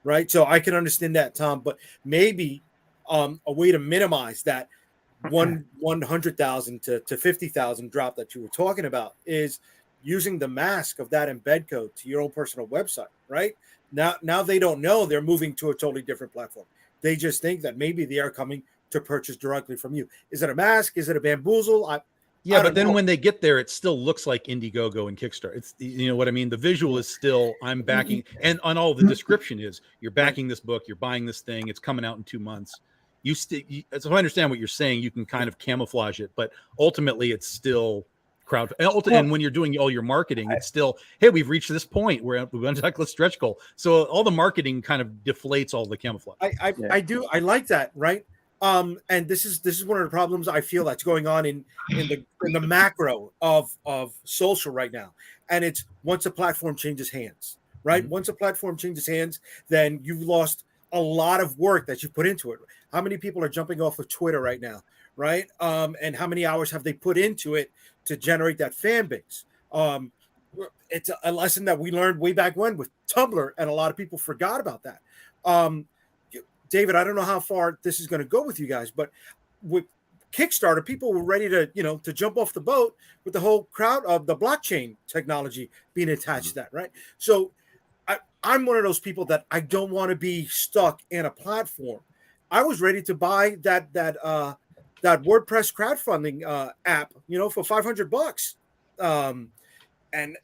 right? So I can understand that, Tom, but maybe a way to minimize that 100,000 to 50,000 drop that you were talking about is using the mask of that embed code to your own personal website, right? Now they don't know they're moving to a totally different platform. They just think that maybe they are coming to purchase directly from you. Is it a mask? Is it a bamboozle? I but then know. when they get there, it still looks like Indiegogo and Kickstarter. It's, you know what I mean? The visual is still, I'm backing, and on all the description is, you're backing this book, you're buying this thing, it's coming out in 2 months. So I understand what you're saying. You can kind of camouflage it, but ultimately it's still crowd. And when you're doing all your marketing, it's still, hey, we've reached this point where we want to tackle a stretch goal. So all the marketing kind of deflates all the camouflage. I like that, right? And this is one of the problems I feel that's going on in the macro of social right now. And it's once a platform changes hands, right? Mm-hmm. Once a platform changes hands, then you've lost a lot of work that you put into it. How many people are jumping off of Twitter right now, right? And how many hours have they put into it to generate that fan base? It's a lesson that we learned way back when with Tumblr, and a lot of people forgot about that. David, I don't know how far this is going to go with you guys, but with Kickstarter, people were ready to, to jump off the boat with the whole crowd of the blockchain technology being attached to that, right? So I'm one of those people that I don't want to be stuck in a platform. I was ready to buy that WordPress crowdfunding app, for $500. And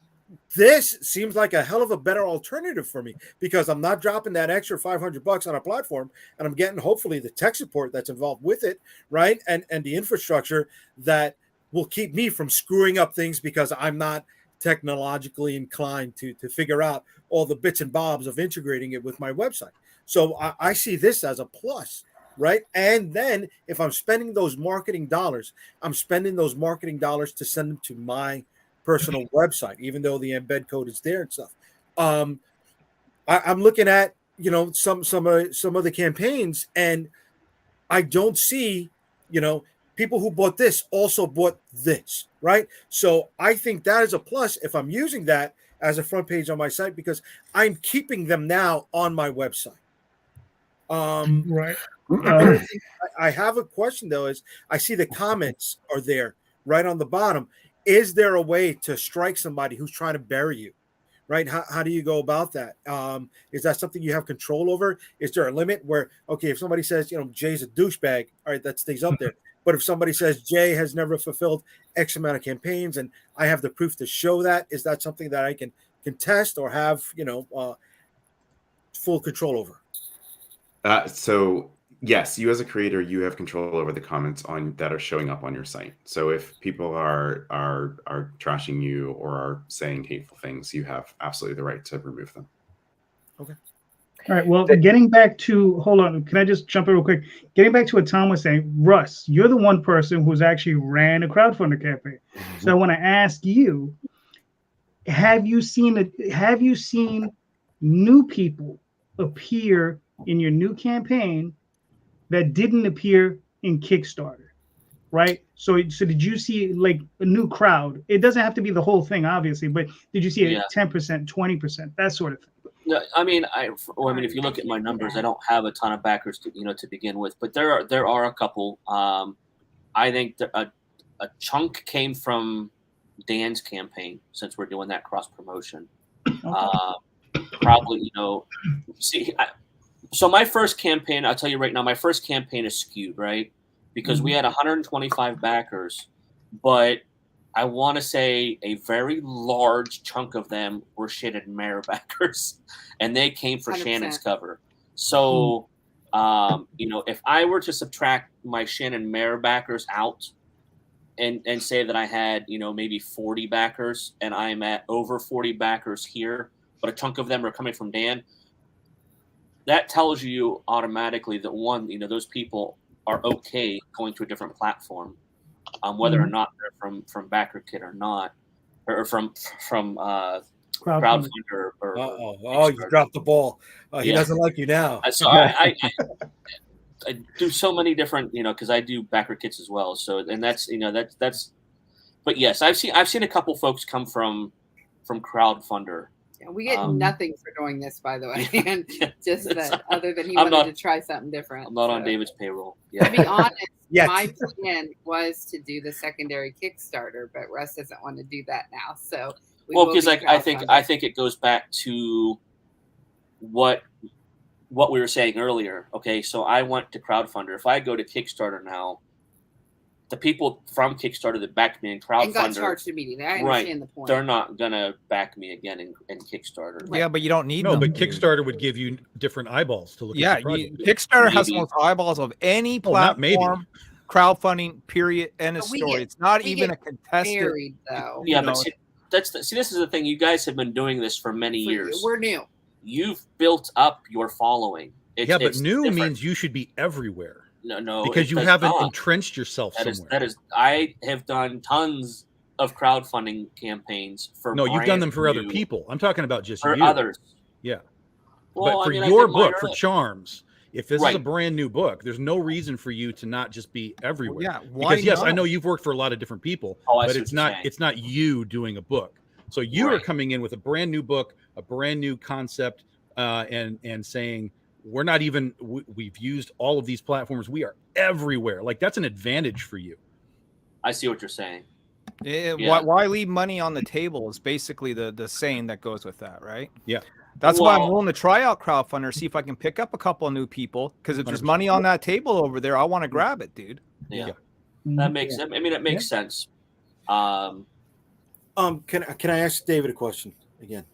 this seems like a hell of a better alternative for me, because I'm not dropping that extra $500 on a platform, and I'm getting hopefully the tech support that's involved with it, right? And the infrastructure that will keep me from screwing up things, because I'm not technologically inclined to figure out all the bits and bobs of integrating it with my website. So I see this as a plus, right? And then if I'm spending those marketing dollars, I'm spending those marketing dollars to send them to my personal website, even though the embed code is there and stuff. I'm looking at, some of the campaigns, and I don't see, people who bought this also bought this, right? So I think that is a plus if I'm using that as a front page on my site, because I'm keeping them now on my website. Right. I have a question though, is I see the comments are there right on the bottom. Is there a way to strike somebody who's trying to bury you, right? How do you go about that? Is that something you have control over? Is there a limit where, okay, if somebody says, Jay's a douchebag, all right, that stays up there. But if somebody says Jay has never fulfilled X amount of campaigns and I have the proof to show that, is that something that I can contest or have, full control over? So yes, you as a creator, you have control over the comments that are showing up on your site. So if people are trashing you or are saying hateful things, you have absolutely the right to remove them. Okay. All right. Well, getting back to, hold on, can I just jump in real quick? Getting back to what Tom was saying, Russ, you're the one person who's actually ran a crowdfunder campaign. Mm-hmm. So I want to ask you, have you seen new people appear in your new campaign that didn't appear in Kickstarter, right? So did you see like a new crowd? It doesn't have to be the whole thing, obviously, but did you see a 10%, 20%, that sort of thing? No, I mean, if you look at my numbers, I don't have a ton of backers to begin with, but there are a couple. I think a chunk came from Dan's campaign, since we're doing that cross promotion. Probably, so my first campaign, I'll tell you right now, my first campaign is skewed, right? Because we had 125 backers, but I want to say a very large chunk of them were Shannon Mayer backers, and they came for 100%. Shannon's cover. So, if I were to subtract my Shannon Mayer backers out and say that I had, maybe 40 backers, and I'm at over 40 backers here, but a chunk of them are coming from Dan, that tells you automatically that those people are okay going to a different platform, whether or not they're from BackerKit or not, or from Crowdfundr. You dropped the ball. He doesn't like you now. So I do so many different, because I do BackerKits as well. So, and that's. But yes, I've seen a couple folks come from Crowdfundr. Yeah, we get nothing for doing this, by the way, and just that other than he wanted to try something different. I'm not on David's payroll. Yeah. To be honest, Yet. My plan was to do the secondary Kickstarter, but Russ doesn't want to do that now. So because I think it goes back to what we were saying earlier. Okay, so I went to Crowdfundr. If I go to Kickstarter now, the people from Kickstarter that backed me in Crowdfundr and got charged immediately. I understand the point. They're not gonna back me again in Kickstarter. Yeah, but you don't need no. them, But dude. Kickstarter would give you different eyeballs to look Yeah, at the project. Kickstarter has the most eyeballs of any platform. Crowdfunding, period, end of story. It's not even a contested. Married, though. Yeah, but this is the thing. You guys have been doing this for many years. We're new. You've built up your following. But new means you should be everywhere. No, because you haven't entrenched yourself somewhere. I have done tons of crowdfunding campaigns for. No, you've done them for other people. I'm talking about just for you. others. Yeah, well, but for your book, for Charms, if this is a brand new book, there's no reason for you to not just be everywhere. Yeah, because yes, I know you've worked for a lot of different people, but it's not you doing a book. So you are coming in with a brand new book, a brand new concept, and saying, we're not even, we've used all of these platforms. We are everywhere. Like, that's an advantage for you. I see what you're saying. Why leave money on the table is basically the saying that goes with that, right? Yeah. That's why I'm willing to try out Crowdfundr, see if I can pick up a couple of new people. Because if there's money on that table over there, I want to grab it, dude. Yeah. That makes sense. I mean, it makes sense. Can I ask David a question again?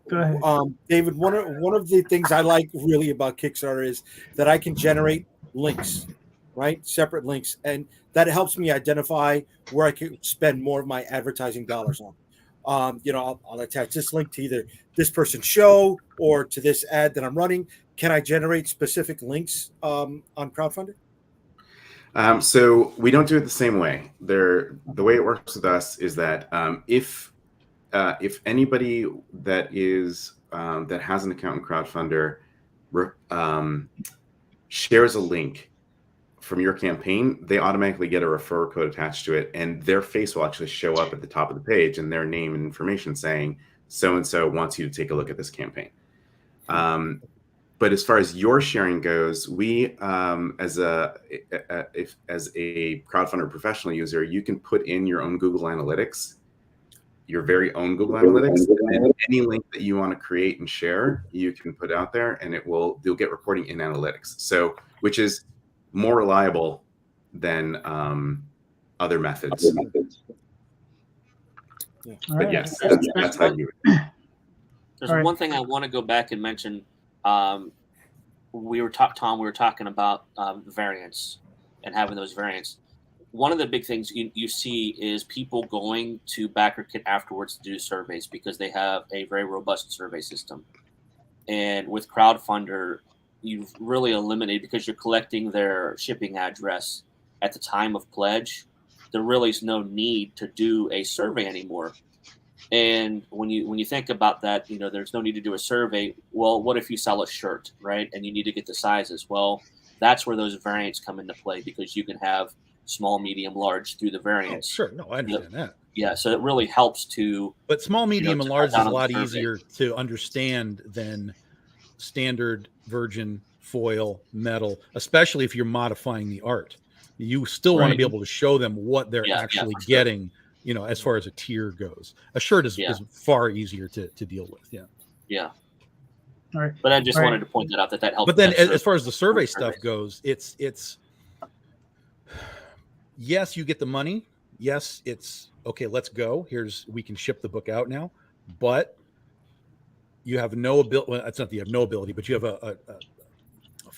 Go ahead. David, one of the things I like really about Kickstarter is that I can generate links, right? Separate links. And that helps me identify where I can spend more of my advertising dollars on. I'll attach this link to either this person's show or to this ad that I'm running. Can I generate specific links on Crowdfundr? So we don't do it the same way. The way it works with us is that if anybody that is that has an account in Crowdfundr shares a link from your campaign, they automatically get a referral code attached to it, and their face will actually show up at the top of the page and their name and information saying so and so wants you to take a look at this campaign. But as far as your sharing goes, we as a Crowdfundr professional user, you can put in your own Google Analytics, your very own Google Analytics, and any link that you want to create and share, you can put out there, and you'll get reporting in Analytics. So, which is more reliable than other methods. Yeah. But yes, that's how you would. There's one thing I want to go back and mention. We were talking about variants and having those variants. One of the big things you see is people going to BackerKit afterwards to do surveys because they have a very robust survey system. And with Crowdfundr, you've really eliminated, because you're collecting their shipping address at the time of pledge, there really is no need to do a survey anymore. And when you think about that, there's no need to do a survey. Well, what if you sell a shirt, right? And you need to get the sizes. Well, that's where those variants come into play, because you can have small, medium, large through the variants. Oh, sure. No, I understand that. Yeah. So it really helps to. But small, medium, and large is a lot easier to understand than standard, virgin, foil, metal, especially if you're modifying the art. You still want to be able to show them what they're actually getting. As far as a tier goes, a shirt is far easier to deal with. Yeah. Yeah. All right. But I just wanted to point that out that helps. But then as far as the survey stuff goes, it's yes, you get the money. Yes, it's okay. Let's go. We can ship the book out now, but you have no ability. Well, it's not that you have no ability, but you have a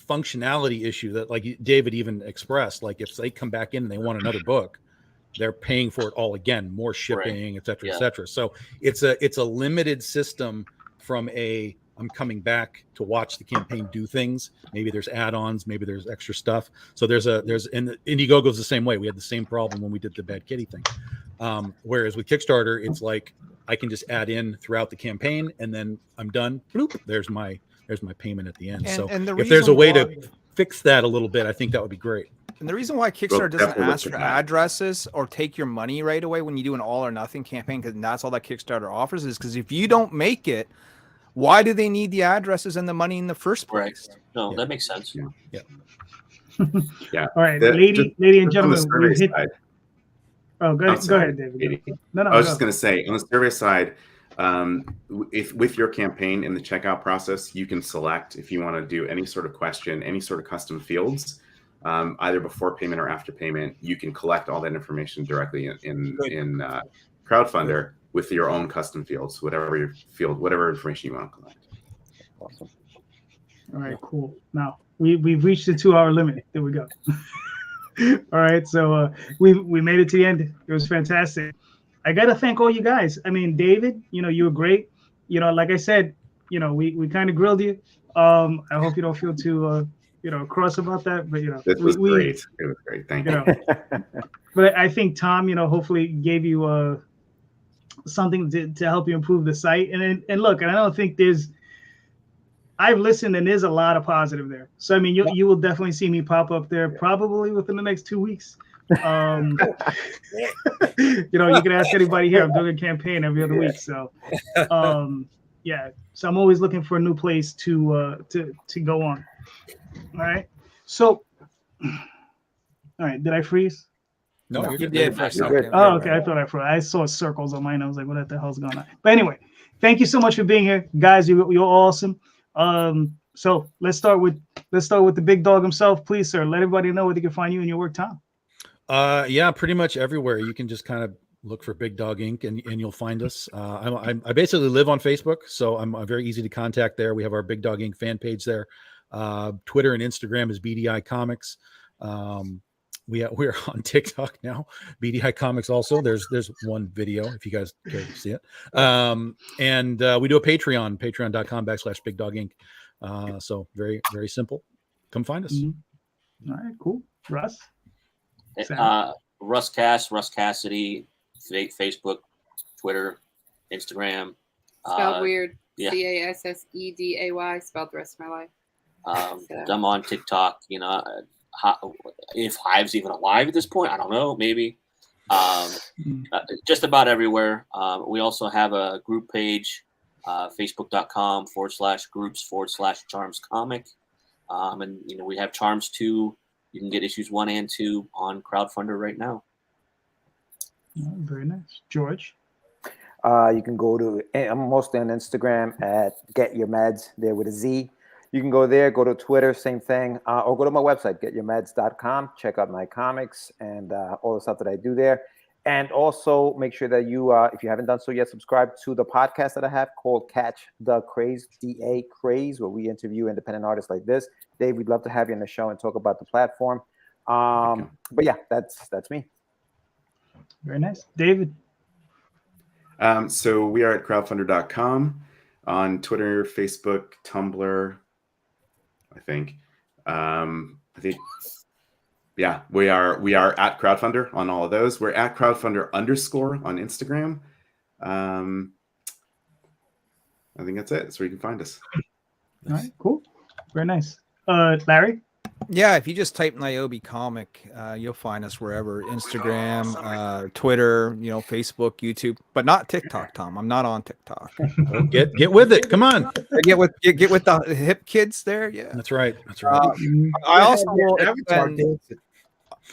functionality issue that, like David even expressed, like if they come back in and they want another book, they're paying for it all again, more shipping, et cetera, et cetera. So it's a limited system from I'm coming back to watch the campaign do things. Maybe there's add-ons, maybe there's extra stuff. So and Indiegogo is the same way. We had the same problem when we did the Bad Kitty thing. Whereas with Kickstarter, it's like I can just add in throughout the campaign and then I'm done. Bloop, there's my payment at the end. And if there's a way to fix that a little bit, I think that would be great. And the reason why Kickstarter doesn't ask for addresses or take your money right away when you do an all or nothing campaign, because that's all that Kickstarter offers, is because if you don't make it, why do they need the addresses and the money in the first place? Right. No, that makes sense. Yeah. Yeah. All right, The- lady just- and just on the gentlemen, survey we've hit. side- Oh, go I'm ahead, go sorry, ahead, David. Katie. No, I was go. just going to say, on the survey side, if with your campaign in the checkout process, you can select if you want to do any sort of question, any sort of custom fields, either before payment or after payment. You can collect all that information directly in Crowdfundr with your own custom fields, whatever information you want to collect. Awesome. All right, cool. Now we've reached the 2-hour limit. There we go. All right, so we made it to the end. It was fantastic. I gotta thank all you guys. I mean, David, you were great. Like I said, we kind of grilled you. I hope you don't feel too cross about that, but This was great. It was great. Thank you. But I think Tom, hopefully gave you something to help you improve the site. And look, and I don't think I've listened and there's a lot of positive there. So I mean, you will definitely see me pop up there probably within the next 2 weeks. You can ask anybody here. I'm doing a campaign every other week. So yeah. So I'm always looking for a new place to go on. All right. So all right, did I freeze? No, you You're did for a good. second. Oh, okay. I thought I froze. I saw circles on mine. I was like, what the hell's going on? But anyway, thank you so much for being here, guys. You're awesome. So let's start with the big dog himself, please, sir. Let everybody know where they can find you and your work, Tom. Yeah, pretty much everywhere. You can just kind of look for Big Dog Inc. and you'll find us. I basically live on Facebook, so I'm very easy to contact there. We have our Big Dog Inc. fan page there. Twitter and Instagram is BDI Comics. We're on TikTok now, BDI Comics also. There's one video if you guys care to see it. And we do a patreon.com/Big Dog Inc. So very, very simple. Come find us. All right, cool. Russ? Russ Casseday, Facebook, Twitter, Instagram. Spelled weird. Yeah. CASSEDAY. Spelled the rest of my life. I'm on TikTok. If Hive's even alive at this point, I don't know. Maybe. Just about everywhere. We also have a group page, facebook.com/groups/Charms Comic. And we have Charms 2. You can get issues 1 and 2 on Crowdfundr right now. Oh, very nice. George? You can go to, I'm mostly on Instagram at Get Your Meds, there with a Z. You can go there, go to Twitter, same thing, or go to my website, getyourmeds.com. Check out my comics and all the stuff that I do there. And also make sure that you, if you haven't done so yet, subscribe to the podcast that I have called Catch the Craze, DA Craze, where we interview independent artists like this. Dave, we'd love to have you on the show and talk about the platform. But yeah, that's me. Very nice. David? So we are at crowdfundr.com on Twitter, Facebook, Tumblr, I think. Yeah, we are at Crowdfundr on all of those. We're at Crowdfundr _ on Instagram. I think that's it. That's where you can find us. All right, cool. Very nice. Larry? Yeah, if you just type Niobe Comic, you'll find us wherever. Instagram, Twitter, Facebook, YouTube, but not TikTok, Tom. I'm not on TikTok. Get with it. Come on. Get with the hip kids there. Yeah. That's right. That's right.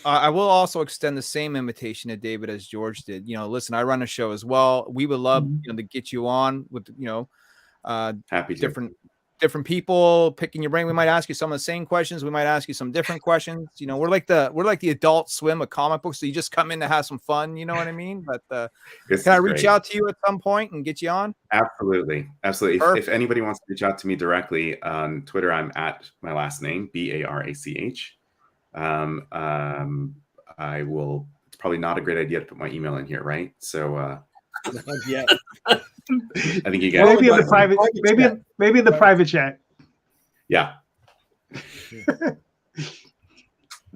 I will also extend the same invitation to David as George did. Listen, I run a show as well. We would love to get you on with happy different people picking your brain. We might ask you some of the same questions. We might ask you some different questions. We're like the Adult Swim of comic books. So you just come in to have some fun. You know what I mean? But can I reach out to you at some point and get you on? Absolutely. If anybody wants to reach out to me directly on Twitter, I'm at my last name, BARACH. I will. It's probably not a great idea to put my email in here, right? So yeah. I think you guys maybe in the private chat. Yeah.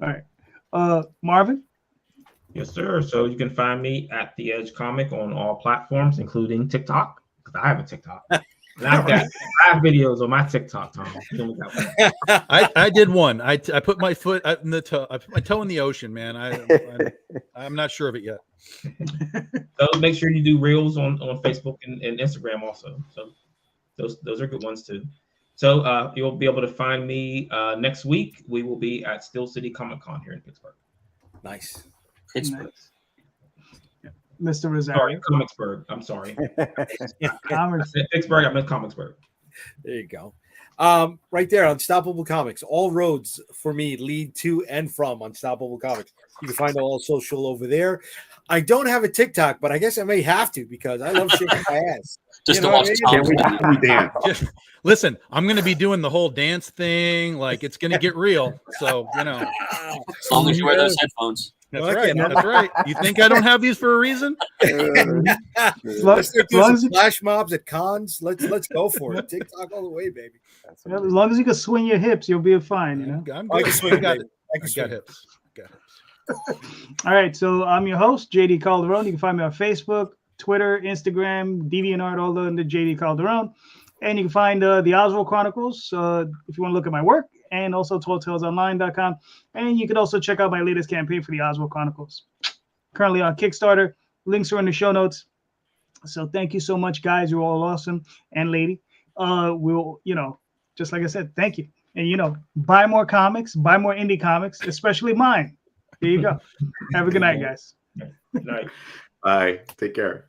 All right. Marvin? Yes, sir. So you can find me at The Edge Comic on all platforms, including TikTok, because I have a TikTok. And I've got 5 videos on my TikTok, Tom. I did one. I put my foot in the toe. I put my toe in the ocean, man. I'm not sure of it yet. So make sure you do reels on Facebook and Instagram also. So those are good ones too. So you'll be able to find me next week. We will be at Steel City Comic Con here in Pittsburgh. Nice. Pittsburgh. Nice. Mr. Rosario. Sorry, Comicsburg. I'm sorry. Commerce. I said Pittsburgh. I meant Comicsburg. There you go. Right there, Unstoppable Comics. All roads for me lead to and from Unstoppable Comics. You can find all social over there. I don't have a TikTok, but I guess I may have to because I love shaking my ass. Just to You know watch what I Tom. mean? Can we dance? Just, listen, I'm going to be doing the whole dance thing. Like it's going to get real. So, you know, As long as you wear those headphones. that's Okay, right. man. That's right. You think I don't have these for a reason? Let's start doing long as some you- flash mobs at cons. Let's go for it. TikTok all the way, baby. Yeah, as long as you can swing your hips, you'll be fine, you know. I'm I good. can swing, I got baby. it. I I can got swing. hips. Got hips. All right, so I'm your host, JD Calderon. You can find me on Facebook, Twitter, Instagram, DeviantArt, all under JD Calderon. And you can find the Oswald Chronicles if you want to look at my work, and also talltalesonline.com. And you can also check out my latest campaign for the Oswald Chronicles. Currently on Kickstarter. Links are in the show notes. So thank you so much, guys. You're all awesome. And lady, we'll, just like I said, thank you. And, buy more comics, buy more indie comics, especially mine. There you go. Have a good night, guys. Good night. Bye. Take care.